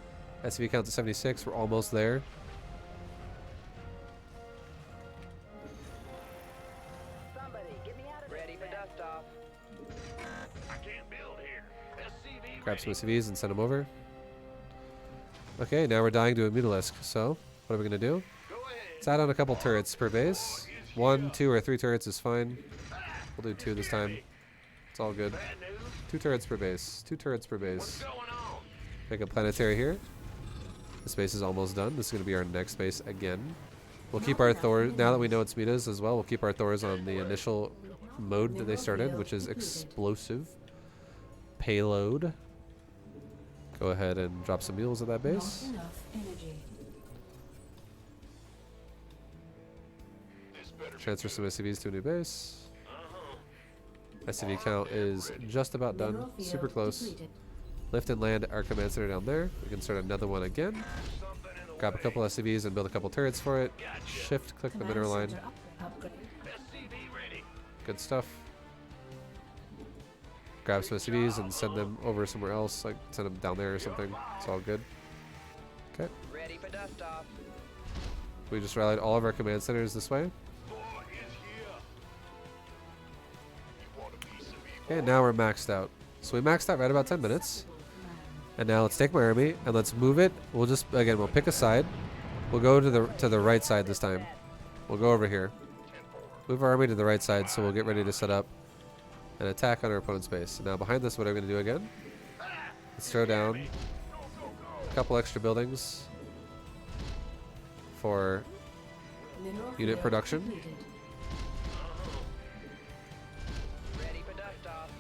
S1: SCV count to 76. We're almost there.
S5: Somebody, get me out of Ready for dust off.
S4: I can't build here. SCV
S1: Grab some
S4: ready.
S1: SCVs and send them over. Okay, now we're dying to a Mutalisk. So, what are we gonna do?
S4: Go ahead.
S1: Let's add on a couple turrets per base. 1, 2, or 3 turrets is fine. We'll do 2 this time. It's all good.
S4: Bad news.
S1: 2 turrets per base. 2 turrets per
S4: What's
S1: base.
S4: going on?
S1: Make a planetary here. This base is almost done. This is gonna be our next base again. We'll keep our Thor. Now that we know it's Mitas as well, we'll keep our Thors on the initial mode that they started, which is explosive payload. Go ahead and drop some mules at that base.
S3: Not enough energy.
S4: This better be
S1: Transfer some SCVs to a new base.
S4: Uh-huh.
S1: SCV count is just about done.
S3: Mineral field
S1: Super close.
S3: depleted.
S1: Lift and land our command center down there. We can start another one again.
S4: Something in the
S1: Grab a
S4: way.
S1: couple SCVs and build a couple turrets for it. Shift click the
S3: Command
S1: mineral line.
S3: center upgrade.
S4: SCV ready.
S1: Good stuff. Grab some SCVs and send them over somewhere else, like send them down there or something. It's all good. Okay.
S5: Ready for dust off.
S1: We just rallied all of our command centers this way.
S4: Thor is here. You want a piece of me?
S1: Okay, now we're maxed out. So we maxed out right about 10 minutes. And now let's take my army and let's move it. We'll just, again, we'll pick a side. We'll go to the right side this time. We'll go over here. Move our army to the right side so we'll get ready to set up an attack on our opponent's base. Now behind this, what are we going to do again? Let's throw down a couple extra buildings for
S3: Mineral
S1: unit
S3: field
S1: production.
S3: depleted.
S5: Ready for dust off.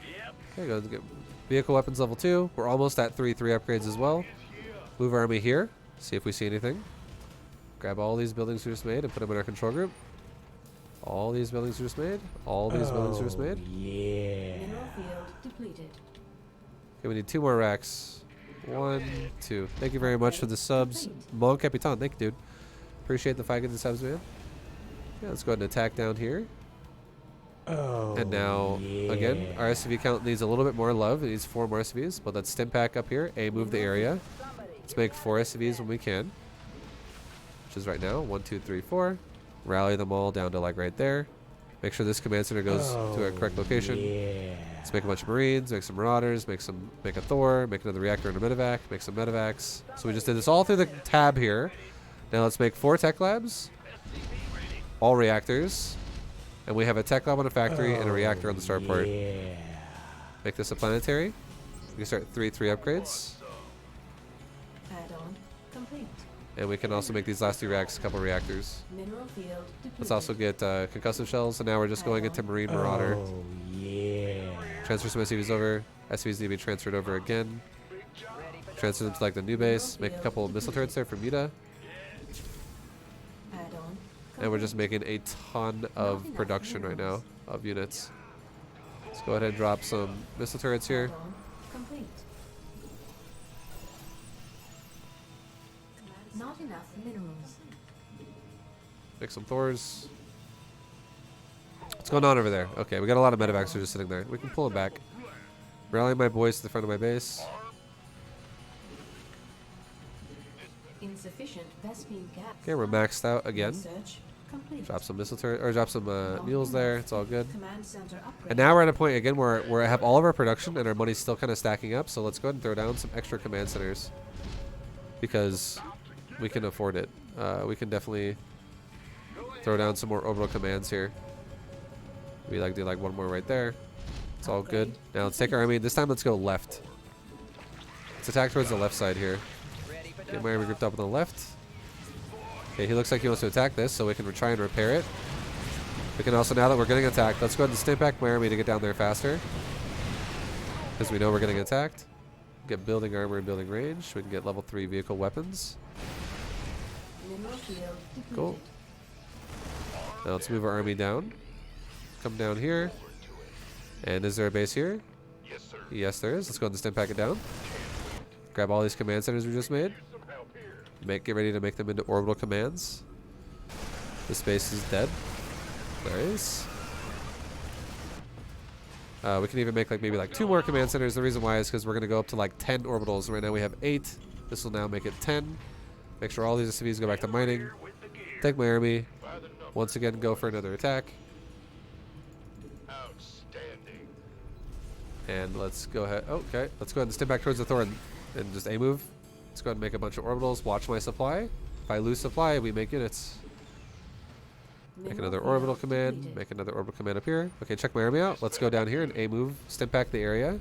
S4: Yep.
S1: Okay, go get vehicle weapons level 2. We're almost at 3 upgrades as well. Move our army here. See if we see anything. Grab all these buildings we just made and put them in our control group. All these buildings we just made. All these buildings we just made.
S6: Yeah.
S3: Mineral field depleted.
S1: Okay, we need 2 more racks. 1, 2. Thank you very much for the subs. Mon Capitan, thank you, dude. Appreciate the 5 good subs, man. Yeah, let's go ahead and attack down here.
S6: Oh.
S1: And now, again,
S6: yeah.
S1: our SCV count needs a little bit more love. It needs 4 more SCVs, but let's stim pack up here. Move the area. Let's make 4 SCVs when we can. Which is right now. 1, 2, 3, 4. Rally them all down to like right there. Make sure this command center goes to a correct location.
S6: Yeah.
S1: Let's make a bunch of Marines, make some Marauders, make a Thor, make another reactor and a medevac, make some medevacs. So we just did this all through the tab here. Now let's make 4 tech labs, all reactors, and we have a tech lab on a factory and a reactor on the starport.
S6: Yeah.
S1: Make this a planetary. We can start 3 upgrades,
S3: Add-on complete.
S1: and we can also make these last 2 racks a couple reactors.
S3: Mineral field depleted.
S1: Let's also get concussive shells, and now we're just going into Marine Marauder.
S6: Oh, yeah.
S1: Transfer some SCVs over. SCVs need to be transferred over again. Transfer them to like the new base. Make a couple of missile turrets there for Muta.
S3: Add-on
S1: And we're just making a ton of production right now of units. Let's go ahead and drop some missile turrets here.
S3: Add-on complete. Not enough minerals.
S1: Make some Thors. What's going on over there? Okay, we got a lot of medevacs who are just sitting there. We can pull them back. Rallying my boys to the front of my base.
S3: Insufficient Vespine gas.
S1: Okay, we're maxed out again.
S3: Research complete.
S1: Drop some missile turret, or drop some mules there. It's all good.
S3: Command center upgrade.
S1: And now we're at a point again where I have all of our production and our money's still kind of stacking up. So let's go ahead and throw down some extra command centers because we can afford it. We can definitely Throw down some more orbital commands here. We like do like one more right there. It's all good. Now let's take our army. This time let's go left. Let's attack towards the left side here. Get my army grouped up on the left. Okay, he looks like he wants to attack this, so we can try and repair it. We can also, now that we're getting attacked, let's go ahead and stamp back my army to get down there faster. Because we know we're getting attacked. Get building armor and building range. We can get level 3 vehicle weapons. Cool. Now let's move our army down. Come down here. And is there a base here?
S4: Yes, sir.
S1: Yes, there is. Let's go ahead and stamp pack it down. Grab all these command centers we just made.
S4: Some help here.
S1: Get ready to make them into orbital commands. This base is dead. Nice. We can even make like maybe like 2 more command centers. The reason why is because we're going to go up to like 10 orbitals. Right now we have 8. This will now make it 10. Make sure all these SCVs go back to mining. Take my army. Once again, go for another attack.
S4: Outstanding.
S1: And let's go ahead. Oh, okay. Let's go ahead and step back towards the Thor and just A move. Let's go ahead and make a bunch of orbitals. Watch my supply. If I lose supply, we make units. Make another orbital command. Make another orbital command up here. Okay, check my army out. Let's go down here and A move. Stim pack the area.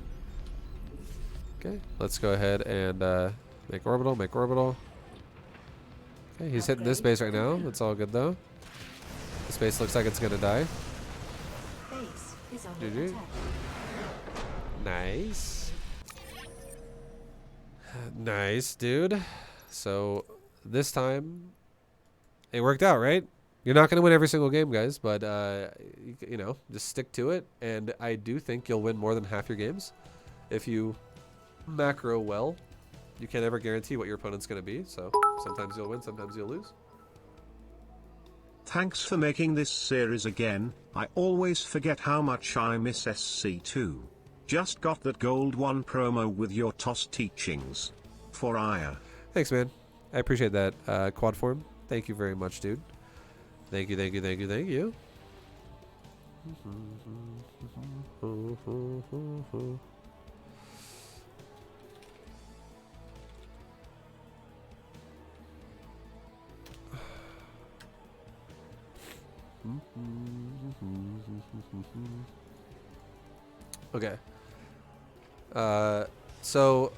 S1: Okay, let's go ahead and make orbital. Make orbital. Okay, he's hitting this base right now. It's all good though. This base looks like it's gonna die.
S3: Base is under
S1: GG.
S3: attack.
S1: Nice. Nice, dude. So this time it worked out, right? You're not going to win every single game, guys, but you know, just stick to it. And I do think you'll win more than half your games if you macro well. You can't ever guarantee what your opponent's going to be, so sometimes you'll win, sometimes you'll lose.
S2: Thanks for making this series again. I always forget how much I miss SC2. Just got that Gold 1 promo with your TOS teachings. For Aya.
S1: Thanks, man. I appreciate that, quad form. Thank you very much, dude. Thank you, thank you, thank you, thank you. Okay. So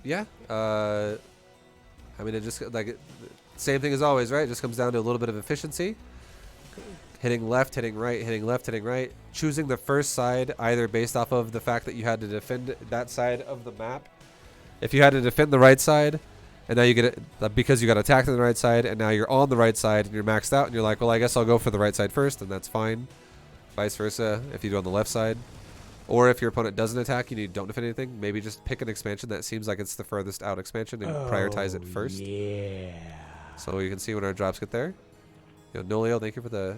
S1: yeah, I mean, it just like same thing as always, right? It just comes down to a little bit of efficiency. Hitting left, hitting right, hitting left, hitting right. Choosing the first side, either based off of the fact that you had to defend that side of the map. If you had to defend the right side, and now you get it because you got attacked on the right side, and now you're on the right side and you're maxed out, and you're like, well, I guess I'll go for the right side first, and that's fine. Vice versa, if you do on the left side. Or if your opponent doesn't attack and you don't defend anything, maybe just pick an expansion that seems like it's the furthest out expansion and prioritize it first.
S6: Yeah.
S1: So you can see when our drops get there. You know, Nolio, thank you for the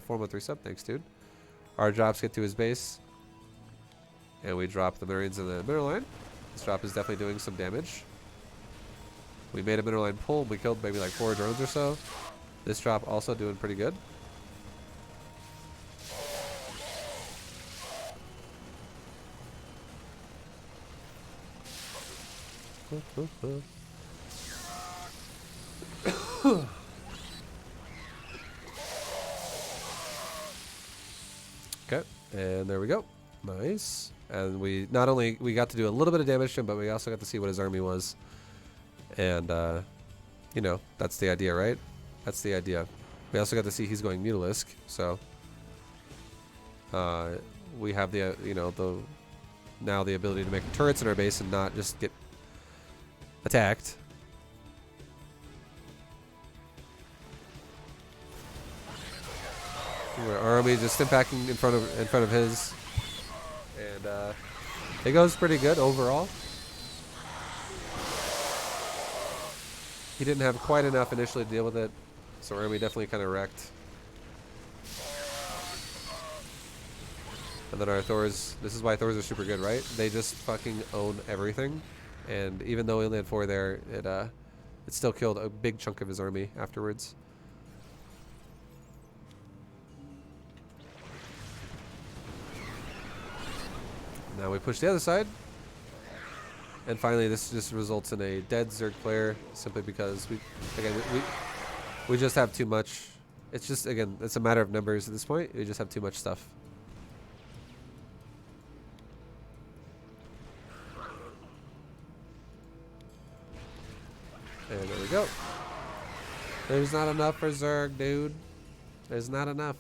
S1: 413 sub. Thanks, dude. Our drops get to his base. And we drop the Marines in the mineral line. This drop is definitely doing some damage. We made a mineral line pull. We killed maybe like 4 drones or so. This drop also doing pretty good. Okay, and there we go. Nice. And we not only we got to do a little bit of damage to him, but we also got to see what his army was. And you know, that's the idea, right? That's the idea. We also got to see he's going Mutalisk, so we have the now the ability to make turrets in our base and not just get attacked. Our army just impacting in front of his, and it goes pretty good overall. He didn't have quite enough initially to deal with it, so our army definitely kind of wrecked. And then our Thors, this is why Thors are super good, right? They just fucking own everything. And even though we only had 4 there, it still killed a big chunk of his army afterwards. Now we push the other side. And finally this just results in a dead Zerg player simply because we We just have too much. It's just, again, it's a matter of numbers at this point. We just have too much stuff. And there we go. There's not enough for Zerg, dude. There's not enough.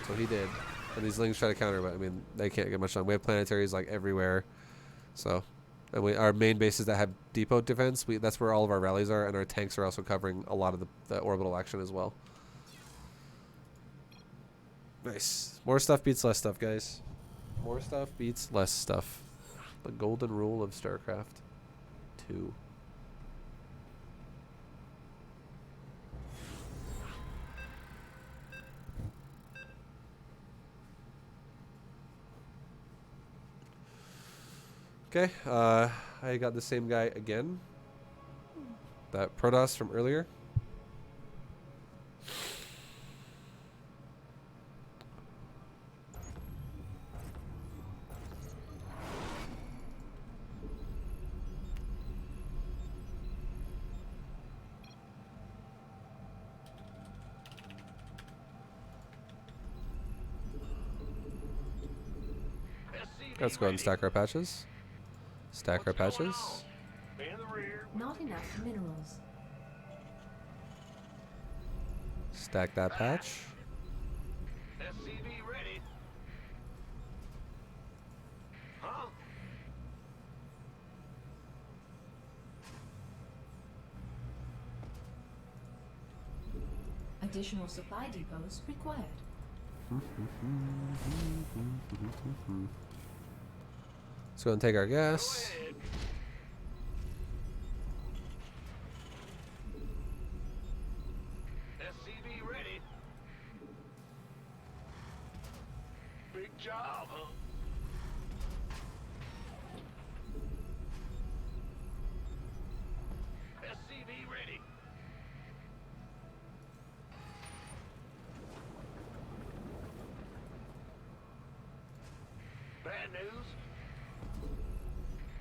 S1: So he did. And these Lings try to counter, but I mean, they can't get much done. We have planetaries like everywhere. So, and our main bases that have depot defense, that's where all of our rallies are, and our tanks are also covering a lot of the orbital action as well. Nice. More stuff beats less stuff, guys. More stuff beats less stuff. The golden rule of StarCraft 2. Okay, I got the same guy again. That Protoss from earlier. Let's go ahead and stack our patches. Stack our patches.
S3: Not enough minerals.
S1: Stack that patch.
S4: SCV ready. Huh?
S3: Additional supply depots required.
S1: Let's go and take our gas.
S4: SCV ready. Big job, huh? SCV ready. Bad news.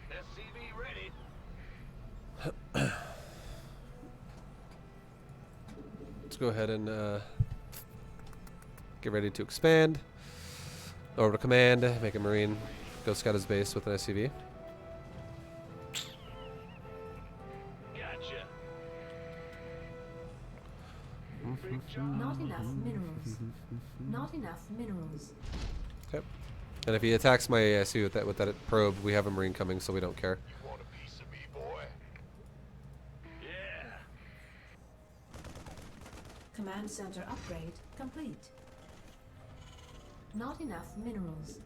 S4: SCV ready.
S1: Let's go ahead and get ready to expand. Over to command, make a Marine, go scout his base with an SCV.
S4: Gotcha. Big job.
S3: Not enough minerals. Not enough minerals.
S1: Okay. And if he attacks my SCV with that probe, we have a Marine coming, so we don't care.
S4: You want a piece of me, boy? Yeah.
S3: Command center upgrade complete. Not enough minerals.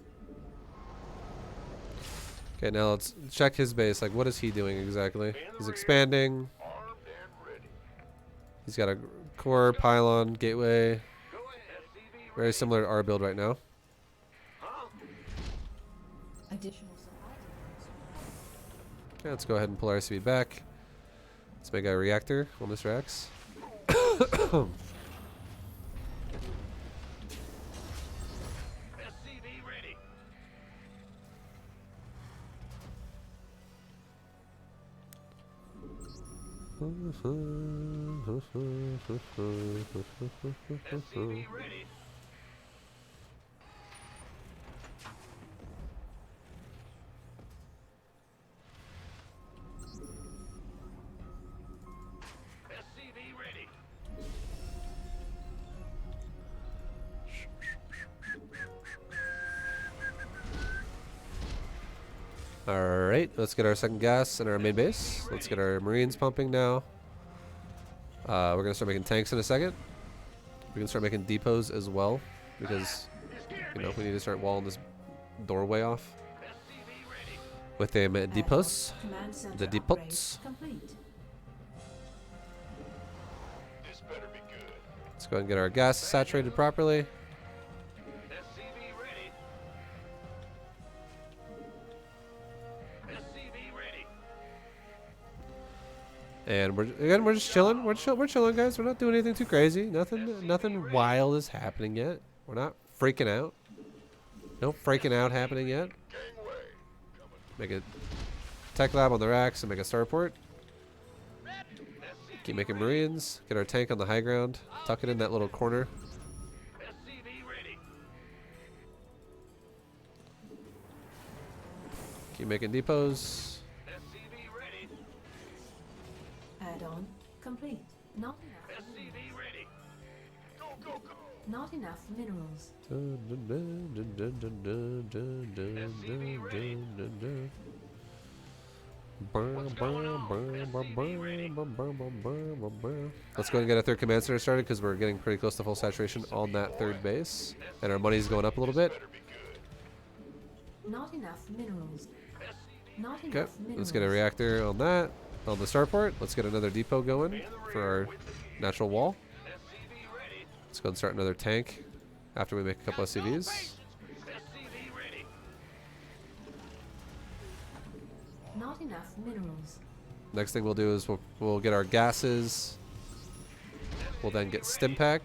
S1: Okay, now let's check his base. Like, what is he doing exactly? He's expanding.
S4: Armed and ready.
S1: He's got a core, pylon, gateway.
S4: Go ahead. SCV
S1: Very similar to our build right now.
S4: Huh?
S3: Additional supply depots.
S1: Okay, let's go ahead and pull our SCV back. Let's make a reactor on this Rex.
S4: SCV ready. SCV ready. SCV ready.
S1: Alright, let's get our second gas in our main base. Let's get our Marines pumping now. We're going to start making tanks in a second. We can start making depots as well, because, you know, we need to start walling this doorway off
S4: SCV ready.
S1: with them depots.
S3: Command center
S1: The
S3: upgrade
S1: depots.
S3: complete.
S4: This better be good.
S1: Let's go ahead and get our gas saturated properly.
S4: SCV ready. SCV ready.
S1: And we're just chilling. We're chilling, guys. We're not doing anything too crazy. Nothing wild is happening yet. We're not freaking out. No freaking out happening yet.
S4: Gangway.
S1: Make a tech lab on the racks and make a starport.
S4: SCV
S1: Keep making Marines. Get our tank on the high ground. Tuck it in that little corner.
S4: SCV ready.
S1: Keep making depots.
S4: SCV ready.
S3: Add-on complete. Not enough.
S4: SCV ready. Go, go, go.
S3: Not enough minerals.
S1: Let's go and get a third command center started because we're getting pretty close to full saturation on that third base. And our money's going up a little bit.
S3: Not enough minerals. Not
S1: Okay,
S3: enough minerals.
S1: let's get a reactor on that. On the starport, let's get another depot going for our natural wall.
S4: SCV ready.
S1: Let's go and start another tank after we make a couple of SCVs.
S4: SCV ready.
S3: Not enough minerals.
S1: Next thing we'll do is we'll get our gases. We'll then get stim pack.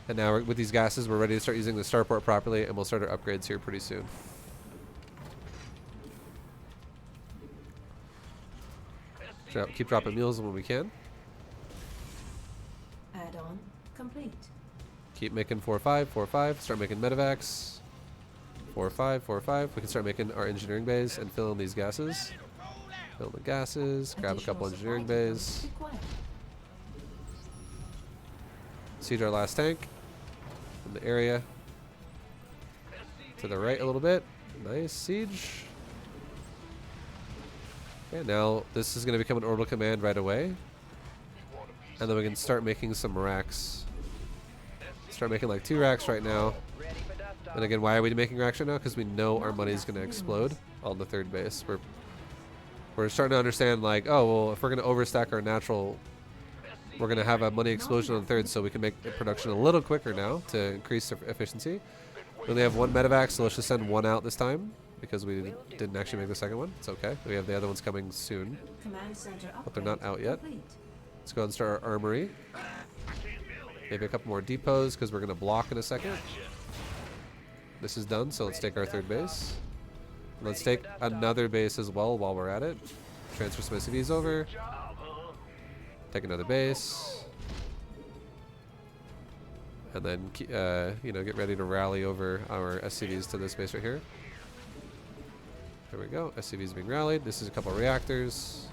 S1: And now with these gases, we're ready to start using the starport properly, and we'll start our upgrades here pretty soon. Keep dropping meals when we can.
S3: Add-on complete.
S1: Keep making 4-5, 4-5. Start making medevacs. 4-5, 4-5. We can start making our engineering bays and fill in these gases. Fill in the gases. Grab a couple
S3: Additional
S1: engineering
S3: supply
S1: bays.
S3: depots required.
S1: Siege our last tank in the area. To the right a little bit. Nice siege. Okay, now this is going to become an orbital command right away. And then we can start making some racks. Start making like 2 racks right now.
S5: Ready for dust off.
S1: And again, why are we making racks right now? Because we know our money's going to explode on the third base. We're starting to understand like, oh, well, if we're going to overstack our natural, we're going to have a money explosion on the third, so we can make the production a little quicker now to increase efficiency. We only have 1 medevac, so let's just send 1 out this time because we didn't actually make the second one. It's okay. We have the other ones coming soon.
S3: Command center
S1: But they're not
S3: upgrade
S1: out yet.
S3: complete.
S1: Let's go ahead and start our armory. Maybe a couple more depots because we're going to block in a second. This is done, so let's take our third base. Let's take another base as well while we're at it. Transfer some SCVs over. Take another base. And then, you know, get ready to rally over our SCVs to this base right here. There we go. SCVs being rallied. This is a couple reactors.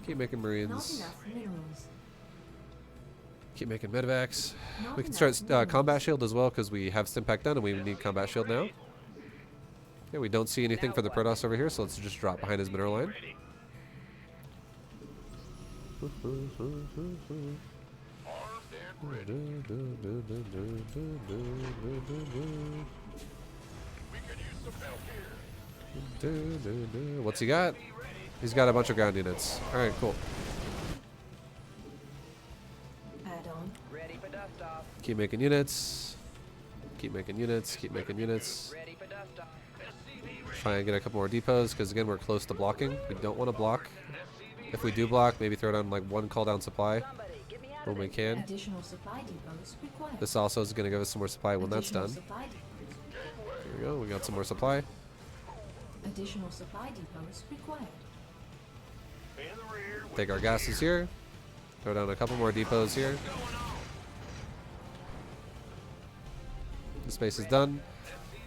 S1: Keep making
S3: Not
S1: Marines.
S3: enough minerals.
S1: Keep making medevacs.
S3: Not
S1: We can
S3: enough
S1: start
S3: minerals.
S1: combat shield as well because we have stim pack done and we need combat shield now. Okay, we don't see anything for the Protoss over here, so let's just drop behind his mineral line.
S4: Armed and ready. We could use some help here.
S1: What's he got? He's got a bunch of ground units. Alright, cool.
S3: Add-on
S5: Ready for dust off.
S1: Keep making units. Keep making units. Keep making units.
S5: Ready for dust off.
S1: Try and get a couple more depots because again we're close to blocking. We don't want to block. If we do block, maybe throw down like 1 call down supply
S5: Somebody, get me out
S1: when
S5: of
S1: we
S5: this.
S1: can.
S3: additional supply depots required.
S1: This also is going to give us some more supply when that's
S3: Additional
S1: done.
S3: supply depots.
S1: There we go. We got some more supply.
S3: Additional supply depots required.
S4: In the rear.
S1: Take our gases here. Throw down a couple more depots here. The space is done.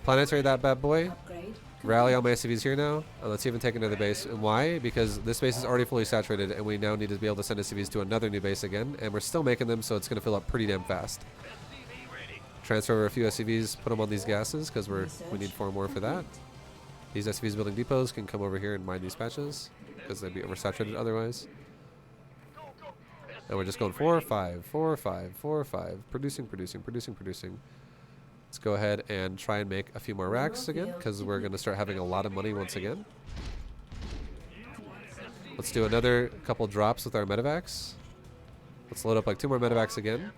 S1: Planetary that bad boy.
S3: Upgrade.
S1: Rally all my SCVs here now. Let's even take another base. And why? Because this base is already fully saturated and we now need to be able to send SCVs to another new base again. And we're still making them, so it's going to fill up pretty damn fast. Transfer over a few SCVs, put them on these gases because we need 4 more for that. These SCVs building depots can come over here and mine these patches because they'd be oversaturated otherwise. And we're just going 4, 5, 4, 5, 4, 5. Producing, producing, producing, producing. Let's go ahead and try and make a few more racks again because we're going to start having a lot of money once again. Let's do another couple drops with our medevacs. Let's load up like 2 more medevacs again.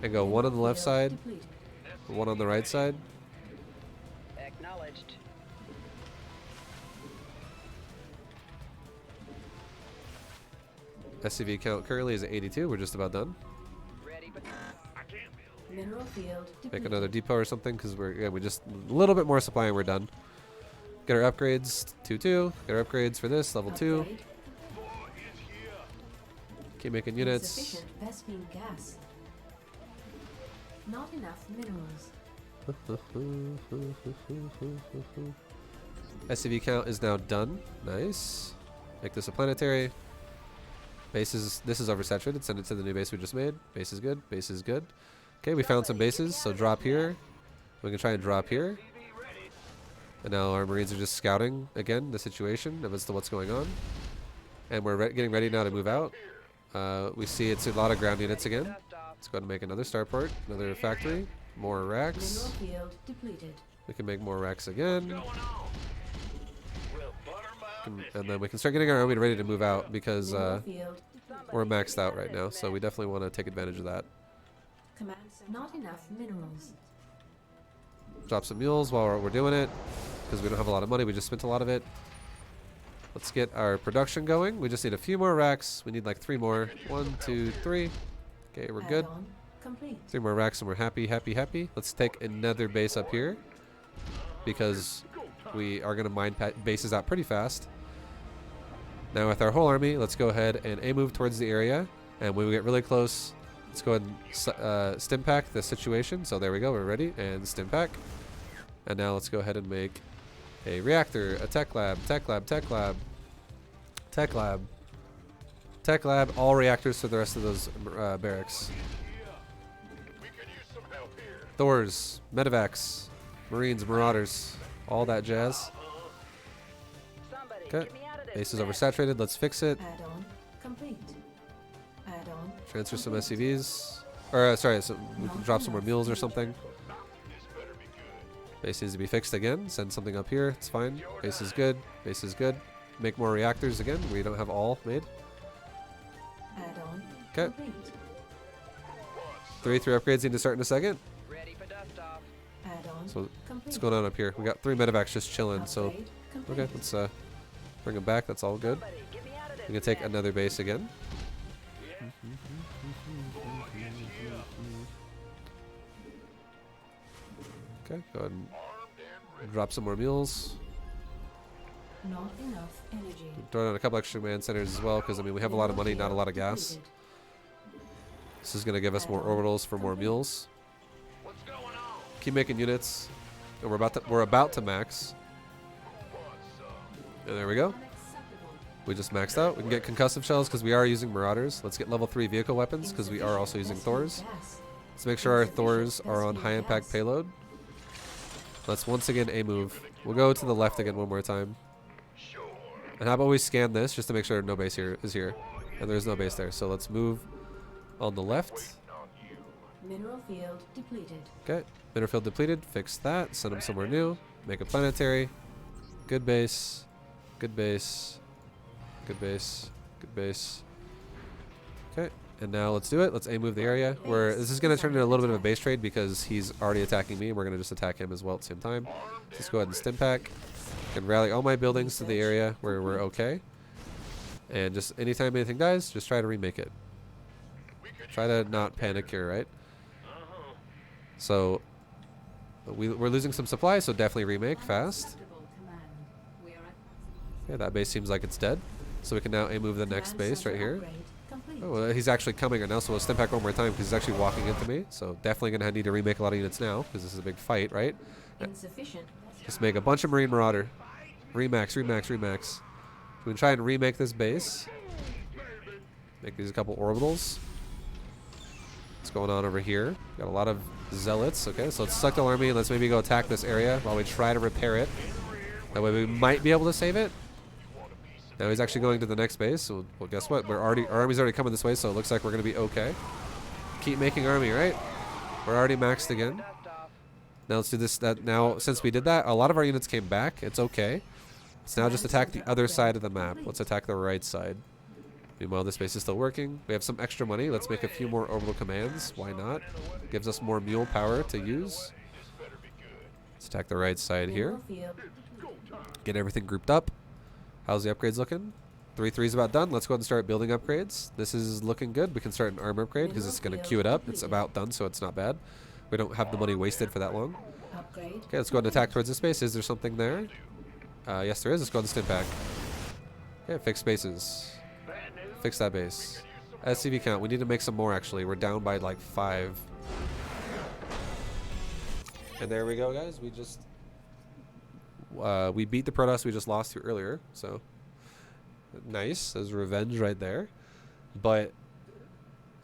S1: And go 1 on the left side,
S3: Depleted.
S1: 1 on the right side.
S5: Acknowledged.
S1: SCV count currently is at 82. We're just about done.
S5: Ready for
S3: Mineral field
S1: Make
S3: depleted.
S1: another depot or something because we just a little bit more supply and we're done. Get our upgrades 2-2. Get our upgrades for this level 2.
S3: Upgrade.
S1: Keep making units.
S3: Insufficient Vespine gas. Not enough minerals.
S1: SCV count is now done. Nice. Make this a planetary. Bases. This is oversaturated. Send it to the new base we just made. Base is good. Base is good. Okay, we found some bases. So drop here. We can try and drop here. And now our Marines are just scouting again the situation as to what's going on. And we're getting ready now to move out. We see it's a lot of ground units again. Let's go ahead and make another starport, another factory, more racks.
S3: Mineral field depleted.
S1: We can make more racks again. And then we can start getting our army ready to move out because
S3: Mineral field
S1: we're maxed out right now. So we definitely want to take advantage of that.
S3: command. Not enough minerals.
S1: Drop some mules while we're doing it because we don't have a lot of money. We just spent a lot of it. Let's get our production going. We just need a few more racks. We need like 3 more. 1, 2, 3. Okay, we're good.
S3: Add-on complete.
S1: 3 more racks and we're happy, happy, happy. Let's take another base up here because we are going to mine bases out pretty fast. Now with our whole army, let's go ahead and move towards the area. And when we get really close, let's go ahead and stim pack the situation. So there we go, we're ready. And stim pack. And now let's go ahead and make a reactor, a tech lab, tech lab, tech lab, tech lab, tech lab, all reactors for the rest of those barracks.
S4: We could use some help here.
S1: Thors, medevacs, Marines, Marauders, all that jazz.
S5: Somebody,
S1: Okay,
S5: get me out of this
S1: base is
S5: mess.
S1: oversaturated, let's fix it.
S3: Add-on complete. Add-on.
S1: Transfer some
S3: complete.
S1: SCVs. Or, sorry, so we can drop some more mules or something.
S4: This better be good.
S1: Base needs to be fixed again. Send something up here. It's fine. Base is good. Base is good. Make more reactors again. We don't have all made.
S3: Add-on
S1: 'Kay.
S3: complete.
S1: 3 upgrades need to start in a second.
S5: Ready for dust off.
S3: Add-on
S1: So
S3: complete.
S1: what's going on up here? We got 3 medevacs just chilling. So
S3: Upgrade complete.
S1: okay, let's bring them back. That's all good.
S5: Somebody, get me out of this
S1: We can take
S5: mess.
S1: another base again. Okay, go ahead and drop some more mules.
S3: Not enough energy.
S1: Throw down a couple extra command centers as well, because I mean we have a lot of money, not a lot of gas.
S3: Depleted.
S1: This is gonna give us more orbitals for more mules.
S4: What's going on?
S1: Keep making units, and we're about to max. And there we go.
S3: Unacceptable.
S1: We just maxed out. We can get concussive shells because we are using Marauders. Let's get level 3 vehicle weapons because we are also using
S3: Insufficient
S1: Thors.
S3: gas.
S1: Let's make sure our Thors are on high impact payload. Let's once again move. We'll go to the left again one more time.
S4: Sure.
S1: And how about we scan this just to make sure no base here is here. And there's no base there. So let's move on the left.
S4: On you.
S3: Mineral field depleted.
S1: Okay. Mineral field depleted. Fix that. Send them somewhere new. Make a planetary. Good base. Good base. Good base. Good base. Okay. And now let's do it. Let's move the area. Where this is going to turn into a little bit of a base trade because he's already attacking me. And we're going to just attack him as well at the same time. Let's go ahead and stim pack. And rally all my buildings to the area where we're okay. And just anytime anything dies, just try to remake it. Try to not panic here, right? So we're losing some supply, so definitely remake fast.
S3: Unacceptable command. We are at
S1: Okay, that base seems like it's dead. So we can now move the next
S3: command
S1: base right
S3: center
S1: here.
S3: upgrade complete.
S1: Oh, well, he's actually coming right now, so we'll stim pack one more time because he's actually walking into me. So definitely going to need to remake a lot of units now because this is a big fight, right?
S3: Insufficient.
S1: Just make a bunch of Marine Marauder. Remax, remax, remax. We can try and remake this base. Make these a couple orbitals. What's going on over here? Got a lot of zealots. Okay, so let's select the army and let's maybe go attack this area while we try to repair it. That way we might be able to save it. Now he's actually going to the next base. So well, guess what? Our army's already coming this way, so it looks like we're going to be okay. Keep making army, right? We're already maxed again.
S5: Dust off.
S1: Now let's do this. Now, since we did that, a lot of our units came back. It's okay. Let's now just attack the other side of the map. Let's attack the right side. Meanwhile, this base is still working. We have some extra money. Let's make a few more orbital commands. Why not? Gives us more mule power to use. Let's attack the right side here.
S3: Mineral field.
S1: Get everything grouped up. How's the upgrades looking? 3-3 is about done. Let's go ahead and start building upgrades. This is looking good. We can start an armor upgrade because it's going to queue it up. It's about done, so it's not bad. We don't have the money wasted for that long.
S3: Upgrade.
S1: Okay, let's go ahead and attack towards this base. Is there something there? Yes, there is. Let's go ahead and stim pack. Okay, fix bases. Fix that base. SCV count. We need to make some more, actually. We're down by like 5. And there we go, guys. We just... we beat the Protoss we just lost to earlier. So, nice. There's revenge right there. But,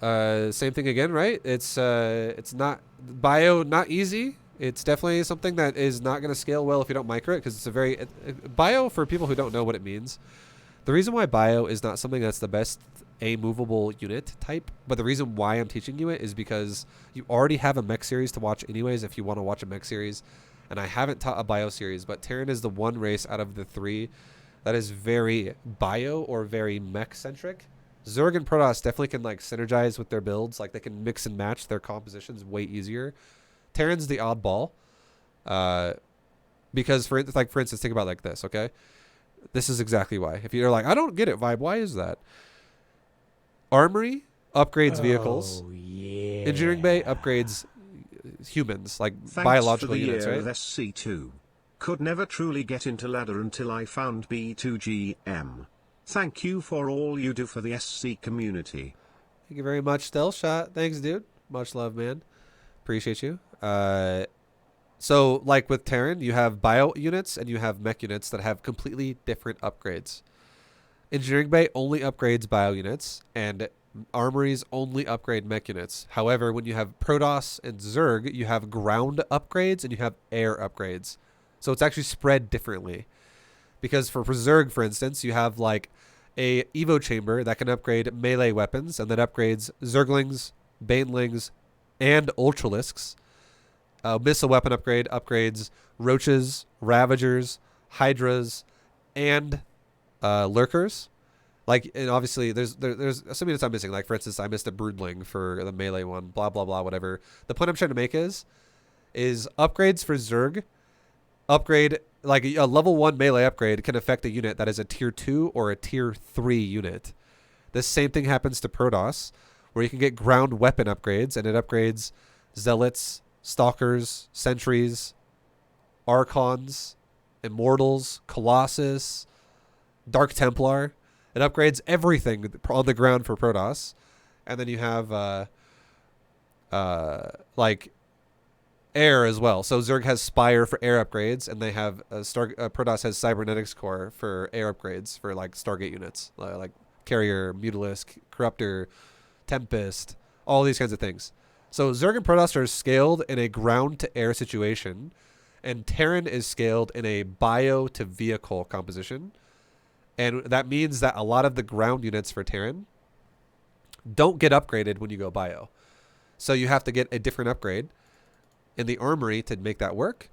S1: same thing again, right? It's not... Bio, not easy. It's definitely something that is not going to scale well if you don't micro it, because it's a very... bio, for people who don't know what it means, the reason why bio is not something that's the best a movable unit type, but the reason why I'm teaching you it is because you already have a mech series to watch anyways if you want to watch a mech series, and I haven't taught a bio series, but Terran is the one race out of the 3 that is very bio or very mech centric. Zerg and Protoss definitely can like synergize with their builds, like they can mix and match their compositions way easier. Terran's the oddball, because for instance, think about it like this, okay? This is exactly why. If you're like, I don't get it, Vibe, why is that? Armory upgrades vehicles.
S6: Oh, yeah.
S1: Engineering Bay upgrades humans, like
S2: Thanks
S1: biological
S2: for the
S1: units,
S2: year
S1: right?
S2: of SC2. Could never truly get into ladder until I found B2GM. Thank you for all you do for the SC community.
S1: Thank you very much, Stealth Shot. Thanks, dude. Much love, man. Appreciate you. So, like with Terran, you have bio units and you have mech units that have completely different upgrades. Engineering Bay only upgrades bio units, and armories only upgrade mech units. However, when you have Protoss and Zerg, you have ground upgrades and you have air upgrades. So it's actually spread differently. Because for Zerg, for instance, you have like a Evo chamber that can upgrade melee weapons, and that upgrades Zerglings, Banelings, and Ultralisks. Missile weapon upgrade upgrades Roaches, Ravagers, Hydras, and Lurkers. Like, and obviously there's some units I'm missing. Like, for instance, I missed a Broodling for the melee one, blah blah blah, whatever. The point I'm trying to make is upgrades for Zerg upgrade, like a level 1 melee upgrade can affect a unit that is a tier 2 or a tier 3 unit. The same thing happens to Protoss, where you can get ground weapon upgrades, and it upgrades Zealots, Stalkers, Sentries, Archons, Immortals, Colossus, Dark Templar. It upgrades everything on the ground for Protoss. And then you have like air as well. So Zerg has Spire for air upgrades, and they have Protoss has Cybernetics Core for air upgrades for like Stargate units, like Carrier, Mutalisk, Corruptor, Tempest, all these kinds of things. So Zerg and Protoss are scaled in a ground to air situation, and Terran is scaled in a bio to vehicle composition. And that means that a lot of the ground units for Terran don't get upgraded when you go bio. So you have to get a different upgrade in the armory to make that work.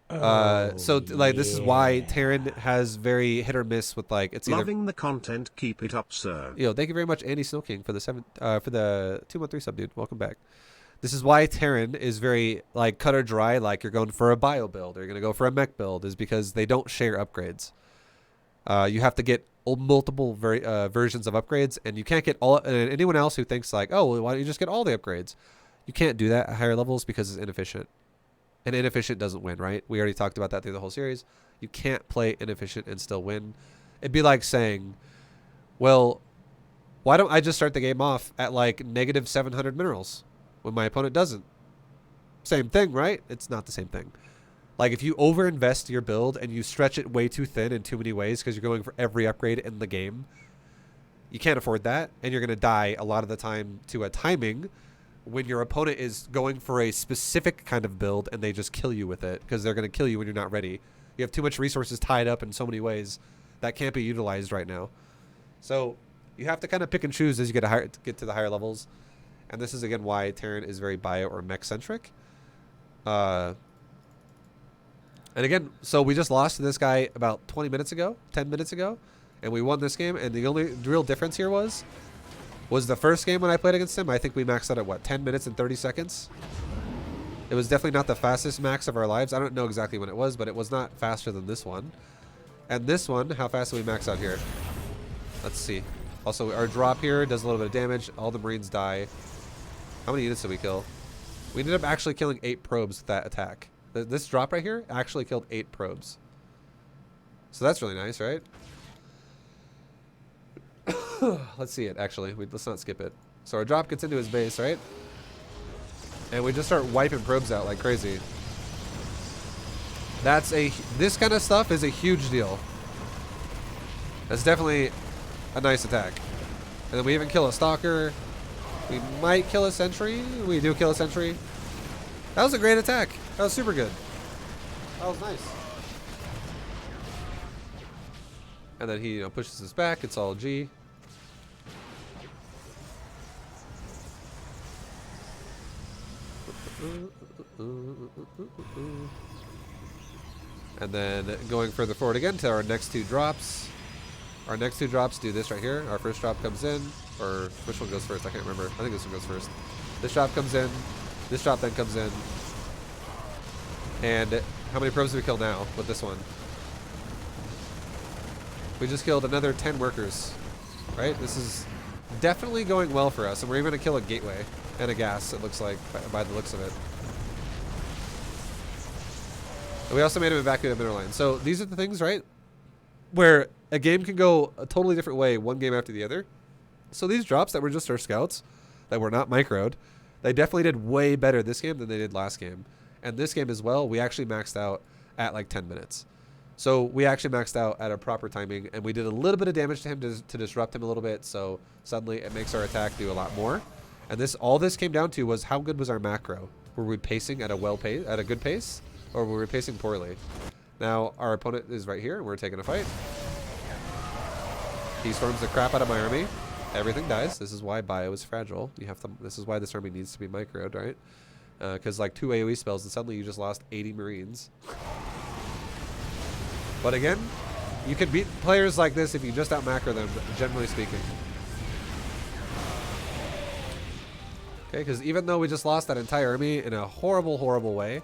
S1: This is why Terran has very hit or miss with like it's
S2: Loving
S1: either,
S2: the content, keep it up, sir.
S1: Yo, thank you very much, Andy Snow King, for the 213 sub, dude. Welcome back. This is why Terran is very like cut or dry. Like you're going for a bio build or you're gonna go for a mech build, is because they don't share upgrades. You have to get multiple versions of upgrades, and you can't get all. Anyone else who thinks like, oh, well, why don't you just get all the upgrades? You can't do that at higher levels because it's inefficient. And inefficient doesn't win, right? We already talked about that through the whole series. You can't play inefficient and still win. It'd be like saying, well, why don't I just start the game off at like negative 700 minerals when my opponent doesn't? Same thing, right? It's not the same thing. Like if you overinvest your build and you stretch it way too thin in too many ways because you're going for every upgrade in the game, you can't afford that, and you're going to die a lot of the time to a timing when your opponent is going for a specific kind of build and they just kill you with it because they're going to kill you when you're not ready. You have too much resources tied up in so many ways that can't be utilized right now. So you have to kind of pick and choose as you get to the higher levels. And this is, again, why Terran is very bio or mech-centric. And again, so we just lost to this guy about 10 minutes ago, and we won this game. And the only real difference here was the first game when I played against him, I think we maxed out at, what, 10 minutes and 30 seconds? It was definitely not the fastest max of our lives. I don't know exactly when it was, but it was not faster than this one. And this one, how fast did we max out here? Let's see. Also, our drop here does a little bit of damage. All the Marines die. How many units did we kill? We ended up actually killing 8 probes with that attack. This drop right here actually killed 8 probes. So that's really nice, right? Let's see it, actually. Let's not skip it. So our drop gets into his base, right? And we just start wiping probes out like crazy. This kind of stuff is a huge deal. That's definitely a nice attack. And then we even kill a stalker. We might kill a sentry. We do kill a sentry. That was a great attack. That was super good. That was nice. And then he, pushes us back. It's all G. And then going further forward again to our next two drops. Our next two drops do this right here. Our first drop comes in, or which one goes first? I can't remember. I think this one goes first. This drop comes in. This drop then comes in. And how many probes do we kill now with this one? We just killed another 10 workers, right? This is definitely going well for us, and we're even gonna kill a gateway and a gas, it looks like, by the looks of it. And we also made him evacuate a mineral line. So these are the things, right, where a game can go a totally different way one game after the other. So these drops that were just our scouts, that were not microed, they definitely did way better this game than they did last game. And this game as well, we actually maxed out at like 10 minutes. So we actually maxed out at a proper timing, and we did a little bit of damage to him to disrupt him a little bit, so suddenly it makes our attack do a lot more. And all this came down to was how good was our macro? Were we pacing at a good pace, or were we pacing poorly? Now our opponent is right here, and we're taking a fight. He storms the crap out of my army. Everything dies. This is why bio is fragile. This is why this army needs to be microed, right? Because like 2 AoE spells, and suddenly you just lost 80 Marines. But again, you can beat players like this if you just out macro them, generally speaking. Okay, because even though we just lost that entire army in a horrible, horrible way,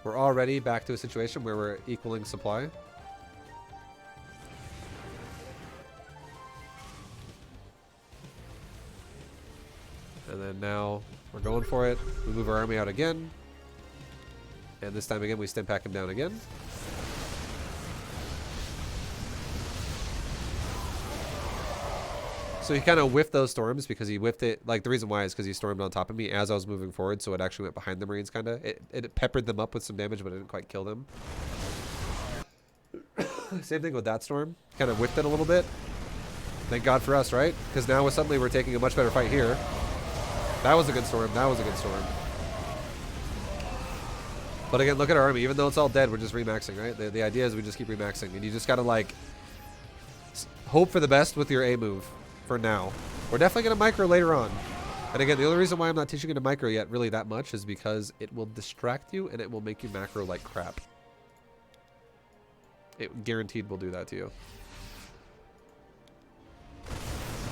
S1: we're already back to a situation where we're equaling supply. And then now we're going for it. We move our army out again. And this time again, we stim pack him down again. So he kind of whiffed those storms because he whiffed it. Like, the reason why is because he stormed on top of me as I was moving forward, so it actually went behind the Marines, kind of. It peppered them up with some damage, but it didn't quite kill them. Same thing with that storm. Kind of whiffed it a little bit. Thank God for us, right? Because now suddenly we're taking a much better fight here. That was a good storm. That was a good storm. But again, look at our army. Even though it's all dead, we're just remaxing, right? The idea is we just keep remaxing. And you just got to, like, hope for the best with your A move. For now. We're definitely going to micro later on. And again, the only reason why I'm not teaching you to micro yet really that much is because it will distract you and it will make you macro like crap. It guaranteed will do that to you.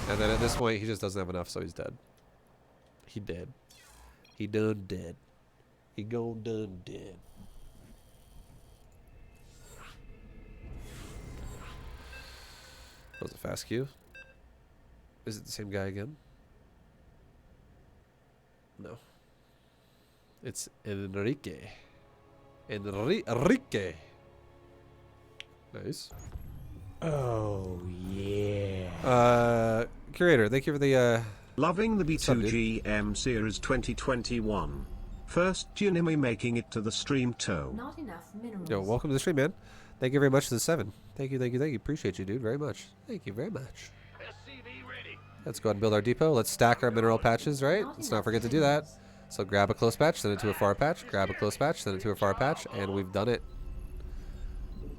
S1: And then at this point, he just doesn't have enough, so he's dead. He dead. He done dead. He gone done dead. That was a fast queue. Is it the same guy again? No. It's Enrique. Enrique. Nice.
S6: Oh, yeah.
S1: Curator, thank you for the,
S2: Loving the B2GM series 2021. First Junimi making it to the stream toe.
S3: Not enough minerals.
S1: Yo, welcome to the stream, man. Thank you very much to the 7. Thank you, thank you, thank you. Appreciate you, dude, very much. Thank you very much.
S4: SCV ready.
S1: Let's go ahead and build our depot. Let's stack our mineral patches, right? Let's not forget to do that. So grab a close patch, send it to a far patch. Grab a close patch, send it to a far patch. And we've done it.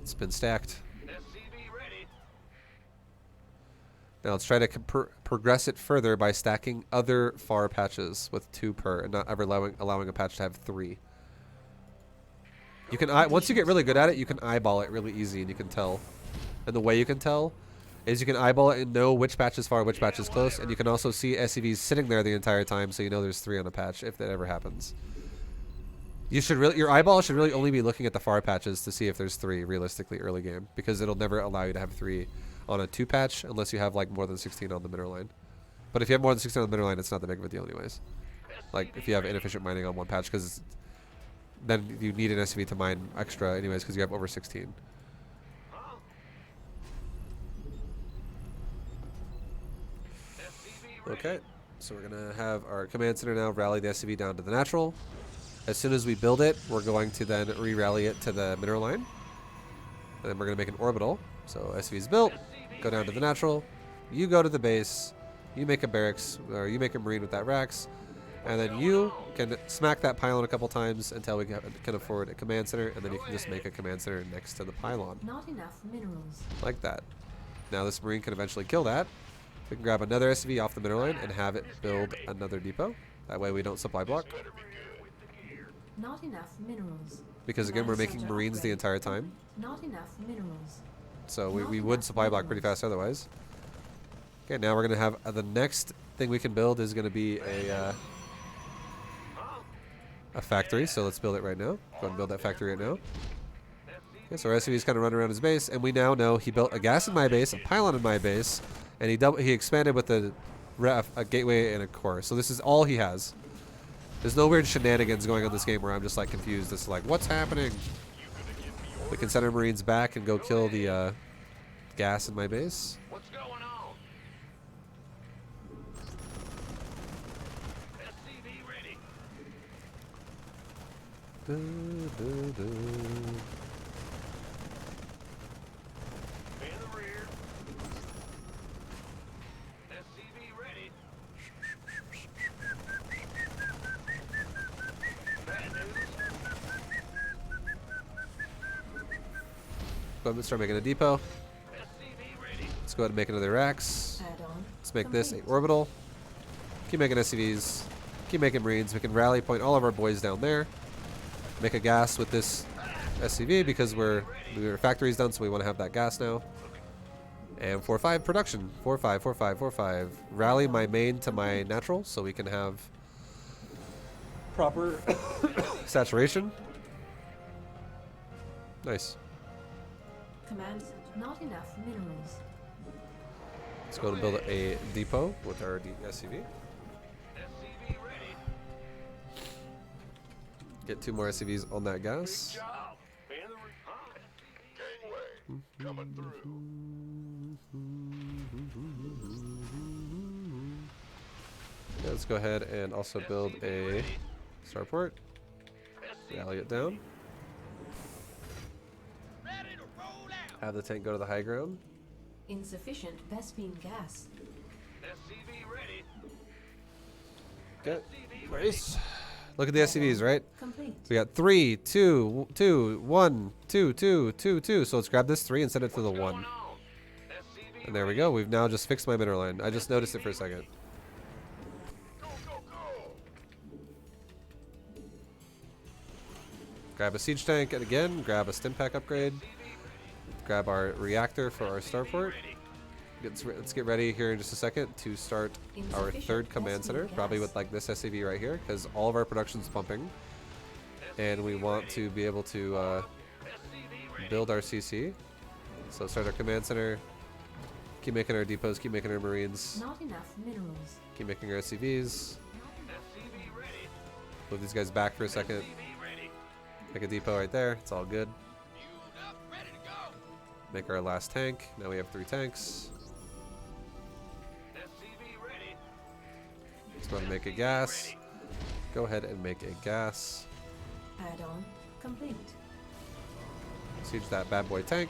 S1: It's been stacked.
S4: SCV ready.
S1: Now let's try to progress it further by stacking other far patches with 2 per, and not ever allowing a patch to have 3. You can once you get really good at it, you can eyeball it really easy, and you can tell. And the way you can tell is you can eyeball it and know which patch is far, which patch is close, and you can also see SCVs sitting there the entire time, so you know there's 3 on a patch if that ever happens. You should your eyeball should really only be looking at the far patches to see if there's 3 realistically early game, because it'll never allow you to have 3 on a 2 patch unless you have like more than 16 on the mineral line. But if you have more than 16 on the mineral line, it's not that big of a deal anyways. Like if you have inefficient mining on 1 patch, because then you need an SCV to mine extra anyways because you have over 16. Okay, so we're gonna have our command center now rally the SCV down to the natural. As soon as we build it, we're going to then re-rally it to the mineral line. And then we're gonna make an orbital. So SCV is built, go down to the natural. You go to the base, you make a barracks, or you make a marine with that Rax, and then you can smack that pylon a couple times until we can afford a command center, and then you can just make a command center next to the pylon.
S3: Not enough minerals.
S1: Like that. Now this marine can eventually kill that. We can grab another SCV off the mineral line and have it build another depot. That way we don't supply block.
S3: Not enough minerals.
S1: Because again, we're
S3: Command
S1: making
S3: center
S1: marines the
S3: upgrade.
S1: entire time.
S3: Not enough minerals.
S1: So we would supply block pretty fast otherwise. Okay, now we're going to have the next thing we can build is going to be a factory. So let's build it right now. Go ahead and build that factory right now. Okay, so our SCV is kind of running around his base, and we now know he built a gas in my base, a pylon in my base, and he expanded with a gateway and a core. So this is all he has. There's no weird shenanigans going on in this game where I'm just like confused. It's like, what's happening? We can send our marines back and go kill the gas in my base.
S4: What's going on? SCV ready. In the rear. SCV ready. Bad news.
S1: Go ahead and start making a depot.
S4: SCV ready.
S1: Let's go ahead and make another Rax.
S3: Add-on.
S1: Let's make this a
S3: complete.
S1: orbital. Keep making SCVs. Keep making marines. We can rally point all of our boys down there. Make a gas with this SCV because our factory's done, so we want to have that gas now. And 4-5 production. 4-5, 4-5, 4-5. Rally my main to my natural so we can have proper saturation. Nice.
S3: Command center. Not enough minerals.
S1: Let's go and build a depot with our SCV.
S4: SCV ready.
S1: Get 2 more SCVs on that gas.
S4: Job. In the Gangway. Coming through.
S1: Yeah, let's go ahead and also build a starport. Rally it down.
S4: Ready to roll out.
S1: Have the tank go to the high ground.
S3: Insufficient Vespine gas.
S4: SCV ready.
S1: Okay.
S4: SCV ready.
S1: Nice. Look at the SCVs, right?
S3: Complete.
S1: We got 3, 2, 2, 1, 2, 2, 2, 2. So let's grab this 3 and send it to the 1.
S4: Going on. SCV
S1: And there we go. We've now just fixed my mineral line. I just noticed it for a second.
S4: go, go, go.
S1: Grab a siege tank, and again, grab a stim pack upgrade. Grab our reactor for our starport. Let's get ready here in just a second to start our third command center, probably with like this SCV right here, because all of our production's pumping. And we want to be able to build our CC. So start our command center, keep making our depots, keep making our marines,
S3: Not enough minerals.
S1: keep making our SCVs.
S4: SCV ready.
S1: Move these guys back for a second.
S4: SCV ready.
S1: Make a depot right there. It's all good.
S4: Fueled up, ready to go.
S1: Make our last tank. Now we have 3 tanks.
S4: SCV ready.
S1: Let's go ahead and make a gas. Go ahead and make a gas.
S3: Add-on complete.
S1: Siege that bad boy tank.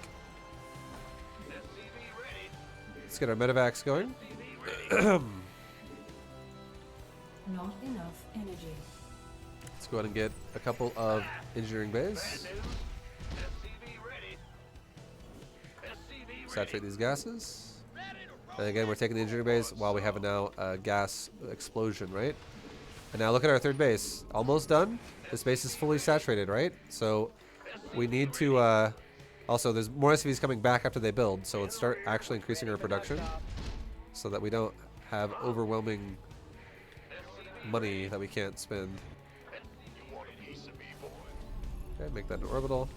S4: SCV ready.
S1: Let's get our medevacs going.
S3: Not enough energy.
S1: Let's go ahead and get a couple of engineering bays.
S4: Bad news. SCV ready. SCV ready.
S1: Saturate these gases.
S4: Ready to roll.
S1: And again, we're taking the engineering base while we have now a gas explosion, right? And now look at our third base. Almost done. This base is fully saturated, right? So we need to... also, there's more SCVs coming back after they build, so let's start actually increasing our production so that we don't have overwhelming money that we can't spend.
S4: You want a piece of me, boy?
S1: Okay, make that an orbital.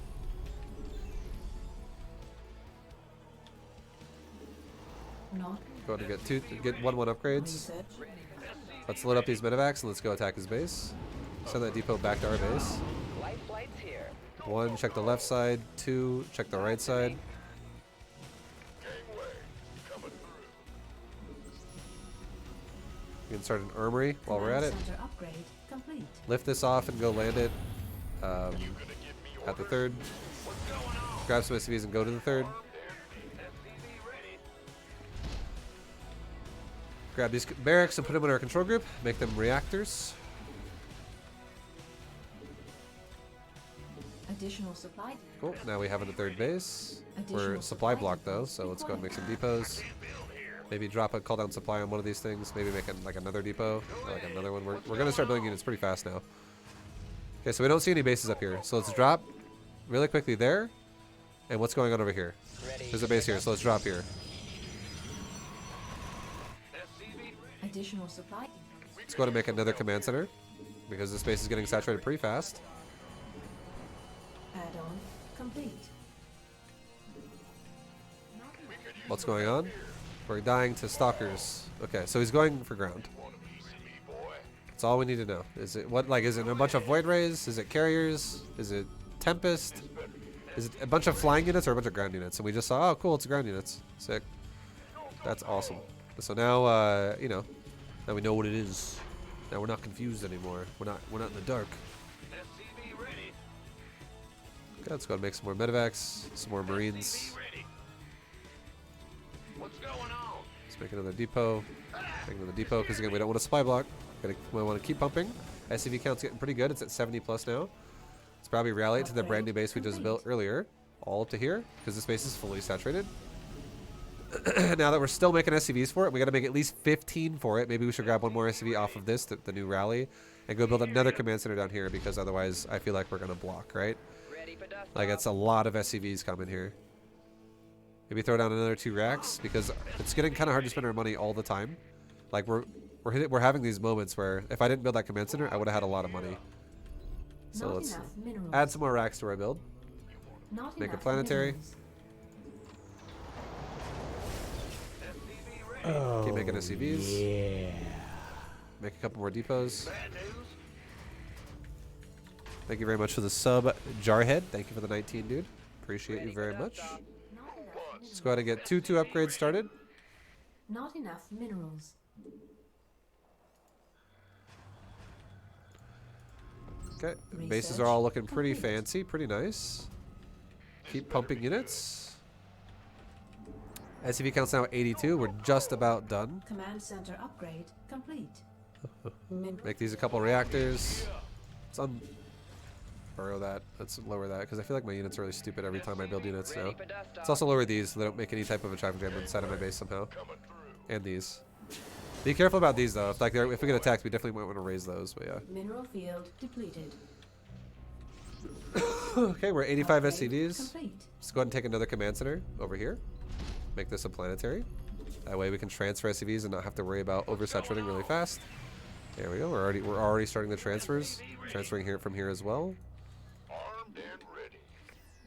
S3: Not
S1: Go ahead and get 1-1 upgrades.
S3: research.
S1: Let's load up these medevacs and let's go attack his base. Send that depot back to our base.
S5: Light flights here.
S1: 1, check the left side. 2, check the right side.
S4: Gangway. Coming
S1: We can start an armory while we're at it.
S3: Command center upgrade complete.
S1: Lift this off and go land it at the third. Grab some SCVs and go to the third. Grab these barracks and put them in our control group. Make them reactors.
S3: Additional supply.
S1: Cool. Now we have a third base. We're
S3: Additional
S1: supply
S3: supply
S1: blocked though,
S3: depots
S1: so let's go and make some
S3: required.
S1: depots. Maybe drop a call down supply on one of these things. Maybe make like another depot, or like another one. We're gonna start building units pretty fast now. Okay, so we don't see any bases up here. So let's drop really quickly there. And what's going on over here? There's a base here, so let's drop here.
S3: Additional supply.
S1: Let's go ahead and make another command center because this base is getting saturated pretty fast.
S3: Add-on complete.
S1: What's going on? We're dying to stalkers. Okay, so he's going for ground. That's all we need to know. Is it what? Like, is it a bunch of void rays? Is it carriers? Is it tempest? Is it a bunch of flying units or a bunch of ground units? And we just saw, oh, cool, it's ground units. Sick. That's awesome. So now, you know, now we know what it is. Now we're not confused anymore. We're not in the dark. Okay, let's go and make some more medevacs, some more marines. Let's make another depot. Make another depot because again we don't want a supply block. We want to keep pumping. SCV count's getting pretty good. It's at 70 plus now. Let's probably rally it to the brand new base we just built earlier, all up to here because this base is fully saturated. Now that we're still making SCVs for it, we got to make at least 15 for it. Maybe we should grab one more SCV off of this, the new rally, and go build another command center down here because otherwise I feel like we're gonna block, right? Like it's a lot of SCVs coming here. Maybe throw down another 2 racks because it's getting kind of hard to spend our money all the time. Like we're having these moments where if I didn't build that command center, I would have had a lot of money. So
S3: Not
S1: let's
S3: enough minerals.
S1: add some more racks to our build.
S3: Not
S1: make a
S3: enough
S1: planetary.
S3: minerals.
S6: Oh,
S1: Keep making SCVs.
S6: yeah.
S1: Make a couple more depots. Thank you very much for the sub, Jarhead. Thank you for the 19, dude. Appreciate you very much.
S3: Not enough
S1: Let's go ahead and get 2 upgrades started.
S3: Not enough minerals.
S1: Okay, the bases are all looking pretty fancy, pretty nice. Keep pumping units. SCV count's now at 82. We're just about done.
S3: Command center upgrade complete.
S1: Make these a couple reactors. Let's burrow that. Let's lower that because I feel like my units are really stupid every time I build units now. Let's also lower these so they don't make any type of a traffic jam inside of my base somehow. And these. Be careful about these though. If we get attacked, we definitely might want to raise those. But yeah.
S3: Mineral field depleted.
S1: Okay, we're at 85
S3: Upgrade
S1: SCVs.
S3: complete.
S1: Let's go ahead and take another command center over here. Make this a planetary. That way we can transfer SCVs and not have to worry about oversaturating really fast. There we go. We're already starting the transfers. Transferring here from here as well.
S4: Armed and ready.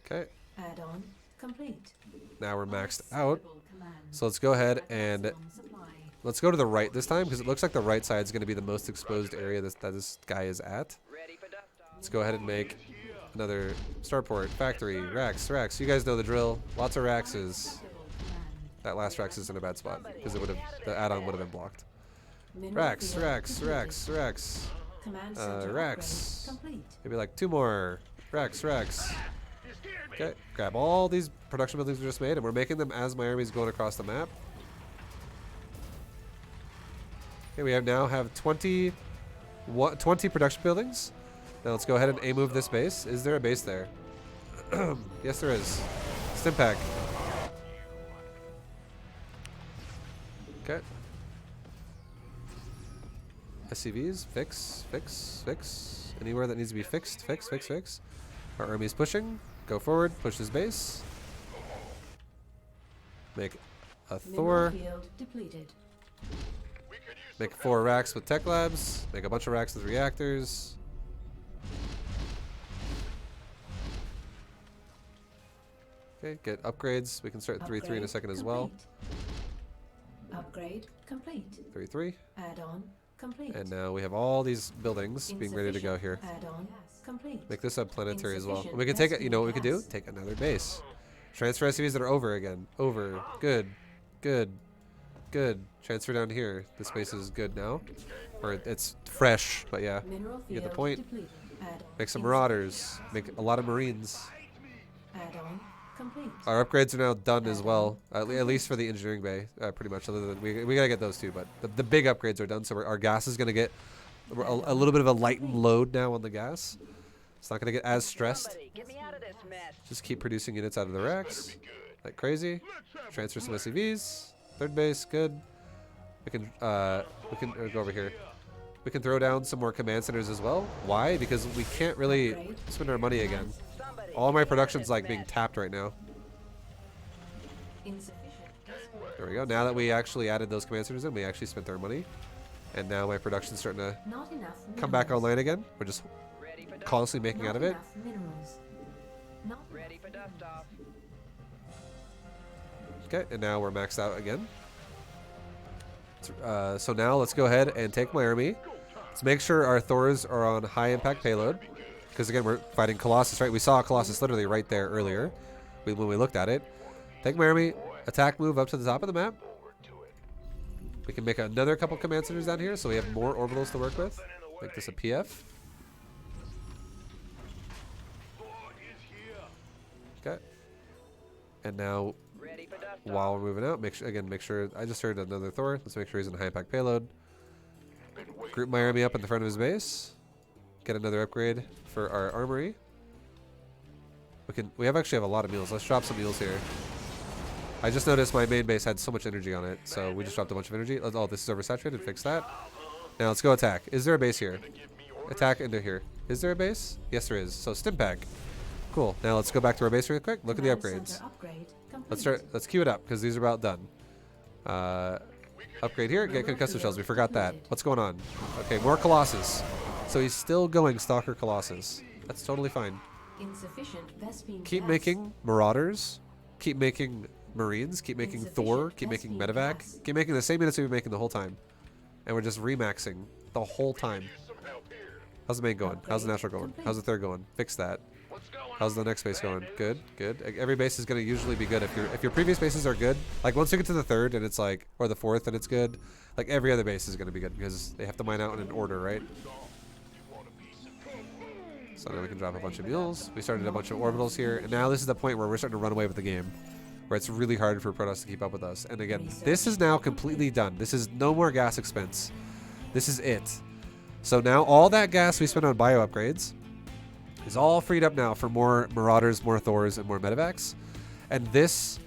S1: Okay.
S3: Add-on complete.
S1: Now we're maxed out.
S3: Acceptable command.
S1: So let's go ahead and
S3: Maximum supply.
S1: let's go to the right this time because it looks like the right side is going to be the most exposed area that this guy is at. Let's go ahead and make another starport, factory, racks. You guys know the drill. Lots of racks is.
S3: Acceptable command.
S1: That last Rex is in a bad spot because the add-on would have been blocked.
S3: Mineral
S1: Rex.
S3: field depleted. Command center
S1: Rex.
S3: upgrade complete.
S1: Maybe like 2 more. Rex. Okay, grab all these production buildings we just made and we're making them as my army's going across the map. Okay, we now have 20 production buildings. Now let's go ahead and A-move this base. Is there a base there? Yes, there is. Stimpack. Okay. SCVs, fix. Anywhere that needs to be fixed, fix. Our army's pushing. Go forward, push this base. Make a Thor.
S3: Mineral field depleted.
S1: Make 4 racks with tech labs. Make a bunch of racks with reactors. Okay, get upgrades. We can start 3-3 in a
S3: Upgrade
S1: second as well.
S3: complete. Upgrade complete.
S1: 3-3.
S3: Add-on complete.
S1: And now we have all these buildings being ready to go here.
S3: Insufficient Add-on complete.
S1: Make this a planetary as well.
S3: Insufficient
S1: And we can take it, you know what we could do?
S3: gas.
S1: Take another base. Transfer SCVs that are over again. Over. Good. Good. Transfer down here. This base is good now. Or it's fresh, but yeah.
S3: Mineral
S1: You get the
S3: field
S1: point.
S3: depleted. Add
S1: Make some
S3: insufficient
S1: marauders. Make a lot of marines.
S3: add-on complete.
S1: Our upgrades are now done as well. At least for the engineering bay, pretty much. Other than we gotta get those too, but the big upgrades are done. So our gas is gonna get a little bit of a lightened load now on the gas. It's not gonna get as stressed.
S5: Somebody, get me out of this mess.
S1: Just keep producing units out of the racks like crazy. Transfer some SCVs. Third base, good. We can go over here. We can throw down some more command centers as well. Why? Because we can't really spend our money again.
S5: Somebody,
S1: All my
S5: get me out of
S1: production's
S5: this
S1: like being
S5: mess.
S1: tapped right now.
S3: Insufficient gas supply.
S1: There we go. Now that we actually added those command centers in, we actually spent our money. And now my production's starting to
S3: Not enough
S1: come back
S3: minerals.
S1: online again. We're just
S5: Ready for dust.
S1: constantly making
S3: Not
S1: out of it.
S3: enough minerals. Not
S5: Ready for dust off.
S1: Okay, and now we're maxed out again. So now let's go ahead and take my army. Let's make sure our Thors are on high impact payload. Because again, we're fighting Colossus, right? We saw a Colossus literally right there earlier when we looked at it. Take my army, attack move up to the top of the map. We can make another couple command centers down here so we have more orbitals to work with. Make this a PF. Okay. And now,
S5: Ready for dust
S1: while we're moving out, make sure, I just heard another Thor. Let's make sure he's in high impact payload. Group my army up in the front of his base. Get another upgrade for our armory. We actually have a lot of mules. Let's drop some mules here. I just noticed my main base had so much energy on it, so we just dropped a bunch of energy. Oh, this is oversaturated. Fix that. Now let's go attack. Is there a base here? Attack into here. Is there a base? Yes, there is. So stim pack. Cool. Now let's go back to our base real quick. Look at the
S3: command
S1: upgrades.
S3: center upgrade
S1: Let's
S3: complete.
S1: start. Let's queue it up because these are about done. Upgrade here. Get concussive shells. We forgot that. What's going on? Okay, more Colossus. So he's still going Stalker Colossus. That's totally fine.
S3: Insufficient Vespene
S1: Keep
S3: gas.
S1: making Marauders. Keep making Marines. Keep making Thor. Keep making
S3: Vespene
S1: Medevac.
S3: gas.
S1: Keep making the same units we've been making the whole time. And we're just remaxing the whole time. How's the main going? How's the natural going? How's the third going? Fix that. How's the next base going? Good, good. Every base is going to usually be good if your previous bases are good. Like once you get to the third and it's like, or the fourth and it's good, like every other base is going to be good because they have to mine out in an order, right? So now we can drop a bunch of mules. We started a bunch of orbitals here, and now this is the point where we're starting to run away with the game, where it's really hard for Protoss to keep up with us. And again, this is now completely done. This is no more gas expense. This is it. So now all that gas we spent on bio upgrades is all freed up now for more Marauders, more Thors, and more Medevacs. And this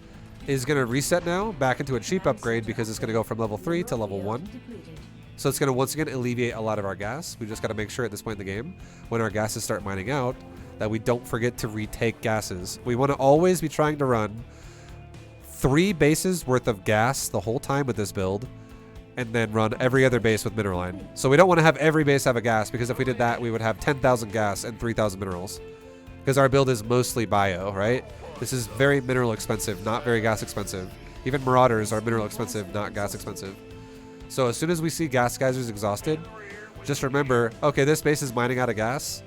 S1: is going to reset now back into a cheap upgrade because it's going to go from level 3 to level 1.
S3: Depleted.
S1: So it's going to once again alleviate a lot of our gas. We just got to make sure at this point in the game, when our gases start mining out, that we don't forget to retake gases. We want to always be trying to run 3 bases worth of gas the whole time with this build, and then run every other base with mineral line. So we don't want to have every base have a gas, because if we did that, we would have 10,000 gas and 3,000 minerals. Because our build is mostly bio, right? This is very mineral expensive, not very gas expensive. Even Marauders are mineral expensive, not gas expensive. So as soon as we see gas geysers exhausted, just remember, okay, this base is mining out of gas.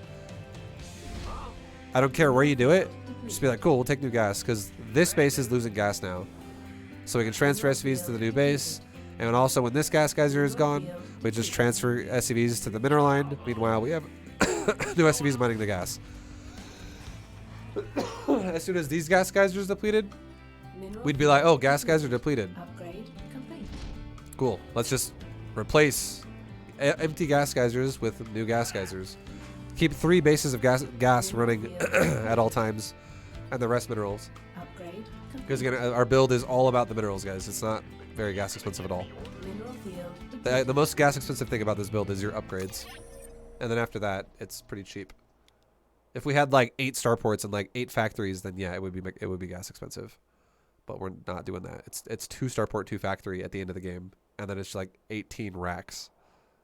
S1: I don't care where you do it. Just be like, cool, we'll take new gas, because this base is losing gas now. So we can transfer SCVs to the new base. And also when this gas geyser is gone, we just transfer SCVs to the mineral line. Meanwhile, we have new SCVs mining the gas. As soon as these gas geysers depleted,
S3: Mineral
S1: we'd be like, oh, gas geyser depleted.
S3: upgrade complete.
S1: Cool. Let's just replace empty gas geysers with new gas geysers. Keep 3 bases of gas running at all times, and the rest minerals.
S3: Upgrade
S1: Because
S3: complete.
S1: again, our build is all about the minerals, guys. It's not very gas expensive at all.
S3: Mineral field depleted.
S1: The most gas expensive thing about this build is your upgrades, and then after that, it's pretty cheap. If we had like 8 starports and like 8 factories, then yeah, it would be gas expensive. But we're not doing that. It's 2 starport, 2 factory at the end of the game, and then it's like 18 racks.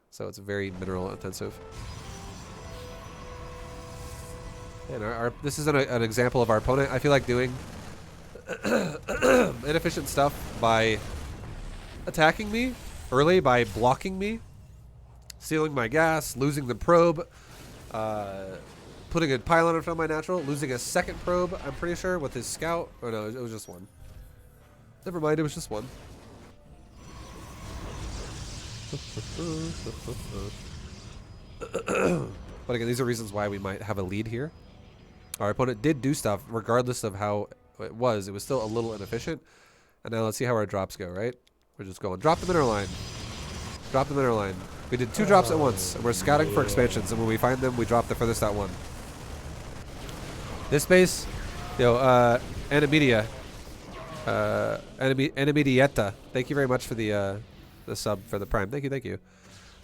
S1: So it's very mineral intensive. And this is an example of our opponent. I feel like doing inefficient stuff by attacking me early, by blocking me, stealing my gas, losing the probe, putting a pylon in front of my natural, losing a second probe, I'm pretty sure, with his scout. Oh no, it was just one. Never mind, it was just one. But again, these are reasons why we might have a lead here. Our opponent did do stuff, regardless of how it was. It was still a little inefficient. And now let's see how our drops go, right? We're just going, drop the mineral line. Drop the mineral line. We did 2 drops at once, and we're scouting for expansions. And when we find them, we drop the furthest out one. This base, Animedia. Animedieta. Thank you very much for the sub for the prime. Thank you.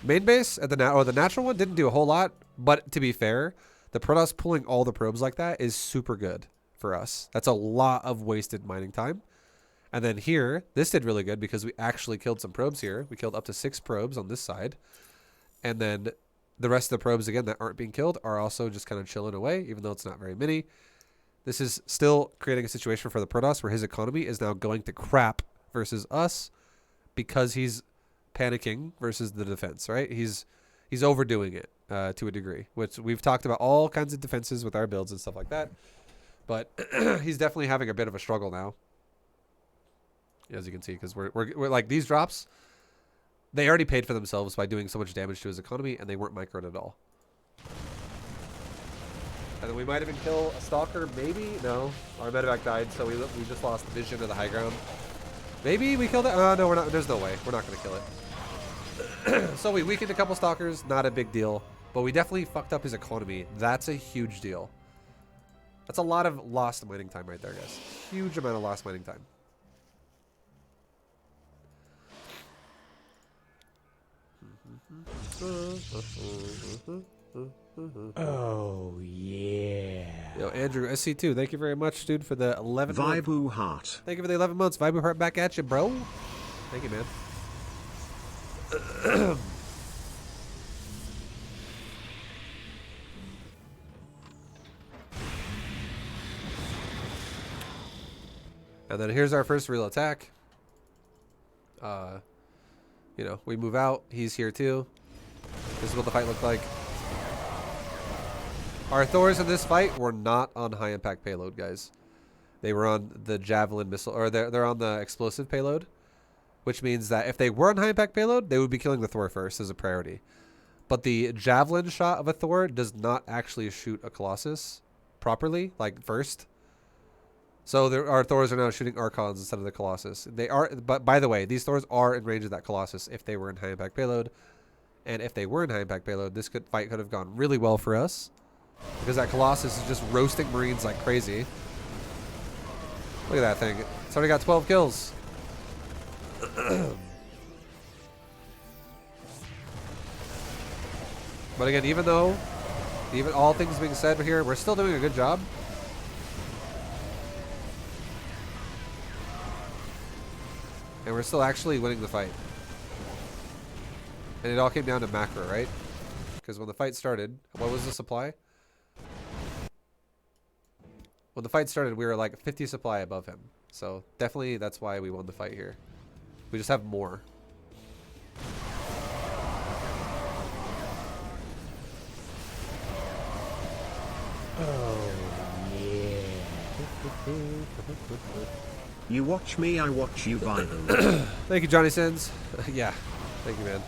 S1: Main base at the natural one didn't do a whole lot, but to be fair, the Protoss pulling all the probes like that is super good for us. That's a lot of wasted mining time. And then here, this did really good because we actually killed some probes here. We killed up to 6 probes on this side. And then the rest of the probes, again, that aren't being killed are also just kind of chilling away, even though it's not very many. This is still creating a situation for the Protoss where his economy is now going to crap versus us because he's panicking versus the defense, right? He's overdoing it to a degree, which we've talked about all kinds of defenses with our builds and stuff like that. But he's definitely having a bit of a struggle now, as you can see, because we're like, these drops, they already paid for themselves by doing so much damage to his economy, and they weren't microed at all. And then we might even kill a stalker, maybe? No, our medevac died, so we just lost the vision of the high ground. Maybe we killed it? No, we're not. There's no way. We're not going to kill it. So we weakened a couple stalkers, not a big deal. But we definitely fucked up his economy. That's a huge deal. That's a lot of lost mining time right there, guys. Huge amount of lost mining time.
S6: Oh, yeah.
S1: Yo, Andrew, SC2, thank you very much, dude, for the 11 months.
S2: Vibu Heart.
S1: Thank you for the 11 months. Vibu Heart back at you, bro. Thank you, man. And then here's our first real attack. We move out. He's here too. This is what the fight looked like. Our Thors in this fight were not on high impact payload, guys. They were on the Javelin missile, or they're on the explosive payload, which means that if they were on high impact payload, they would be killing the Thor first as a priority. But the Javelin shot of a Thor does not actually shoot a Colossus properly, like first. So our Thors are now shooting Archons instead of the Colossus. They are, but by the way, these Thors are in range of that Colossus if they were in high impact payload. And if they were in high impact payload, this fight could have gone really well for us, because that Colossus is just roasting Marines like crazy. Look at that thing. It's already got 12 kills. But again, even all things being said here, we're still doing a good job. And we're still actually winning the fight. And it all came down to macro, right? Because when the fight started, what was the supply? When the fight started, we were like 50 supply above him. So definitely that's why we won the fight here. We just have more.
S6: Oh, yeah.
S2: You watch me, I watch you, Bible.
S1: Thank you, Johnny Sins. Yeah. Thank you, man.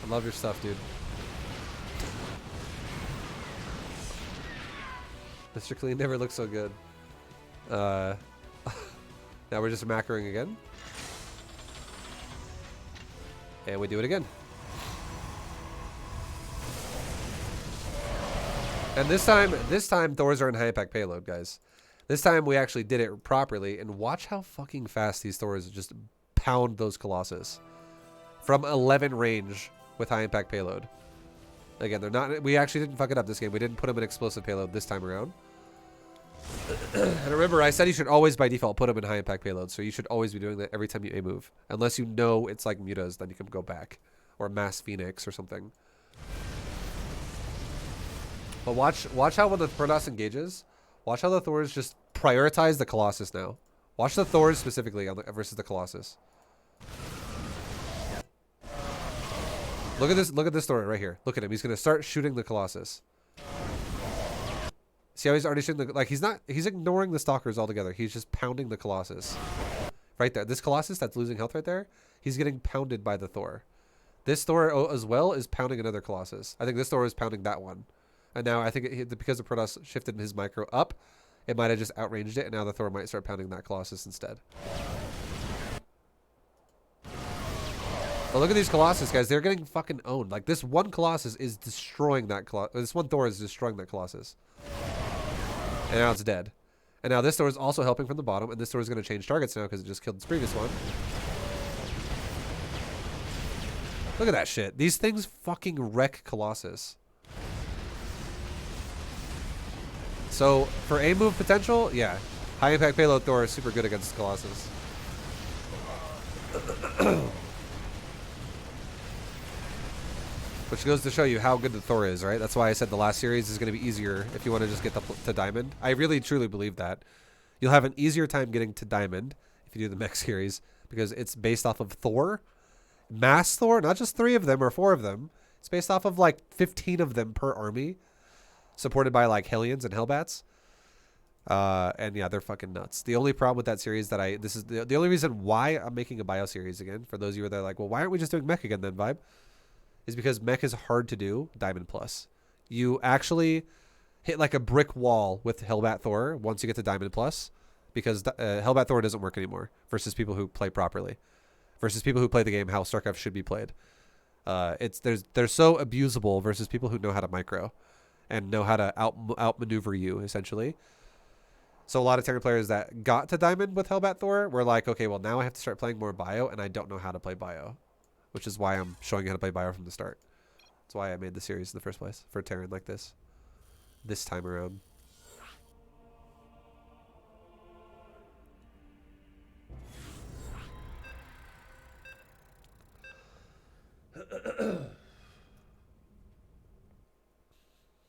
S1: I love your stuff, dude. Mr. Clean never looked so good. Now we're just macroing again. And we do it again. And this time Thors are in high impact payload, guys. This time we actually did it properly, and watch how fucking fast these Thors just pound those Colossus. From 11 range with high impact payload. Again, we actually didn't fuck it up this game. We didn't put them in explosive payload this time around. And remember, I said you should always by default put them in high impact payload, so you should always be doing that every time you A move. Unless you know it's like mutas, then you can go back. Or Mass Phoenix or something. But watch how when the Protoss engages, watch how the Thors just prioritize the Colossus now. Watch the Thors specifically versus the Colossus. Look at this Thor right here. Look at him. He's gonna start shooting the Colossus. See how he's already shooting he's ignoring the Stalkers altogether. He's just pounding the Colossus. Right there. This Colossus that's losing health right there, he's getting pounded by the Thor. This Thor as well is pounding another Colossus. I think this Thor is pounding that one. And now I think because the Protoss shifted his micro up, it might have just outranged it, and now the Thor might start pounding that Colossus instead. But look at these Colossus, guys. They're getting fucking owned. Like, this one Colossus is destroying that Colossus. This one Thor is destroying that Colossus. And now it's dead. And now this Thor is also helping from the bottom, and this Thor is going to change targets now because it just killed its previous one. Look at that shit. These things fucking wreck Colossus. So, for A-move potential, yeah. High impact payload Thor is super good against Colossus. Which goes to show you how good the Thor is, right? That's why I said the last series is going to be easier if you want to just get to Diamond. I really, truly believe that. You'll have an easier time getting to Diamond if you do the mech series because it's based off of Thor. Mass Thor, not just 3 of them or 4 of them. It's based off of like 15 of them per army. Supported by like Hellions and Hellbats. And yeah, they're fucking nuts. The only problem with that series that this is the only reason why I'm making a bio series again, for those of you that are like, well, why aren't we just doing mech again then, Vibe? Is because mech is hard to do Diamond Plus. You actually hit like a brick wall with Hellbat Thor once you get to Diamond Plus, because Hellbat Thor doesn't work anymore versus people who play properly, versus people who play the game how StarCraft should be played. They're so abusable versus people who know how to micro and know how to outmaneuver you, essentially. So a lot of Terran players that got to Diamond with Hellbat Thor were like, okay, well, now I have to start playing more bio, and I don't know how to play bio. Which is why I'm showing you how to play bio from the start. That's why I made the series in the first place, for Terran like this. This time around.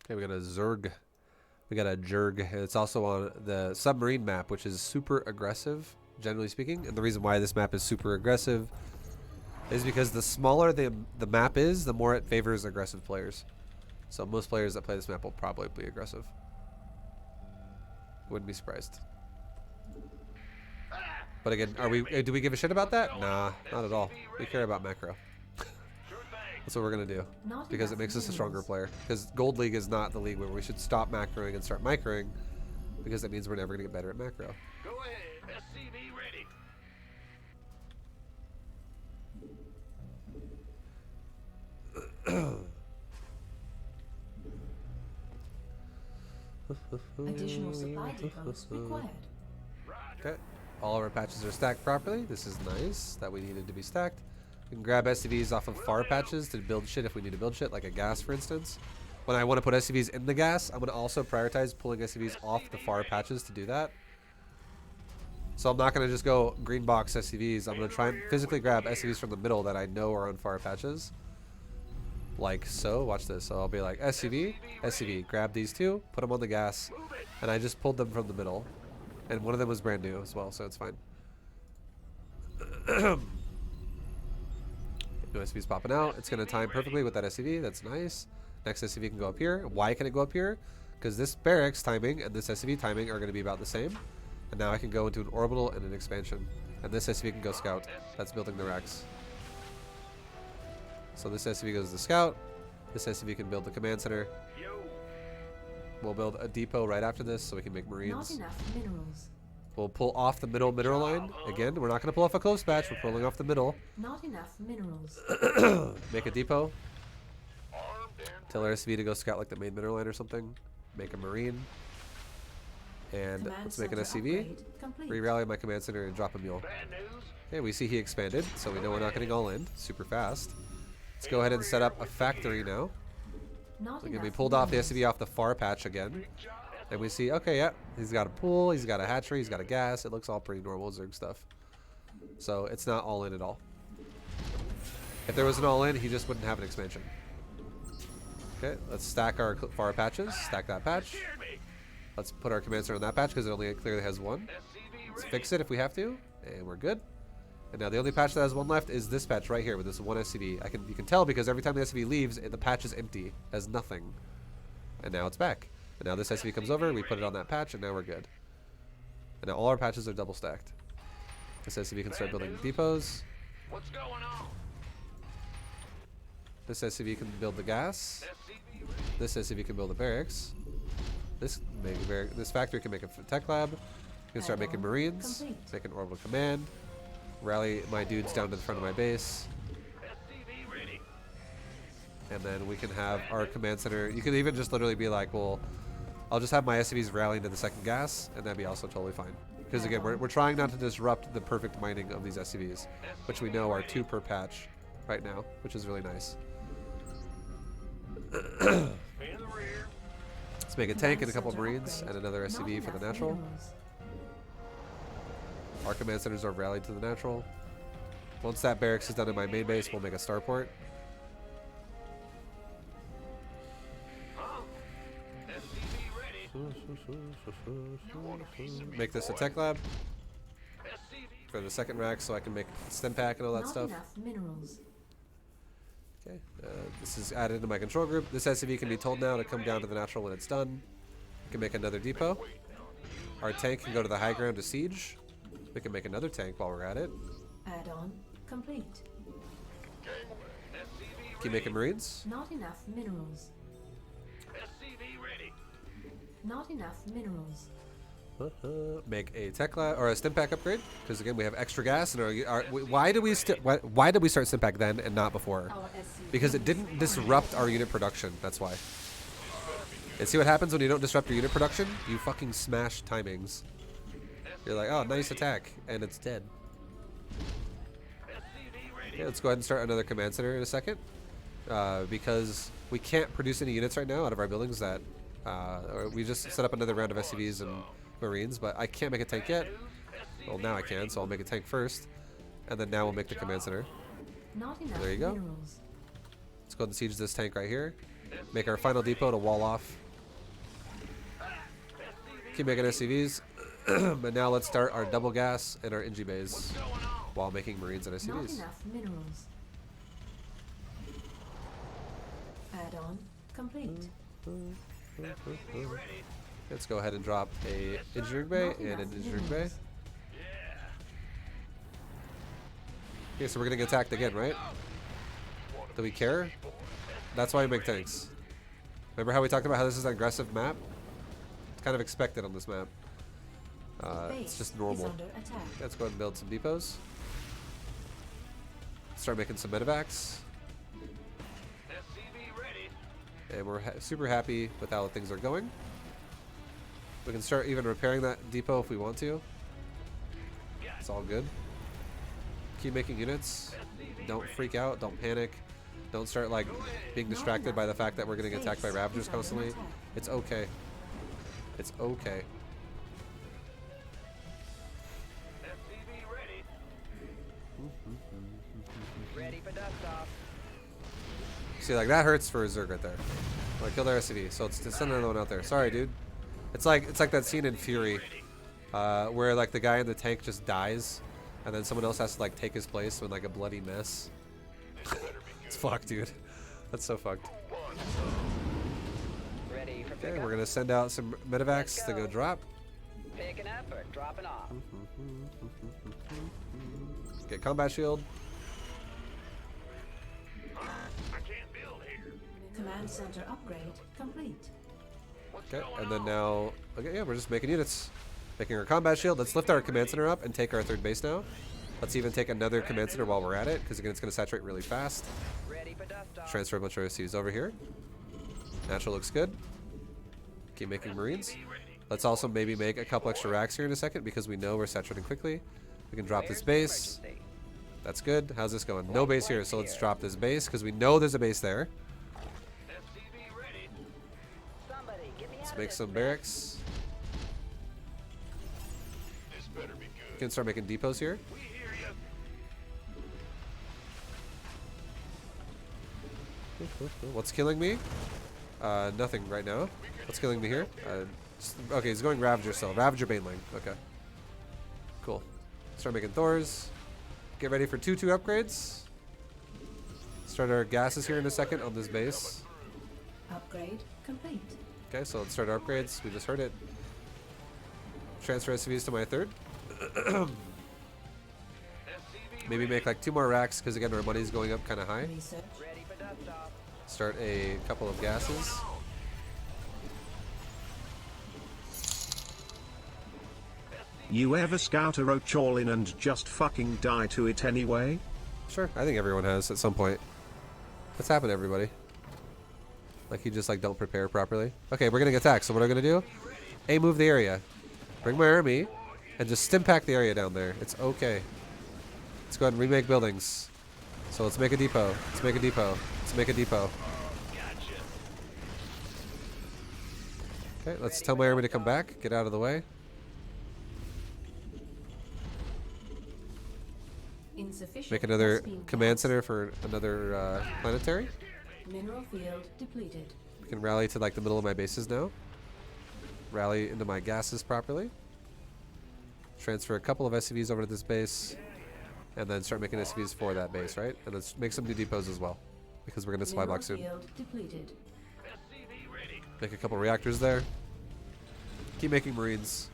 S1: Okay, we got a Zerg. We got a Jurg. It's also on the submarine map, which is super aggressive, generally speaking. And the reason why this map is super aggressive is because the smaller the map is, the more it favors aggressive players. So most players that play this map will probably be aggressive. Wouldn't be surprised. But again, do we give a shit about that? Nah, not at all. We care about macro. That's what we're gonna do, because it makes us a stronger player. Because Gold League is not the league where we should stop macroing and start microing, because that means we're never gonna get better at macro.
S4: Go ahead. SCV ready.
S3: Additional supply depots required.
S1: Okay, all of our patches are stacked properly. This is nice that we needed to be stacked. We can grab SCVs off of far patches to build shit if we need to build shit, like a gas, for instance. When I want to put SCVs in the gas, I'm going to also prioritize pulling SCVs off the far patches to do that. So I'm not going to just go green box SCVs. I'm going to try and physically grab SCVs from the middle that I know are on far patches. Like so. Watch this. So I'll be like, SCV, SCV. Grab these 2, put them on the gas, and I just pulled them from the middle. And one of them was brand new as well, so it's fine. No SCV's popping out. It's going to time perfectly with that SCV. That's nice. Next SCV can go up here. Why can it go up here? Because this barracks timing and this SCV timing are going to be about the same. And now I can go into an orbital and an expansion. And this SCV can go scout. That's building the racks. So this SCV goes to scout. This SCV can build the command center. We'll build a depot right after this so we can make marines.
S3: Not enough minerals.
S1: We'll pull off the middle line. Again, we're not going to pull off a close patch. We're pulling off the middle.
S3: Not enough minerals.
S1: Make a depot. Tell our SV to go scout like the main mineral line or something. Make a marine. And
S3: Command
S1: let's make an
S3: center
S1: SCV.
S3: upgrade complete.
S1: Re-rally my command center and drop a mule. Okay, we see he expanded, so we know we're not getting all in super fast. Let's go ahead and set up a factory now.
S3: Not
S1: Again, we
S3: enough
S1: pulled off the
S3: minerals.
S1: SCV off the far patch again. And we see, okay, yeah, he's got a pool, he's got a hatchery, he's got a gas. It looks all pretty normal Zerg stuff. So it's not all in at all. If there was an all in, he just wouldn't have an expansion. Okay, let's stack our far patches. Stack that patch. Let's put our command center on that patch because it only clearly has 1. Let's fix it if we have to, and we're good. And now the only patch that has 1 left is this patch right here with this 1 SCV. You can tell because every time the SCV leaves, the patch is empty, has nothing. And now it's back. And now this SCV comes over, we put it on that patch, and now we're good. And now all our patches are double stacked. This SCV can start building depots.
S4: What's going on?
S1: This SCV can build the gas.
S4: SCV ready.
S1: This SCV can build the barracks. This this factory can make a tech lab. You can start making marines,
S3: Complete.
S1: make an orbital command, rally my dudes down to the front of my base,
S4: SCV ready.
S1: and then we can have our command center. You could even just literally be like, well, I'll just have my SCVs rallying to the second gas, and that'd be also totally fine. Because again, we're trying not to disrupt the perfect mining of these SCVs, which we know are 2 per patch right now, which is really nice.
S4: In the rear.
S1: Let's make a tank and a couple marines and another SCV for the natural. Our command centers are rallied to the natural. Once that barracks is done in my main base, we'll make a starport.
S4: Huh? SCV ready.
S1: Make this a tech lab
S4: SCV
S1: for the second rack so I can make stem pack and all that
S3: Not
S1: stuff.
S3: enough minerals.
S1: Okay, this is added into my control group. This SCV can be told now to come down to the natural when it's done. We can make another depot. Our tank can go to the high ground to siege. We can make another tank while we're at it.
S3: Add-on complete.
S1: Keep making marines.
S3: Not enough minerals.
S4: SCV ready.
S3: Not enough minerals.
S1: Make a tech lab or a stim pack upgrade because again we have extra gas and why did we start stim pack then and not before?
S3: Our SCV
S1: Because it didn't disrupt our unit production. That's why. And see what happens when you don't disrupt your unit production? You fucking smash timings. You're like, oh, nice attack, and it's dead. Okay, let's go ahead and start another command center in a second. Because we can't produce any units right now out of our buildings that... or we just set up another round of SCVs and Marines, but I can't make a tank yet. Well, now I can, so I'll make a tank first. And then now we'll make the command center.
S3: Not enough
S1: There you go.
S3: minerals.
S1: Let's go ahead and siege this tank right here. Make our final depot to wall off. Keep making SCVs. But now let's start our double gas and our NG bays while making Marines and
S3: Not
S1: SCVs.
S3: enough minerals. Add-on complete.
S1: Let's go ahead and drop a engineering bay
S3: Not
S1: and an
S3: enough
S1: engineering bay.
S3: minerals.
S1: Okay, so we're gonna get attacked again, right? Do we care? That's why we make tanks. Remember how we talked about how this is an aggressive map? It's kind of expected on this map. It's
S3: Base
S1: just
S3: is
S1: normal.
S3: under attack.
S1: Let's go ahead and build some depots. Start making some medevacs.
S4: SCV ready.
S1: And we're super happy with how things are going. We can start even repairing that depot if we want to. It's all good. Keep making units. Don't freak out. Don't panic. Don't start like being distracted by the fact that we're getting attacked by Ravagers constantly. It's okay. It's okay.
S4: SCV ready.
S5: Ready for dust off.
S1: See, like that hurts for a Zerg right there. I killed our SCV, so it's to send another one out there. Sorry, dude. It's like that scene in Fury, where like the guy in the tank just dies, and then someone else has to like take his place with like a bloody mess. It's fucked, dude. That's so fucked.
S5: Ready for
S1: Okay,
S5: pickup.
S1: we're gonna send out some medevacs to go drop.
S5: Picking up or dropping off.
S1: Get combat shield.
S4: I can't build here.
S3: Command center upgrade complete.
S1: Okay, and then now, okay, yeah, we're just making units. Making our combat shield. Let's lift our command center up and take our third base now. Let's even take another command center while we're at it, because again, it's going to saturate really fast.
S5: Ready for dust off.
S1: Transfer a bunch of OCs over here. Natural looks good. Keep making Marines. Let's also maybe make a couple extra racks here in a second, because we know we're saturating quickly. We can drop this base.
S5: Emergency.
S1: That's good. How's this going? No base here, so let's drop this base, because we know there's a base there.
S4: SCV ready.
S5: Somebody, get me
S1: Let's
S5: out
S1: make
S5: of
S1: some
S5: this
S1: barracks.
S4: This better be
S1: We
S4: good.
S1: can start making depots here.
S4: We hear you.
S1: What's killing me? Nothing right now. What's killing me here? Okay, he's going Ravager still. Ravager Baneling. Okay. Cool. Start making Thors. Get ready for 2-2 upgrades. Start our gases here in a second on this base.
S3: Upgrade complete.
S1: Okay, so let's start our upgrades. We just heard it. Transfer SCVs to my third. Maybe make like 2 more racks because again our money's going up kind of high.
S3: Research.
S5: Ready for dust off.
S1: Start a couple of gases.
S2: You ever scout a roach all in and just fucking die to it anyway?
S1: Sure, I think everyone has at some point. That's happened to everybody. Like you just like don't prepare properly. Okay, we're getting attacked, so what am I gonna do? A, move the area. Bring my army and just stim pack the area down there. It's okay. Let's go ahead and remake buildings. So let's make a depot. Let's make a depot. Let's make a depot. Okay, let's tell my army to come back. Get out of the way.
S3: Insufficient.
S1: Make another
S3: gas beam
S1: command
S3: gas.
S1: center for another planetary.
S3: Mineral field depleted.
S1: We can rally to like the middle of my bases now. Rally into my gases properly. Transfer a couple of SCVs over to this base. And then start making SCVs for that base, right? And let's make some new depots as well. Because we're going to supply block soon.
S3: Field depleted.
S1: Make a couple reactors there. Keep making marines.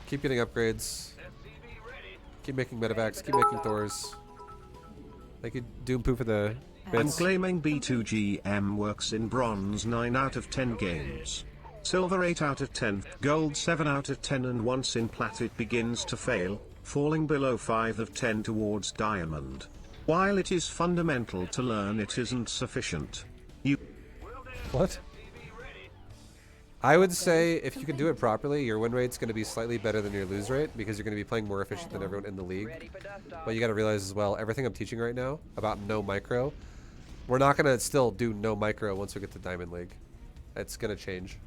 S1: Keep getting upgrades. Keep making medevacs. Keep making Thors. Thank you, Doompoo, for the
S2: And
S1: bits.
S2: claiming B2GM works in bronze 9 out of 10 games. Silver 8 out of 10, gold 7 out of 10, and once in plat it begins to fail, falling below 5 of 10 towards diamond. While it is fundamental to learn, it isn't sufficient. You
S1: What? I would say if you can do it properly, your win rate's going to be slightly better than your lose rate because you're going to be playing more efficient than everyone in the league.
S5: Ready for dust off.
S1: But you got to realize as well, everything I'm teaching right now about no micro, we're not going to still do no micro once we get to Diamond League. It's going to change.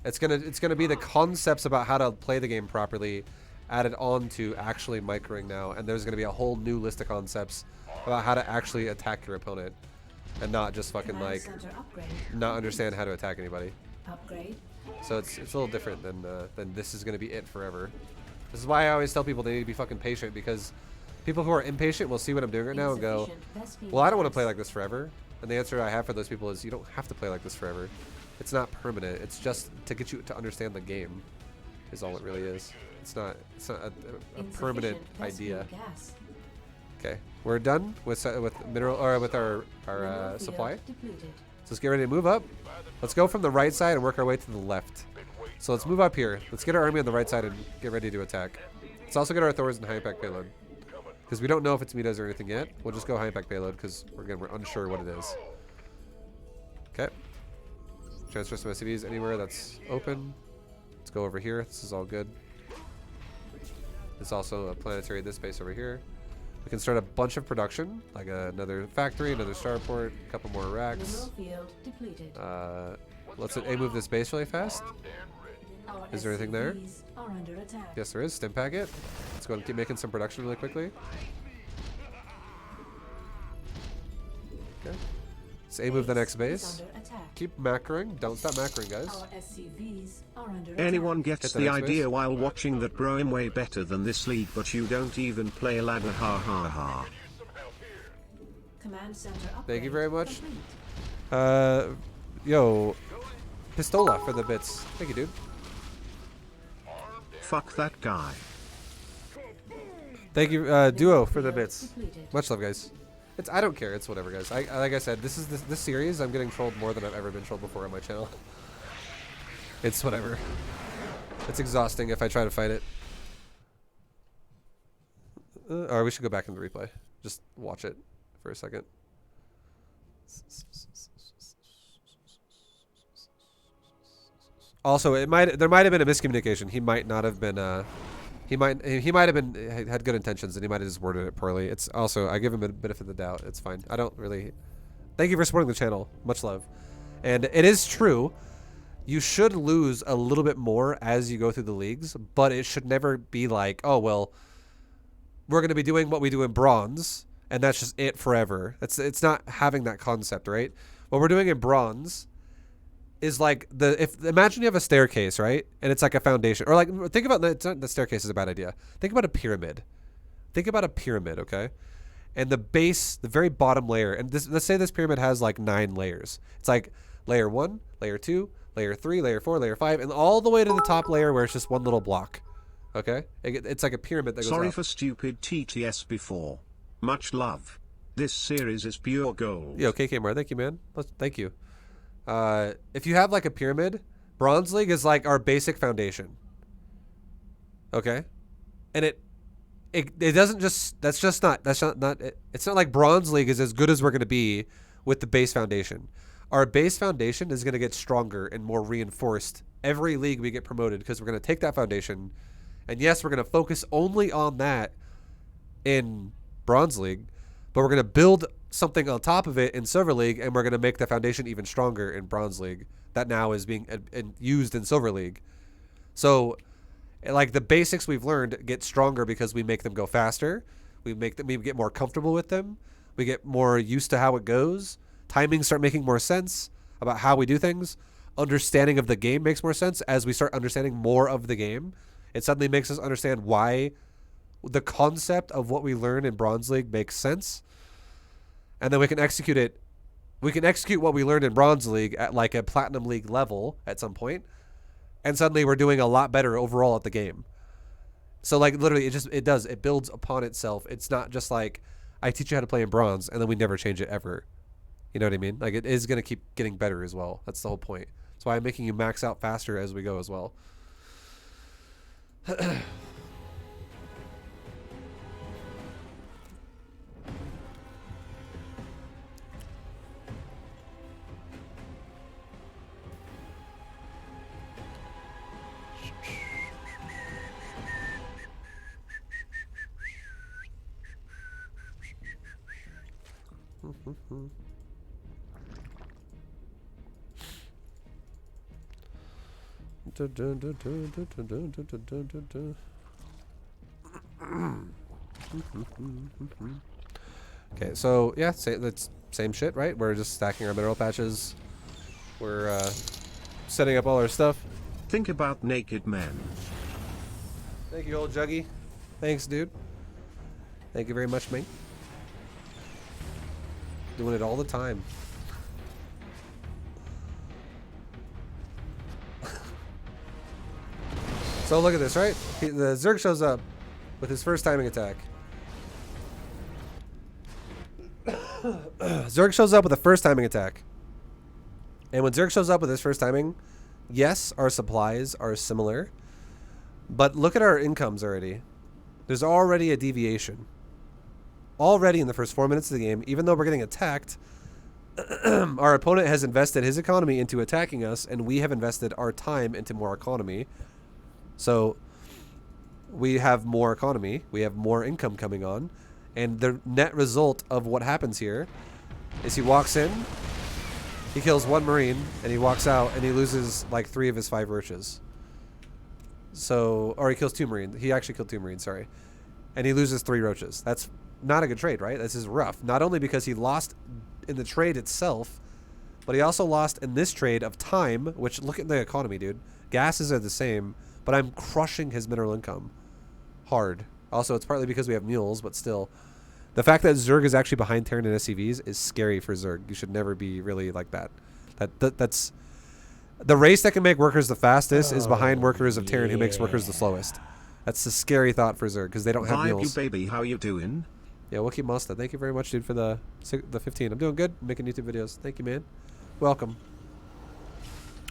S1: It's going to be the concepts about how to play the game properly added on to actually microing now, and there's going to be a whole new list of concepts about how to actually attack your opponent and not just fucking
S3: Command
S1: like
S3: center upgrade.
S1: not understand how to attack anybody.
S3: Upgrade.
S1: So it's a little different than this is going to be it forever. This is why I always tell people they need to be fucking patient, because people who are impatient will see what I'm doing right now and go,
S3: Insufficient gas beam
S1: well, I don't want to
S3: gas.
S1: play like this forever. And the answer I have for those people is you don't have to play like this forever. It's not permanent. It's just to get you to understand the game is all it really is. It's not a permanent
S3: Insufficient gas
S1: idea.
S3: beam gas.
S1: Okay, we're done with mineral or with our
S3: Mineral field
S1: supply.
S3: depleted.
S1: So let's get ready to move up. Let's go from the right side and work our way to the left. So let's move up here. Let's get our army on the right side and get ready to attack. Let's also get our Thors and high impact payload. Because we don't know if it's Mitas or anything yet. We'll just go high impact payload because we're unsure what it is. Okay. Transfer some SCVs anywhere that's open. Let's go over here. This is all good. There's also a planetary this base over here. We can start a bunch of production, like another factory, another starport, a couple more racks.
S3: Mineral field depleted.
S1: Let's A move this base really fast.
S3: Our
S1: Is there anything there?
S3: SCVs are under attack.
S1: Yes, there is. Stim packet. Let's go and keep making some production really quickly. Okay. Let's A move the next
S3: Is
S1: base.
S3: under attack.
S1: Keep macroing. Don't stop macroing, guys.
S3: Our SCVs are under
S2: Anyone
S3: attack.
S2: gets
S1: Hit the
S2: the
S1: next
S2: idea
S1: base.
S2: while watching that, bro, I'm way better than this league, but you don't even play ladder, ha ha ha.
S3: Command center upgrade.
S1: Thank you very much.
S3: complete.
S1: Yo, Pistola for the bits. Thank you, dude.
S2: Fuck that guy.
S1: Thank you, Duo, for the bits.
S3: Depleted.
S1: Much love, guys. I don't care. It's whatever, guys. Like I said, this series. I'm getting trolled more than I've ever been trolled before on my channel. It's whatever. It's exhausting if I try to fight it. Or we should go back into the replay. Just watch it for a second. Also, there might have been a miscommunication. He might not have been. He might have been had good intentions and he might have just worded it poorly. It's also I give him a benefit of the doubt. It's fine. I don't really. Thank you for supporting the channel. Much love. And it is true. You should lose a little bit more as you go through the leagues, but it should never be like, oh well, we're going to be doing what we do in bronze, and that's just it forever. It's not having that concept, right? What we're doing in bronze is like imagine you have a staircase, right? And it's like a foundation, or like think about the staircase is a bad idea. Think about a pyramid. Think about a pyramid, okay? And the base, the very bottom layer, and let's say this pyramid has like 9 layers. It's like layer 1, layer 2, layer 3, layer 4, layer 5, and all the way to the top layer where it's just one little block. Okay, it's like a pyramid that goes
S2: Sorry
S1: up.
S2: for stupid TTS before. Much love. This series is pure gold.
S1: Yo, KKMR, thank you, man. Thank you. If you have like a pyramid, Bronze League is like our basic foundation. Okay, and it doesn't just it's not like Bronze League is as good as we're gonna be with the base foundation. Our base foundation is gonna get stronger and more reinforced every league we get promoted, because we're gonna take that foundation, and yes, we're gonna focus only on that in Bronze League, but we're gonna build something on top of it in Silver League, and we're gonna make the foundation even stronger in Bronze League that now is being used in Silver League. So like the basics we've learned get stronger because we make them go faster. We get more comfortable with them. We get more used to how it goes. Timings start making more sense about how we do things. Understanding of the game makes more sense as we start understanding more of the game. It suddenly makes us understand why the concept of what we learn in Bronze League makes sense. And then we can execute it. We can execute what we learned in Bronze League at like a Platinum League level at some point. And suddenly we're doing a lot better overall at the game. So like literally it builds upon itself. It's not just like I teach you how to play in Bronze and then we never change it ever. You know what I mean? Like it is going to keep getting better as well. That's the whole point. That's why I'm making you max out faster as we go as well. Okay, so yeah, that's same shit, right? We're just stacking our mineral patches. We're setting up all our stuff.
S2: Think about naked men.
S1: Thank you, old Juggy. Thanks, dude. Thank you very much, mate. Doing it all the time. So look at this, right? The Zerg shows up with his first timing attack. Zerg shows up with a first timing attack. And when Zerg shows up with his first timing, yes, our supplies are similar. But look at our incomes already. There's already a deviation. Already in the first 4 minutes of the game, even though we're getting attacked, our opponent has invested his economy into attacking us, and we have invested our time into more economy. So we have more economy, we have more income coming on, and the net result of what happens here is he walks in, he kills one Marine, and he walks out, and he loses like 3 of his 5 roaches. So, or he kills 2 Marines. He actually killed 2 Marines, sorry. And he loses 3 roaches. That's not a good trade, right? This is rough. Not only because he lost in the trade itself, but he also lost in this trade of time, which look at the economy, dude. Gases are the same, but I'm crushing his mineral income hard. Also, it's partly because we have mules, but still. The fact that Zerg is actually behind Terran and SCVs is scary for Zerg. You should never be really like that. That's the race that can make workers the fastest is behind workers of Terran who makes workers the slowest. That's a scary thought for Zerg because they don't have mules.
S2: You baby, how you doing?
S1: Yeah, we'll keep Mosta. Thank you very much, dude, for the 15. I'm doing good. I'm making YouTube videos. Thank you, man. Welcome.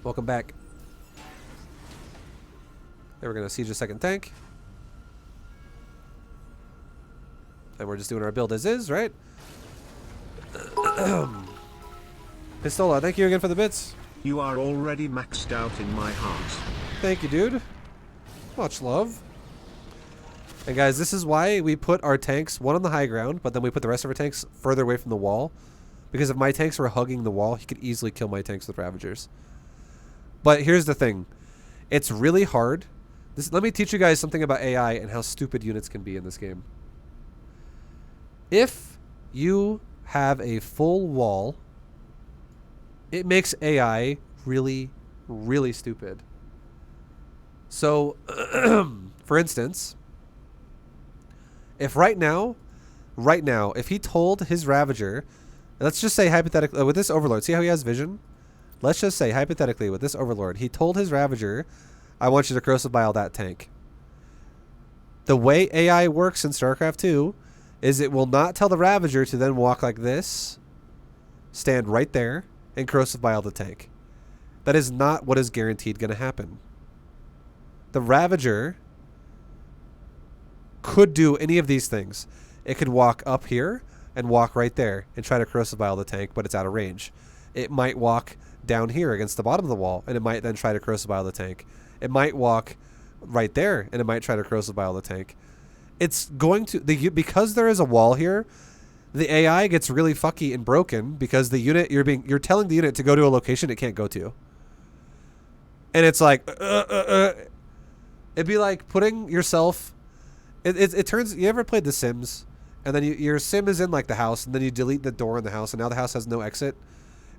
S1: Welcome back. Then we're going to siege a second tank. And we're just doing our build as is, right? Pistola, thank you again for the bits.
S2: You are already maxed out in my heart.
S1: Thank you, dude. Much love. And guys, this is why we put our tanks, one on the high ground, but then we put the rest of our tanks further away from the wall. Because if my tanks were hugging the wall, he could easily kill my tanks with Ravagers. But here's the thing. It's really hard. Let me teach you guys something about AI and how stupid units can be in this game. If you have a full wall, it makes AI really, really stupid. So, for instance, if right now, if he told his Ravager, let's just say hypothetically, with this Overlord, see how he has vision? Let's just say, hypothetically, with this Overlord, he told his Ravager, I want you to corrosive bile that tank. The way AI works in StarCraft 2 is it will not tell the Ravager to then walk like this, stand right there, and corrosive bile the tank. That is not what is guaranteed going to happen. The Ravager could do any of these things. It could walk up here and walk right there and try to corrosive bile the tank, but it's out of range. It might walk down here against the bottom of the wall, and it might then try to corrosive bile the tank. It might walk right there, and it might try to corrosive bile the tank. It's going to because there is a wall here. The AI gets really fucky and broken because the unit you're telling the unit to go to a location it can't go to, and it's like it'd be like putting yourself. It turns. You ever played The Sims, and then your sim is in like the house, and then you delete the door in the house, and now the house has no exit,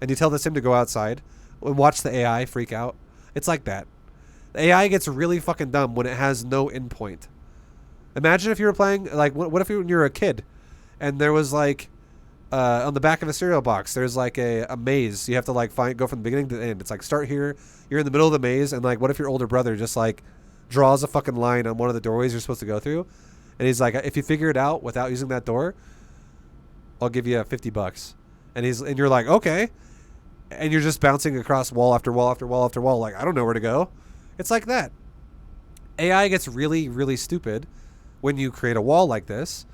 S1: and you tell the sim to go outside, and watch the AI freak out. It's like that. The AI gets really fucking dumb when it has no endpoint. Imagine if you were playing, like, what if you were a kid and there was, like, on the back of a cereal box, there's, like, a maze. You have to, like, go from the beginning to the end. It's like, start here, you're in the middle of the maze, and, like, what if your older brother just, like, draws a fucking line on one of the doorways you're supposed to go through? And he's like, if you figure it out without using that door, I'll give you $50. And you're like, okay. And you're just bouncing across wall after wall after wall after wall, like, I don't know where to go. It's like that. AI gets really, really stupid when you create a wall like this,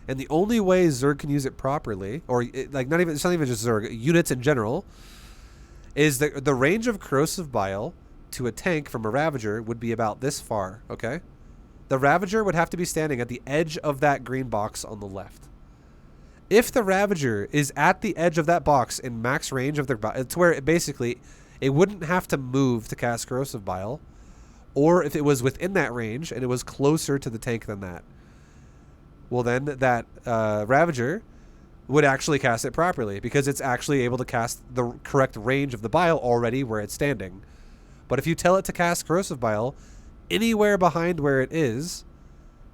S1: and the only way Zerg can use it properly, or it's not even just Zerg, units in general, is that the range of corrosive bile to a tank from a Ravager would be about this far, okay? The Ravager would have to be standing at the edge of that green box on the left. If the Ravager is at the edge of that box in max range of their bile, it's where it wouldn't have to move to cast corrosive bile. Or if it was within that range and it was closer to the tank than that, well then that Ravager would actually cast it properly because it's actually able to cast the correct range of the bile already where it's standing. But if you tell it to cast corrosive bile anywhere behind where it is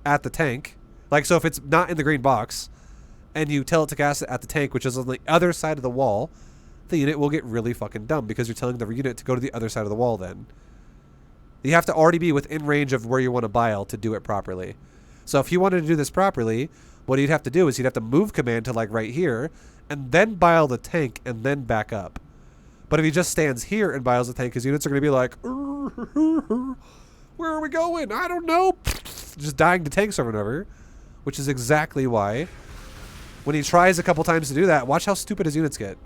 S1: at the tank, like so if it's not in the green box and you tell it to cast it at the tank, which is on the other side of the wall, the unit will get really fucking dumb because you're telling the unit to go to the other side of the wall then. You have to already be within range of where you want to bile to do it properly. So if you wanted to do this properly, what you'd have to do is you'd have to move command to like right here and then bile the tank and then back up. But if he just stands here and biles the tank, his units are going to be like, where are we going? I don't know. Just dying to tanks over and over, which is exactly why when he tries a couple times to do that, watch how stupid his units get.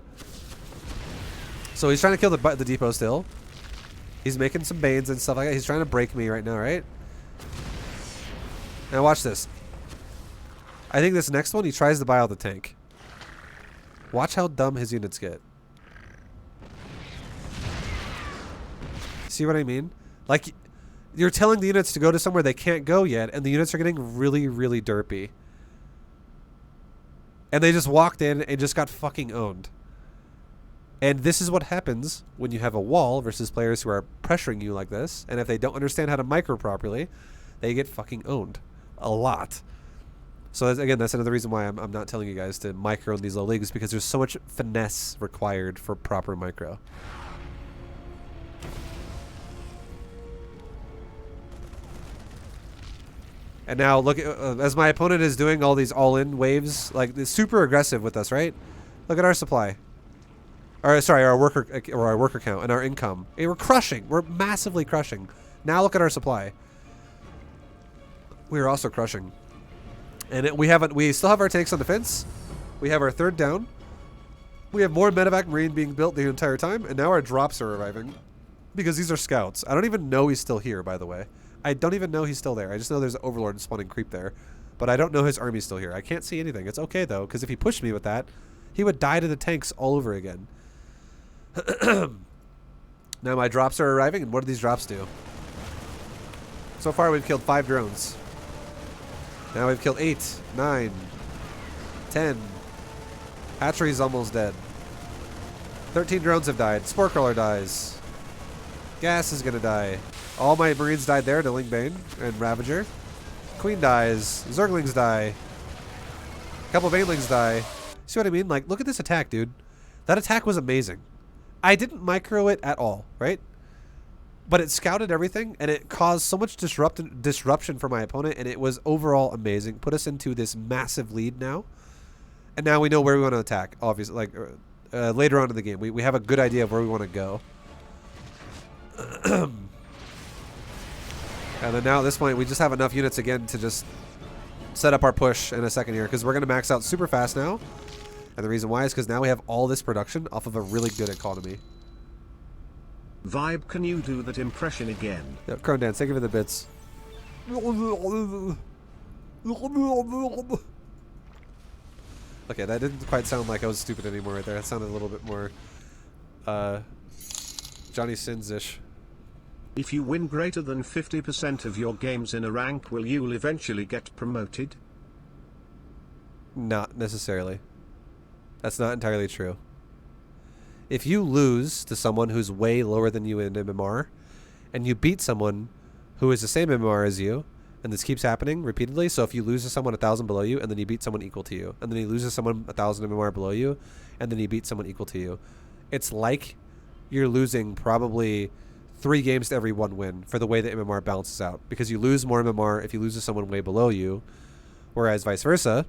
S1: So he's trying to kill the depot still. He's making some banes and stuff like that. He's trying to break me right now, right? Now watch this. I think this next one, he tries to bile the tank. Watch how dumb his units get. See what I mean? Like, you're telling the units to go to somewhere they can't go yet, and the units are getting really, really derpy. And they just walked in and just got fucking owned. And this is what happens when you have a wall versus players who are pressuring you like this. And if they don't understand how to micro properly, they get fucking owned. A lot. So again, that's another reason why I'm not telling you guys to micro in these low leagues, because there's so much finesse required for proper micro. And now look at, as my opponent is doing all these all-in waves, like it's super aggressive with us, right? Look at our supply. Or sorry, our worker count and our income. Hey, we're crushing. We're massively crushing. Now look at our supply. We are also crushing. And we still have our tanks on defense. We have our third down. We have more medevac marine being built the entire time, and now our drops are reviving because these are scouts. I don't even know he's still here, by the way. I don't even know he's still there. I just know there's an overlord spawning creep there, but I don't know his army's still here. I can't see anything. It's okay though, because if he pushed me with that, he would die to the tanks all over again. Now my drops are arriving, and what do these drops do? So far we've killed 5 drones. Now we've killed 8, 9, 10. Hatchery's almost dead. 13 drones have died. Spore crawler dies. Gas is gonna die. All my marines died there to Ling Bane and Ravager. Queen dies. Zerglings die. A couple Banelings die. See what I mean? Like, look at this attack, dude. That attack was amazing. I didn't micro it at all, right? But it scouted everything, and it caused so much disruption for my opponent, and it was overall amazing. Put us into this massive lead now. And now we know where we want to attack, obviously. Like, later on in the game, we have a good idea of where we want to go. And then now at this point, we just have enough units again to just set up our push in a second here, because we're going to max out super fast now. And the reason why is because now we have all this production off of a really good economy.
S2: Vibe, can you do that impression again?
S1: Yep, Crone Dance, thank you for the bits. Okay, that didn't quite sound like I was stupid anymore right there. That sounded a little bit more Johnny Sins-ish.
S2: If you win greater than 50% of your games in a rank, will you eventually get promoted?
S1: Not necessarily. That's not entirely true. If you lose to someone who's way lower than you in MMR, and you beat someone who is the same MMR as you, and this keeps happening repeatedly, so if you lose to someone 1,000 below you, and then you beat someone equal to you, and then you lose to someone 1,000 MMR below you, and then you beat someone equal to you, it's like you're losing probably 3 games to every 1 win for the way that MMR balances out. Because you lose more MMR if you lose to someone way below you, whereas vice versa,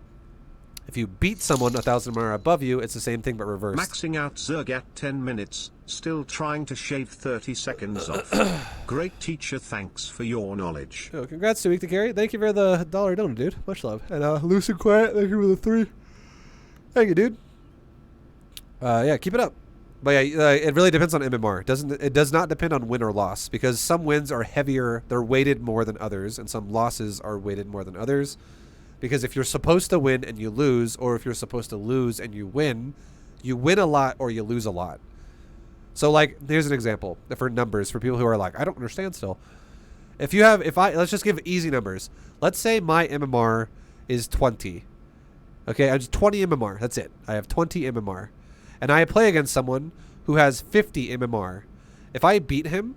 S1: if you beat someone 1,000 MMR above you, it's the same thing but reversed.
S2: Maxing out Zerg at 10 minutes, still trying to shave 30 seconds off. Great teacher, thanks for your knowledge.
S1: Oh, congrats to Week to Carry. Thank you for the $1 donor, dude. Much love. And Loose and Quiet, thank you for the 3. Thank you, dude. Yeah, keep it up. But yeah, it really depends on MMR. It does not depend on win or loss, because some wins are heavier, they're weighted more than others, and some losses are weighted more than others. Because if you're supposed to win and you lose, or if you're supposed to lose and you win a lot or you lose a lot. So like, here's an example for numbers for people who are like, I don't understand still. Let's just give easy numbers. Let's say my MMR is 20. Okay, I just 20 MMR. That's it. I have 20 MMR. And I play against someone who has 50 MMR. If I beat him,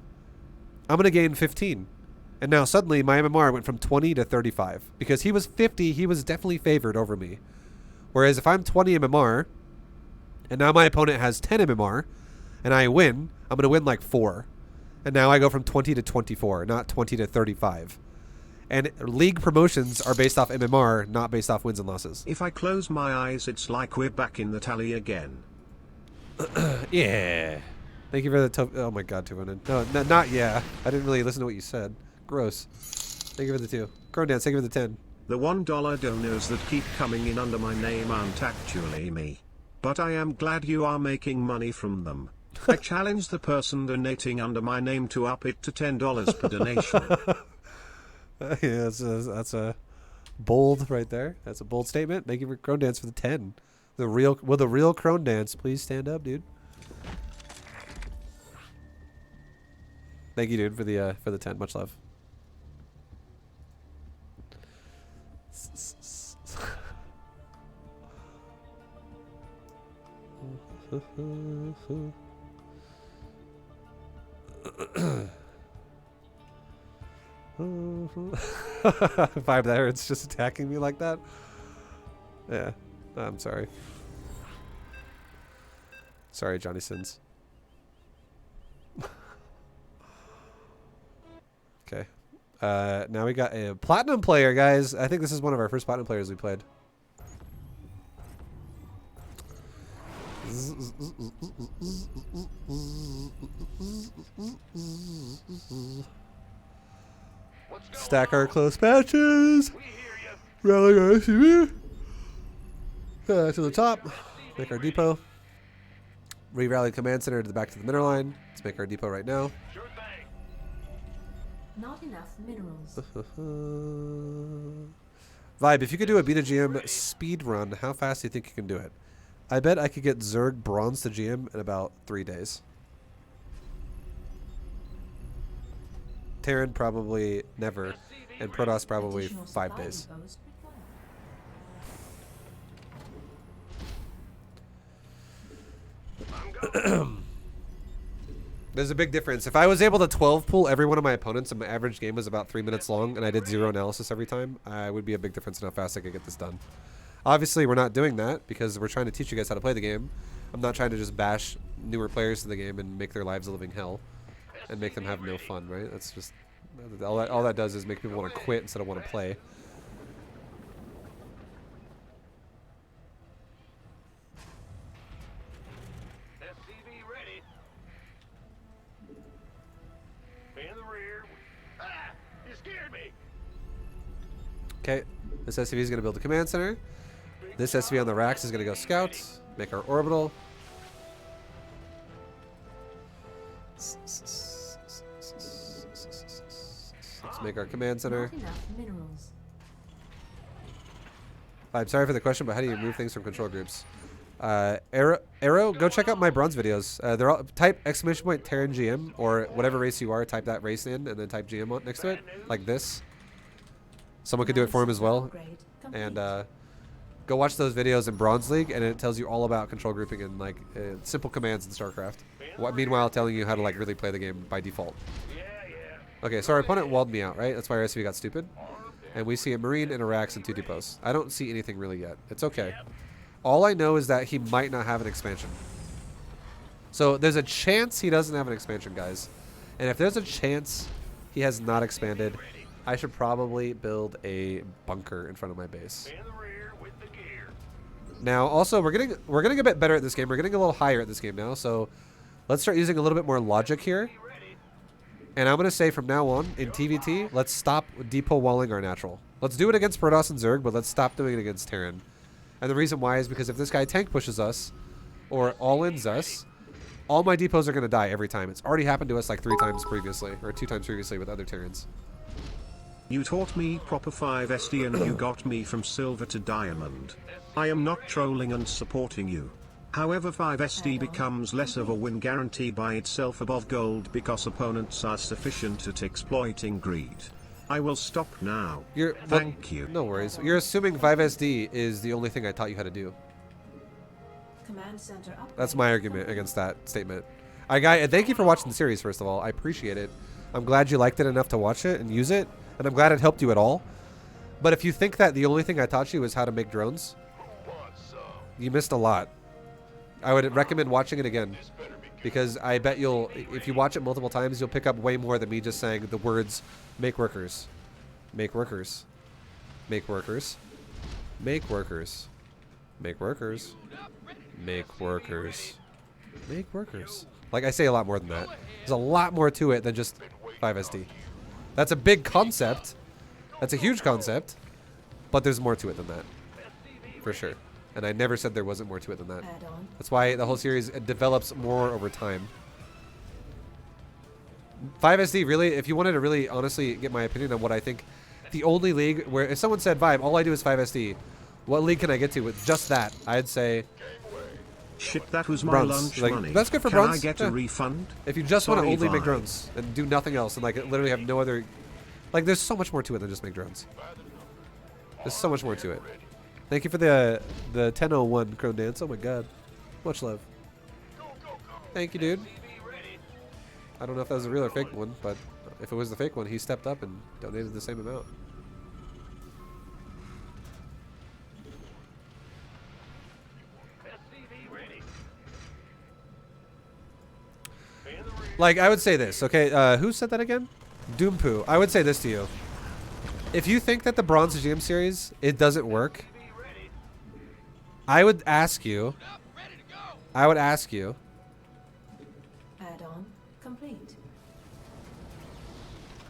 S1: I'm going to gain 15. And now suddenly my MMR went from 20 to 35. Because he was 50, he was definitely favored over me. Whereas if I'm 20 MMR, and now my opponent has 10 MMR, and I win, I'm going to win like 4. And now I go from 20 to 24, not 20 to 35. And league promotions are based off MMR, not based off wins and losses.
S2: If I close my eyes, it's like we're back in the tally again.
S1: Yeah. Thank you for the oh my god, 200. No, not yeah. I didn't really listen to what you said. Gross. Thank you for the 2. Crone Dance, thank you for the 10.
S2: The $1 donors that keep coming in under my name aren't actually me. But I am glad you are making money from them. I challenge the person donating under my name to up it to $10 per donation.
S1: Yeah, that's a bold right there. That's a bold statement. Thank you for Crone Dance for the 10. The real Crone Dance, please stand up, dude. Thank you, dude, for the 10. Much love. Vibe there, it's just attacking me like that. Yeah, I'm sorry. Sorry, Johnny Sins. Okay. Now we got a platinum player, guys. I think this is one of our first platinum players we played. Stack our close matches. Rally our SUV. To the top. Make our depot. Re-rally command center to the back to the mineral line. Let's make our depot right now.
S3: Not enough minerals.
S1: Vibe, if you could do a B2GM speed run, how fast do you think you can do it? I bet I could get Zerg bronze to GM in about 3 days. Terran probably never, and Protoss probably
S3: Additional
S1: 5
S3: supply
S1: days.
S3: depots required.
S1: There's a big difference. If I was able to 12 pull every one of my opponents and my average game was about 3 minutes long and I did 0 analysis every time, I would be a big difference in how fast I could get this done. Obviously, we're not doing that because we're trying to teach you guys how to play the game. I'm not trying to just bash newer players to the game and make their lives a living hell. and make them have no fun, right? That's just all that does is make people want to quit instead of want to play.
S4: SCV ready. In the rear. Ah! You scared me.
S1: Okay, this SCV is going to build a command center. This SCV on the racks is going to go scout, make our orbital. Let's make our command center.
S3: Not enough minerals.
S1: I'm sorry for the question, but how do you move things from control groups? Arrow, go check out my bronze videos. They're all type !Terran GM or whatever race you are. Type that race in and then type GM on next to it, like this. Someone could do it for him as well.
S3: Upgrade complete.
S1: And go watch those videos in Bronze League, and it tells you all about control grouping and like simple commands in StarCraft. Meanwhile, telling you how to like really play the game by default. Okay, so our opponent walled me out, right? That's why our SV got stupid. And we see a Marine and a Rax and 2 depots. I don't see anything really yet. It's okay. All I know is that he might not have an expansion. So there's a chance he doesn't have an expansion, guys. And if there's a chance he has not expanded, I should probably build a bunker in front of my base.
S4: In the rear with the gear.
S1: Now, also, we're getting a bit better at this game. We're getting a little higher at this game now. So let's start using a little bit more logic here. And I'm going to say from now on, in TVT, let's stop depot walling our natural. Let's do it against Protoss and Zerg, but let's stop doing it against Terran. And the reason why is because if this guy tank pushes us, or all-ins us, all my depots are going to die every time. It's already happened to us like 3 times previously, or 2 times previously with other Terrans.
S2: You taught me proper 5SD and you got me from silver to diamond. I am not trolling and supporting you. However, 5SD becomes less of a win guarantee by itself above gold because opponents are sufficient at exploiting greed. I will stop now. Thank you.
S1: No worries. You're assuming 5SD is the only thing I taught you how to do.
S3: Command center upgrade.
S1: That's my argument against that statement. Thank you for watching the series, first of all. I appreciate it. I'm glad you liked it enough to watch it and use it, and I'm glad it helped you at all. But if you think that the only thing I taught you was how to make drones, you missed a lot. I would recommend watching it again, because I bet if you watch it multiple times, you'll pick up way more than me just saying the words, make workers, make workers, make workers, make workers, make workers, make workers, make workers. Like, I say a lot more than that. There's a lot more to it than just 5SD. That's a big concept. That's a huge concept, but there's more to it than that, for sure. And I never said there wasn't more to it than that. That's why the whole series develops more over time. 5SD, really, if you wanted to really honestly get my opinion on what I think, the only league where, if someone said, Vibe, all I do is 5SD, what league can I get to with just that? I'd say
S2: Shit, that was my
S1: bronze.
S2: lunch
S1: Like,
S2: money.
S1: that's good for
S2: Can
S1: bronze.
S2: I get a refund?
S1: If you just want to
S2: Sorry,
S1: only make
S2: Vibe.
S1: drones and do nothing else and like literally have no other, like there's so much more to it than just make drones. There's so much more to it. Thank you for the 1001 Crow Dance. Oh my god. Much love. Thank you, dude. I don't know if that was a real or fake one, but if it was the fake one, he stepped up and donated the same amount. Like, I would say this, okay? Who said that again? Doompoo. I would say this to you. If you think that the Bronze GM series, it doesn't work, I would ask you,
S3: Add-on complete.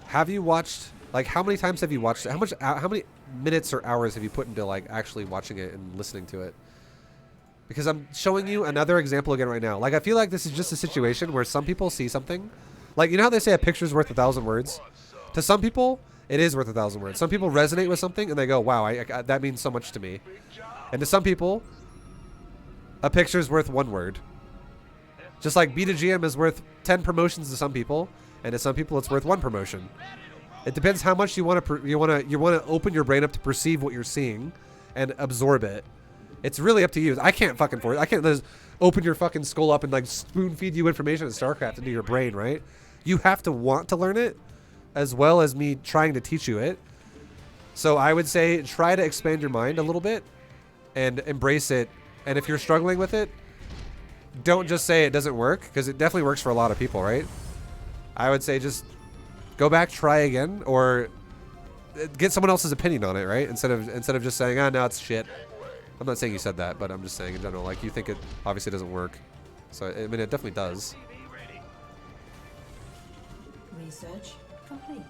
S1: have you watched, like, how many times have you watched it? How many minutes or hours have you put into, like, actually watching it and listening to it? Because I'm showing you another example again right now. Like, I feel like this is just a situation where some people see something. Like, you know how they say a picture's worth 1,000 words? To some people, it is worth 1,000 words. Some people resonate with something and they go, wow, that means so much to me. And to some people, a picture's worth 1 word. Just like B2GM is worth 10 promotions to some people, and to some people it's worth 1 promotion. It depends how much you want to open your brain up to perceive what you're seeing and absorb it. It's really up to you. I can't fucking force it. I can't just open your fucking skull up and like spoon feed you information in StarCraft into your brain, right? You have to want to learn it, as well as me trying to teach you it. So I would say try to expand your mind a little bit and embrace it. And if you're struggling with it, don't just say it doesn't work, because it definitely works for a lot of people, right? I would say just go back, try again, or get someone else's opinion on it, right? Instead of just saying, "Ah, no, it's shit." I'm not saying you said that, but I'm just saying in general, like you think it obviously doesn't work. So I mean, it definitely does.
S3: Research complete.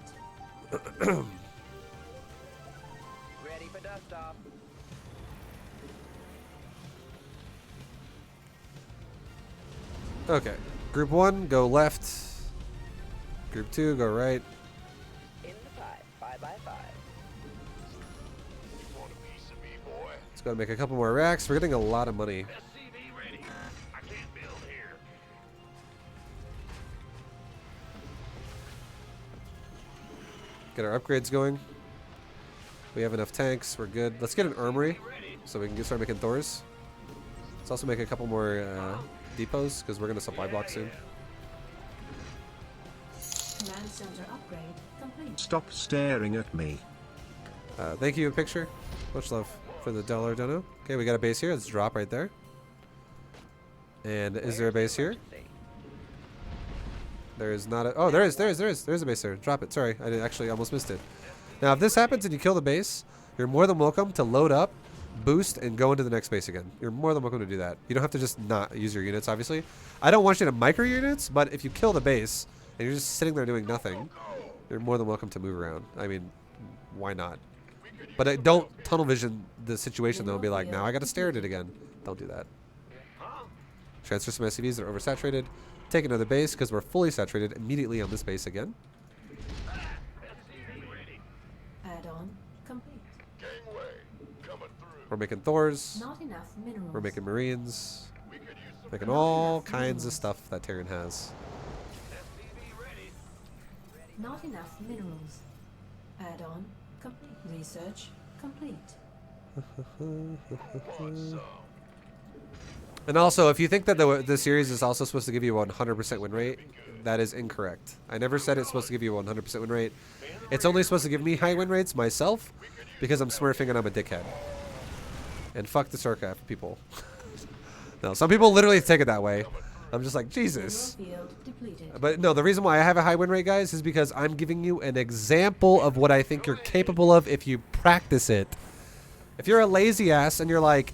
S5: Ready for dust off.
S1: Okay, group 1, go left. Group 2, go right.
S5: In the pipe, 5 by 5.
S4: Want a piece of me, boy?
S1: Let's go and make a couple more racks. We're getting a lot of money.
S4: SCV ready. I can't build here.
S1: Get our upgrades going. We have enough tanks. We're good. Let's get an armory so we can start making Thors. Let's also make a couple more depots because we're going to supply block soon.
S3: Command center upgrade complete.
S2: Stop staring at me.
S1: Thank you, picture. Much love for the dollar dono. Okay, we got a base here. Let's drop right there. And is there a base here? There is not a... Oh, there is a base there. Drop it. Sorry, I actually almost missed it. Now, if this happens and you kill the base, you're more than welcome to load up, boost, and go into the next base again. You're more than welcome to do that. You don't have to just not use your units, obviously. I don't want you to micro units, but if you kill the base and you're just sitting there doing nothing, you're more than welcome to move around. I mean, why not? But don't tunnel vision the situation, though, and be like, now I got to stare at it again. Don't do that. Transfer some SCVs that are oversaturated. Take another base because we're fully saturated immediately on this base again.
S3: Add-on complete.
S4: Gangway coming through.
S1: We're making Thors.
S3: Not enough minerals.
S1: We're making Marines.
S4: We could use some
S1: Making all kinds of stuff that Terran has.
S4: SCV ready.
S3: Not enough minerals. Add-on complete. Research complete.
S4: Want some?
S1: And also, if you think that the series is also supposed to give you a 100% win rate, that is incorrect. I never said it's supposed to give you a 100% win rate. It's only supposed to give me high win rates myself because I'm smurfing and I'm a dickhead. And fuck the StarCraft people. No, some people literally take it that way. I'm just like, Jesus.
S3: Mineral field depleted.
S1: But no, the reason why I have a high win rate, guys, is because I'm giving you an example of what I think you're capable of if you practice it. If you're a lazy ass and you're like,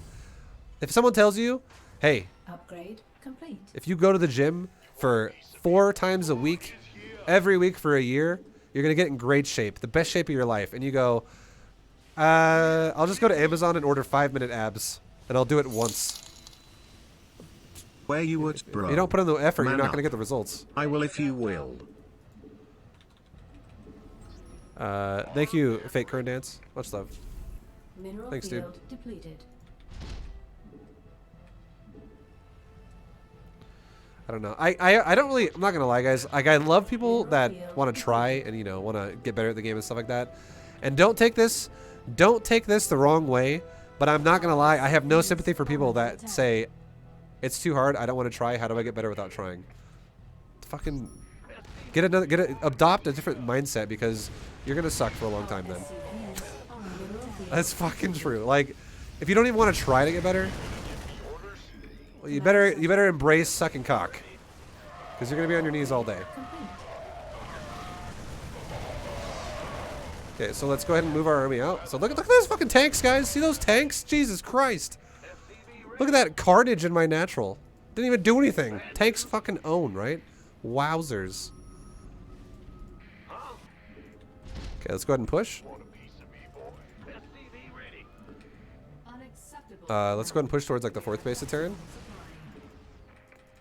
S1: if someone tells you, hey,
S3: Upgrade complete.
S1: if you go to the gym for 4 times a week, every week for a year, you're going to get in great shape, the best shape of your life. And you go, I'll just go to Amazon and order 5-minute abs, and I'll do it once.
S2: Where you at, bro?
S1: You don't put in the effort, you're
S2: Man
S1: not
S2: up.
S1: going to get the results.
S2: I will if you will.
S1: Thank you, Fake Current Dance. Much love.
S3: Mineral
S1: Thanks, dude.
S3: field depleted.
S1: I don't know. I don't really, I'm not going to lie, guys. Like, I love people that want to try and, you know, want to get better at the game and stuff like that. And don't take this the wrong way, but I'm not going to lie. I have no sympathy for people that say, it's too hard. I don't want to try. How do I get better without trying? Fucking adopt a different mindset because you're going to suck for a long time then.
S3: SCVs on mineral field.
S1: That's fucking true. Like, if you don't even want to try to get better, well, you better embrace sucking cock, because you're gonna be on your knees all day.
S3: Complete.
S1: Okay, so let's go ahead and move our army out. So look at those fucking tanks, guys. See those tanks? Jesus Christ! Look at that carnage in my natural. Didn't even do anything. Tanks fucking own, right? Wowzers. Okay, let's go ahead and push.
S4: Want a piece of me, boy? SCV ready.
S3: Unacceptable.
S1: Let's go ahead and push towards like the 4th base of Terran.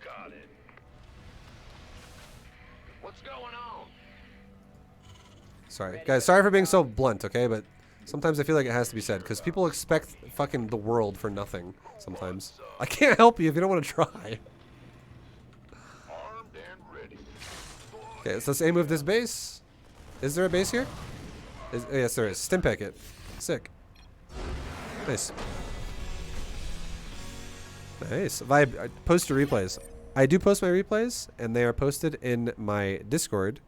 S4: Got it. What's going on?
S1: Sorry, guys. Sorry for being so blunt, okay? But sometimes I feel like it has to be said because people expect fucking the world for nothing. Sometimes I can't help you if you don't want to try.
S4: Armed and ready.
S1: Okay, so let's aim move this base. Is there a base here? Yes, there is. Stim packet. Sick. Nice. Nice. Vibe, post your replays. I do post my replays, and they are posted in my Discord.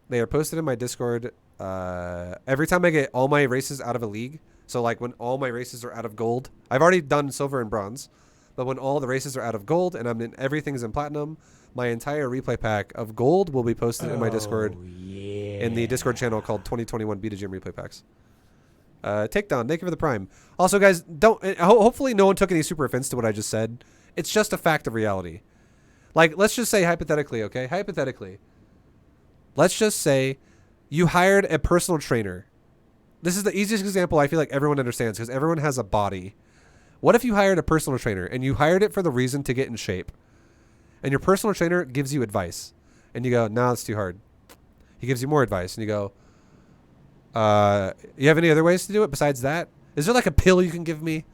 S1: They are posted in my Discord every time I get all my races out of a league. So, like, when all my races are out of gold. I've already done silver and bronze. But when all the races are out of gold and everything's in platinum, my entire replay pack of gold will be posted in my Discord, in the Discord channel called 2021 B2GM Replay Packs. Takedown, thank you for the prime. Also, guys, hopefully no one took any super offense to what I just said. It's just a fact of reality. Like, let's just say hypothetically, okay? Hypothetically. Let's just say you hired a personal trainer. This is the easiest example I feel like everyone understands because everyone has a body. What if you hired a personal trainer and you hired it for the reason to get in shape? And your personal trainer gives you advice. And you go, no, it's too hard. He gives you more advice. And you go, you have any other ways to do it besides that? Is there like a pill you can give me?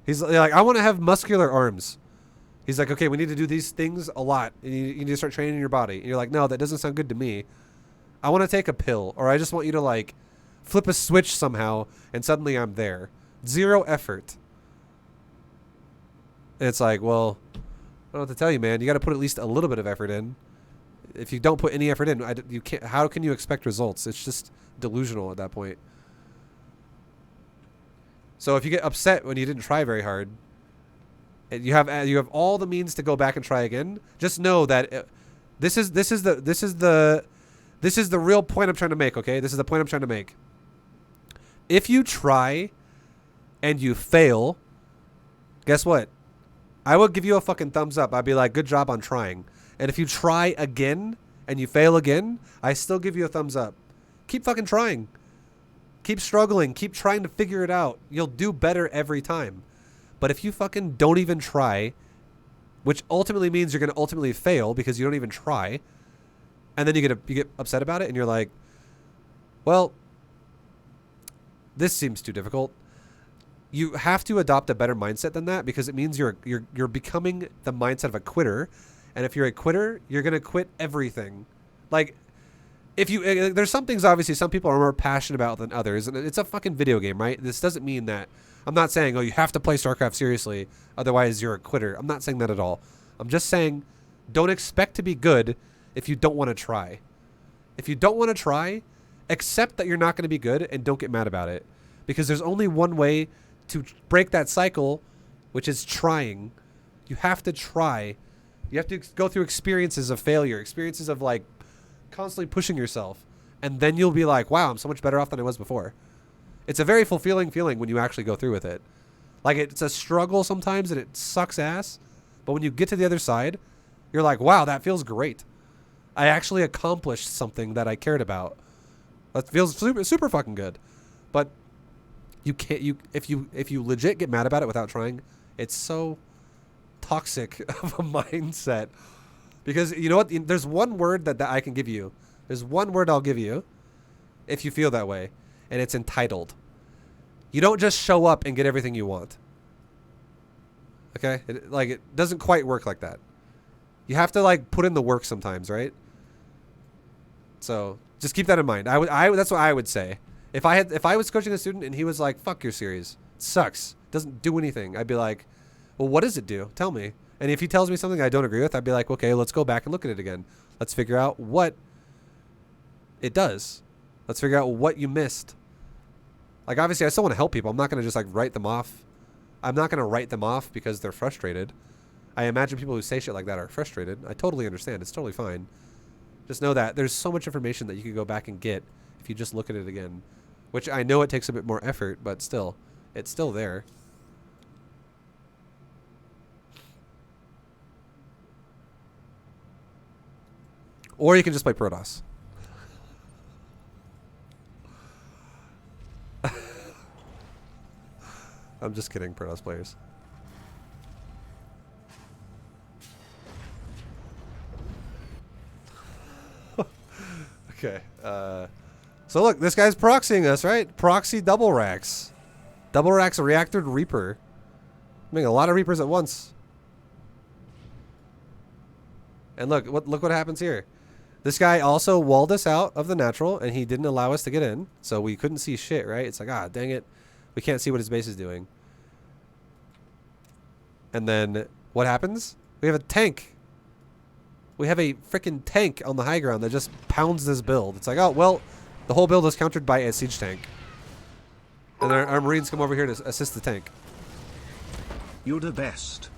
S1: He's like, I want to have muscular arms. He's like, okay, we need to do these things a lot. And you need to start training your body. And you're like, no, that doesn't sound good to me. I want to take a pill. Or I just want you to like flip a switch somehow. And suddenly I'm there. Zero effort. And it's like, well, I don't know what to tell you, man. You got to put at least a little bit of effort in. If you don't put any effort in, you can't. How can you expect results? It's just delusional at that point. So if you get upset when you didn't try very hard, and you have all the means to go back and try again, just know that this is the real point I'm trying to make. Okay, this is the point I'm trying to make. If you try and you fail, guess what? I would give you a fucking thumbs up. I'd be like, good job on trying. And if you try again and you fail again, I still give you a thumbs up. Keep fucking trying. Keep struggling. Keep trying to figure it out. You'll do better every time. But if you fucking don't even try, which ultimately means you're going to ultimately fail because you don't even try, and then you get upset about it and you're like, well, this seems too difficult. You have to adopt a better mindset than that because it means you're becoming the mindset of a quitter. And if you're a quitter, you're going to quit everything. Like, if you, there's some things obviously some people are more passionate about than others. And it's a fucking video game, right? This doesn't mean that, I'm not saying, oh, you have to play StarCraft seriously, otherwise you're a quitter. I'm not saying that at all. I'm just saying, don't expect to be good if you don't want to try. If you don't want to try, accept that you're not going to be good and don't get mad about it. Because there's only one way to break that cycle, which is trying. You have to try. You have to go through experiences of failure, experiences of like constantly pushing yourself. And then you'll be like, wow, I'm so much better off than I was before. It's a very fulfilling feeling when you actually go through with it. Like, it's a struggle sometimes and it sucks ass. But when you get to the other side, you're like, wow, that feels great. I actually accomplished something that I cared about. That feels super, super fucking good. But you can't, if you legit get mad about it without trying, it's so toxic of a mindset. Because you know what? There's one word that I can give you. There's one word I'll give you if you feel that way. And it's entitled. You don't just show up and get everything you want. Okay? It doesn't quite work like that. You have to like put in the work sometimes, right? So just keep that in mind. That's what I would say. If I was coaching a student and he was like, fuck your series, it sucks, doesn't do anything, I'd be like, well, what does it do? Tell me. And if he tells me something I don't agree with, I'd be like, okay, let's go back and look at it again. Let's figure out what it does. Let's figure out what you missed. Like, obviously, I still want to help people. I'm not going to just, like, write them off. I'm not going to write them off because they're frustrated. I imagine people who say shit like that are frustrated. I totally understand. It's totally fine. Just know that there's so much information that you can go back and get if you just look at it again. Which I know it takes a bit more effort, but still, it's still there. Or you can just play Protoss. I'm just kidding, Protoss players. Okay. So look, this guy's proxying us, right? Proxy double racks. Double racks a reactor Reaper. Making a lot of Reapers at once. And look what happens here. This guy also walled us out of the natural, and he didn't allow us to get in, so we couldn't see shit, right? It's like, ah, dang it. We can't see what his base is doing. And then what happens? We have a tank. We have a freaking tank on the high ground that just pounds this build. It's like, oh, well, the whole build is countered by a siege tank. And our Marines come over here to assist the tank.
S2: You're the best.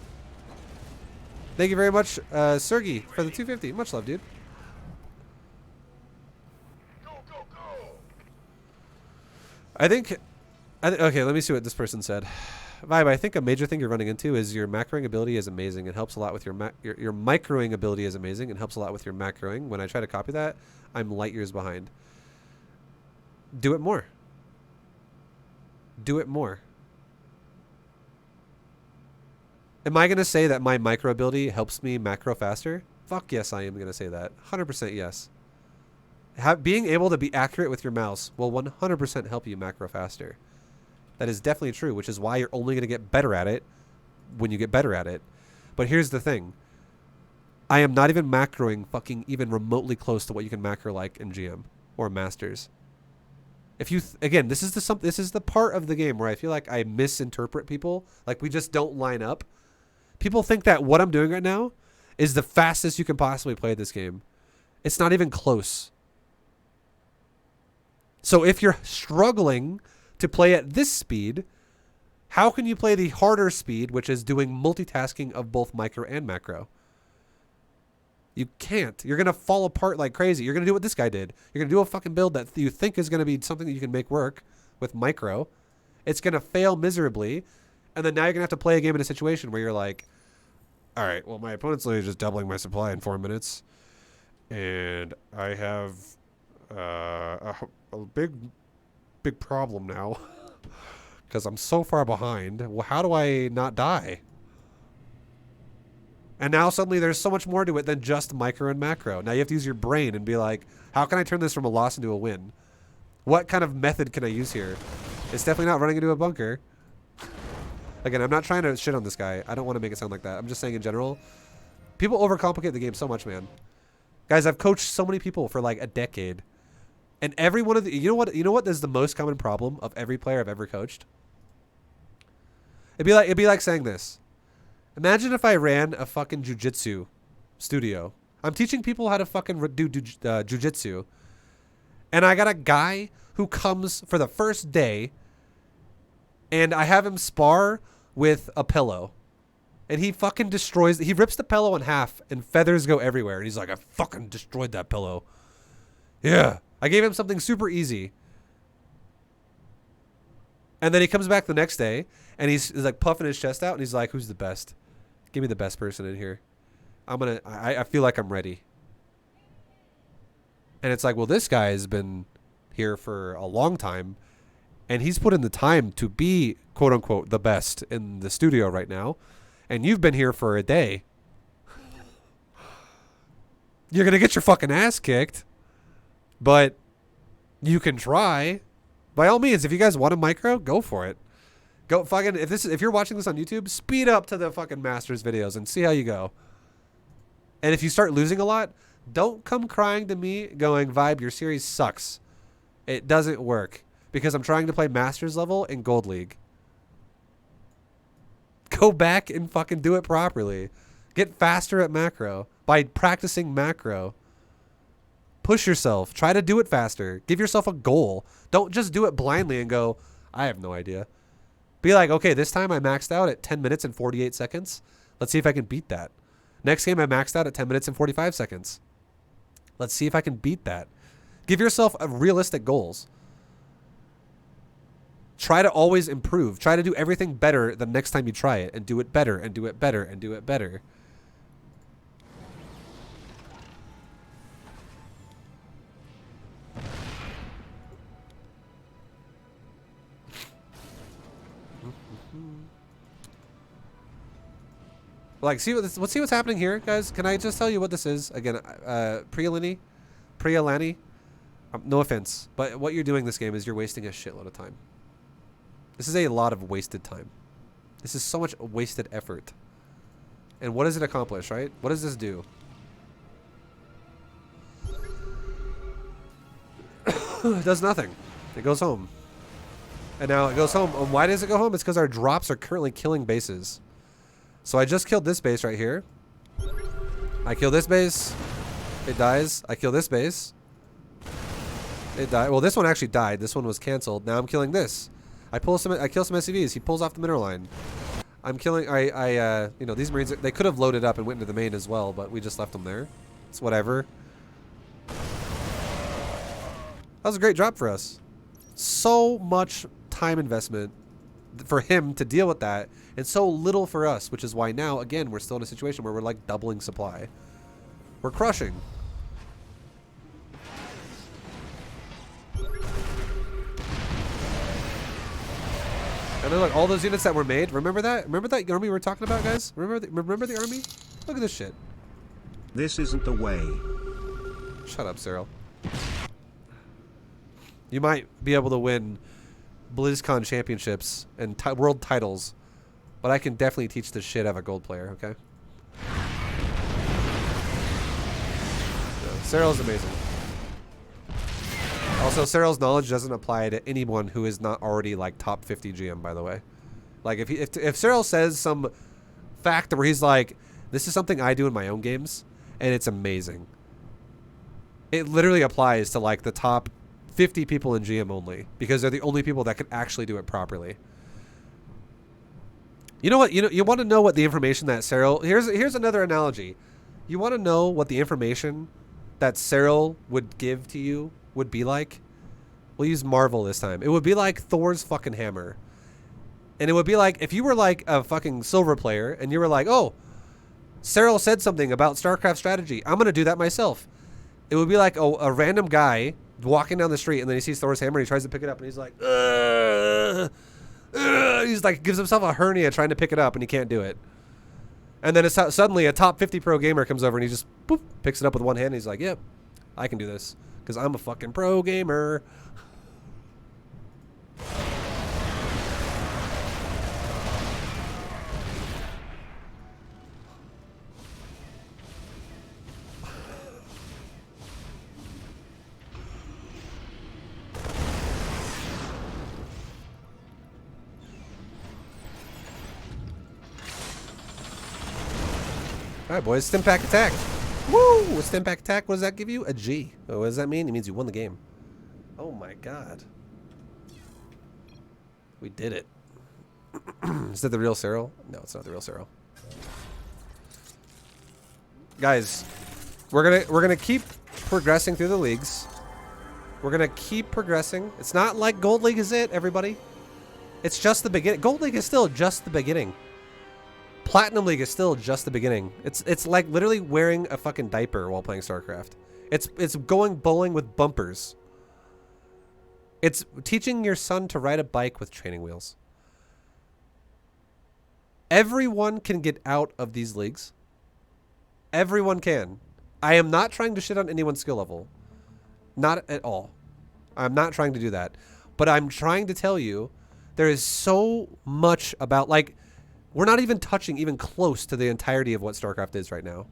S1: Thank you very much, Sergey, for the 250. Much love, dude.
S4: Go, go, go!
S1: Okay, let me see what this person said. Vibe, I think a major thing you're running into is your macroing ability is amazing. It helps a lot with your microing ability is amazing. It helps a lot with your macroing. When I try to copy that, I'm light years behind. Do it more. Do it more. Am I going to say that my micro ability helps me macro faster? Fuck yes, I am going to say that. 100% yes. Being able to be accurate with your mouse will 100% help you macro faster. That is definitely true, which is why you're only going to get better at it when you get better at it. But here's the thing. I am not even macroing fucking even remotely close to what you can macro like in GM or Masters. If you again, this is the part of the game where I feel like I misinterpret people, like we just don't line up. People think that what I'm doing right now is the fastest you can possibly play this game. It's not even close. So if you're struggling to play at this speed, how can you play the harder speed, which is doing multitasking of both micro and macro? You can't. You're going to fall apart like crazy. You're going to do what this guy did. You're going to do a fucking build that you think is going to be something that you can make work with micro. It's going to fail miserably. And then now you're going to have to play a game in a situation where you're like, all right, well, my opponent's literally just doubling my supply in 4 minutes. And I have a big problem now because I'm so far behind. Well, how do I not die? And now suddenly there's so much more to it than just micro and macro. Now you have to use your brain and be like, how can I turn this from a loss into a win? What kind of method can I use here? It's definitely not running into a bunker. Again, I'm not trying to shit on this guy. I don't want to make it sound like that. I'm just saying in general, people overcomplicate the game so much, man. Guys, I've coached so many people for like a decade. And every one of the, you know what is the most common problem of every player I've ever coached? It'd be like saying this. Imagine if I ran a fucking jujitsu studio. I'm teaching people how to fucking do jujitsu. And I got a guy who comes for the first day and I have him spar with a pillow. And he fucking destroys, he rips the pillow in half and feathers go everywhere. And he's like, I fucking destroyed that pillow. Yeah. I gave him something super easy. And then he comes back the next day and he's like puffing his chest out and he's like, who's the best? Give me the best person in here. I feel like I'm ready. And it's like, well, this guy has been here for a long time and he's put in the time to be quote unquote the best in the studio right now. And you've been here for a day. You're going to get your fucking ass kicked. But you can try. By all means, if you guys want a micro, go for it. Go fucking, if you're watching this on YouTube, speed up to the fucking Masters videos and see how you go. And if you start losing a lot, don't come crying to me going, Vibe, your series sucks. It doesn't work because I'm trying to play Masters level in Gold League. Go back and fucking do it properly. Get faster at macro by practicing macro. Push yourself. Try to do it faster. Give yourself a goal. Don't just do it blindly and go, I have no idea. Be like, okay, this time I maxed out at 10 minutes and 48 seconds. Let's see if I can beat that. Next game I maxed out at 10 minutes and 45 seconds. Let's see if I can beat that. Give yourself realistic goals. Try to always improve. Try to do everything better the next time you try it and do it better and do it better and do it better. Like, let's see what's happening here, guys. Can I just tell you what this is? Again, Prialani. No offense, but what you're doing this game is you're wasting a shitload of time. This is a lot of wasted time. This is so much wasted effort. And what does it accomplish, right? What does this do? It does nothing. It goes home. And now it goes home. And why does it go home? It's because our drops are currently killing bases. So I just killed this base right here. I kill this base. It dies. I kill this base. It died. Well, this one actually died. This one was canceled. Now I'm killing this. I kill some SCVs. He pulls off the mineral line. I'm killing. You know, these Marines. They could have loaded up and went into the main as well, but we just left them there. It's whatever. That was a great drop for us. So much time investment for him to deal with that, and so little for us, which is why now, again, we're still in a situation where we're like doubling supply. We're crushing. And then, look, all those units that were made. Remember that? Remember that army we were talking about, guys? Remember the army? Look at this shit.
S2: This isn't the way.
S1: Shut up, Cyril. You might be able to win BlizzCon championships and world titles, but I can definitely teach the shit out of a gold player, okay? Yeah, Cyril's amazing. Also, Cyril's knowledge doesn't apply to anyone who is not already like top 50 GM, by the way. Like if Cyril says some fact where he's like, this is something I do in my own games, and it's amazing. It literally applies to like the top 50 people in GM only, because they're the only people that can actually do it properly. You know what? You want to know what the information that Cyril... Here's another analogy. You want to know what the information that Cyril would give to you would be like? We'll use Marvel this time. It would be like Thor's fucking hammer. And it would be like if you were like a fucking silver player and you were like, oh, Cyril said something about StarCraft strategy. I'm going to do that myself. It would be like a random guy walking down the street, and then he sees Thor's hammer and he tries to pick it up, and he's like, he's like, gives himself a hernia trying to pick it up, and he can't do it. And then it's suddenly a top 50 pro gamer comes over and he just boop, picks it up with one hand, and he's like, yep, I can do this because I'm a fucking pro gamer. All right, boys, stim pack attack. Woo! A stim pack attack, what does that give you? A G. Oh, what does that mean? It means you won the game. Oh my god. We did it. Is that the real Cyril? No, it's not the real Cyril. Guys, we're gonna keep progressing through the leagues. We're gonna keep progressing. It's not like Gold League is it, everybody. It's just the beginning. Gold League is still just the beginning. Platinum League is still just the beginning. It's like literally wearing a fucking diaper while playing StarCraft. It's going bowling with bumpers. It's teaching your son to ride a bike with training wheels. Everyone can get out of these leagues. Everyone can. I am not trying to shit on anyone's skill level. Not at all. I'm not trying to do that. But I'm trying to tell you there is so much about, like, we're not even touching even close to the entirety of what StarCraft is right now.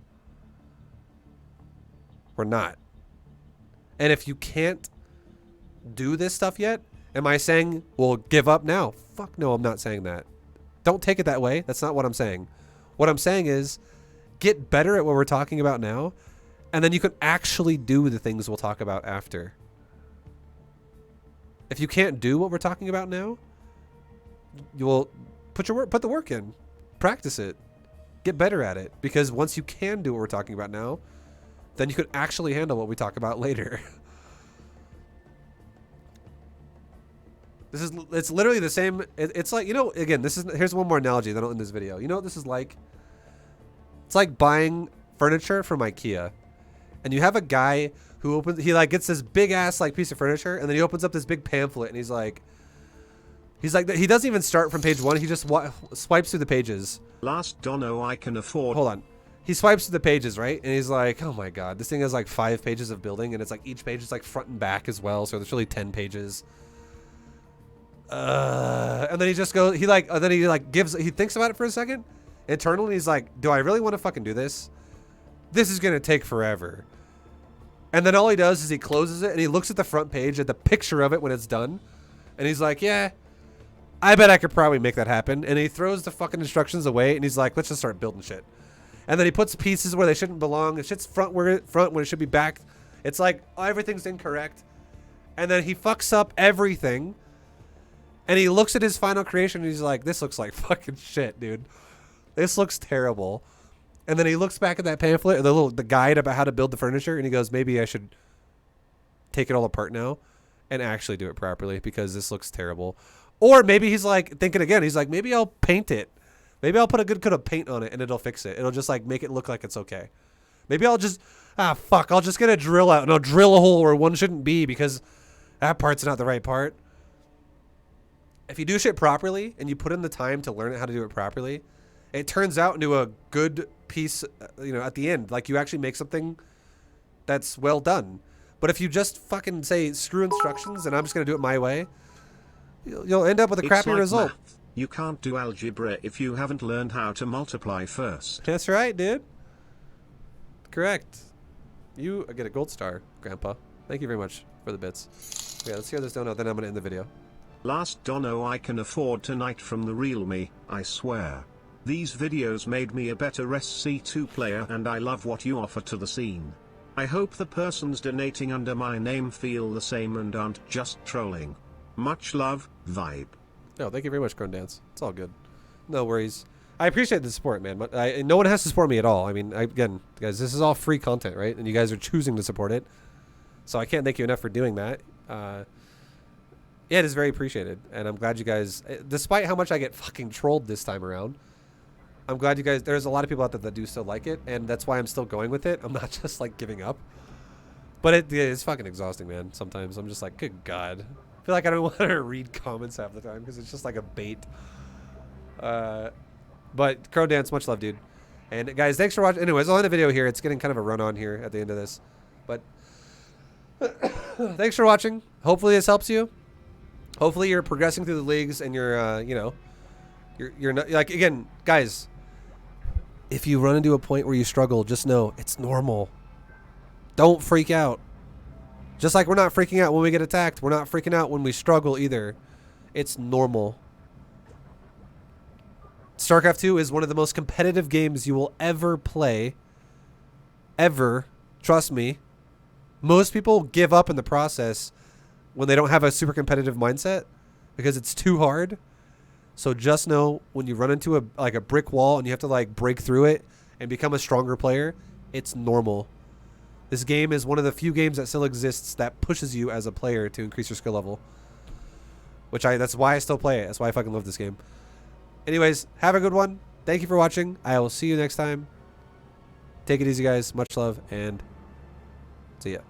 S1: We're not. And if you can't do this stuff yet, am I saying, well, give up now? Fuck no, I'm not saying that. Don't take it that way. That's not what I'm saying. What I'm saying is get better at what we're talking about now, and then you can actually do the things we'll talk about after. If you can't do what we're talking about now, you will... Put the work in. Practice it. Get better at it. Because once you can do what we're talking about now, then you could actually handle what we talk about later. It's literally the same. It's like, you know, again, here's one more analogy that I'll end this video. You know what this is like? It's like buying furniture from IKEA. And you have a guy who he like gets this big ass like piece of furniture, and then he opens up this big pamphlet and he's like, he doesn't even start from page 1. He just swipes through the pages.
S2: Last dono I can afford.
S1: Hold on. He swipes through the pages, right? And he's like, oh my god, this thing has like 5 pages of building, and it's like each page is like front and back as well, so there's really 10 pages. And then he just goes, he thinks about it for a second. Internally, he's like, do I really want to fucking do this? This is gonna take forever. And then all he does is he closes it and he looks at the front page at the picture of it when it's done. And he's like, yeah, I bet I could probably make that happen. And he throws the fucking instructions away and he's like, let's just start building shit. And then he puts pieces where they shouldn't belong. The shit's front when it should be back. It's like, oh, everything's incorrect. And then he fucks up everything. And he looks at his final creation and he's like, this looks like fucking shit, dude. This looks terrible. And then he looks back at that pamphlet, the guide about how to build the furniture, and he goes, maybe I should take it all apart now and actually do it properly because this looks terrible. Or maybe he's like thinking again. He's like, maybe I'll paint it. Maybe I'll put a good coat of paint on it and it'll fix it. It'll just like make it look like it's okay. Maybe I'll just, I'll just get a drill out and I'll drill a hole where one shouldn't be because that part's not the right part. If you do shit properly and you put in the time to learn how to do it properly, it turns out into a good piece, at the end. Like you actually make something that's well done. But if you just fucking say screw instructions and I'm just going to do it my way, you'll end up with a
S2: It's
S1: crappy
S2: like
S1: result.
S2: math. You can't do algebra if you haven't learned how to multiply first.
S1: That's right, dude. Correct. You get a gold star, Grandpa. Thank you very much for the bits. Yeah, let's hear this dono, then I'm going to end the video.
S2: Last dono I can afford tonight from the real me, I swear. These videos made me a better SC2 player and I love what you offer to the scene. I hope the persons donating under my name feel the same and aren't just trolling. Much love, Vibe.
S1: No, thank you very much, Crone Dance. It's all good. No worries. I appreciate the support, man. But no one has to support me at all. I mean, again, guys, this is all free content, right? And you guys are choosing to support it. So I can't thank you enough for doing that. Yeah, it is very appreciated. And I'm glad you guys, despite how much I get fucking trolled this time around, I'm glad you guys, there's a lot of people out there that do still like it. And that's why I'm still going with it. I'm not just like giving up. But it's fucking exhausting, man. Sometimes I'm just like, good God. I feel like I don't want to read comments half the time because it's just like a bait. But Crow Dance, much love, dude. And guys, thanks for watching. Anyways, I'll end the video here. It's getting kind of a run on here at the end of this. But thanks for watching. Hopefully this helps you. Hopefully you're progressing through the leagues and you're, you're not, like, again, guys, if you run into a point where you struggle, just know it's normal. Don't freak out. Just like we're not freaking out when we get attacked, we're not freaking out when we struggle either. It's normal. StarCraft 2 is one of the most competitive games you will ever play. Ever. Trust me. Most people give up in the process when they don't have a super competitive mindset because it's too hard. So just know when you run into a brick wall and you have to like break through it and become a stronger player, it's normal. This game is one of the few games that still exists that pushes you as a player to increase your skill level. That's why I still play it. That's why I fucking love this game. Anyways, have a good one. Thank you for watching. I will see you next time. Take it easy, guys. Much love and see ya.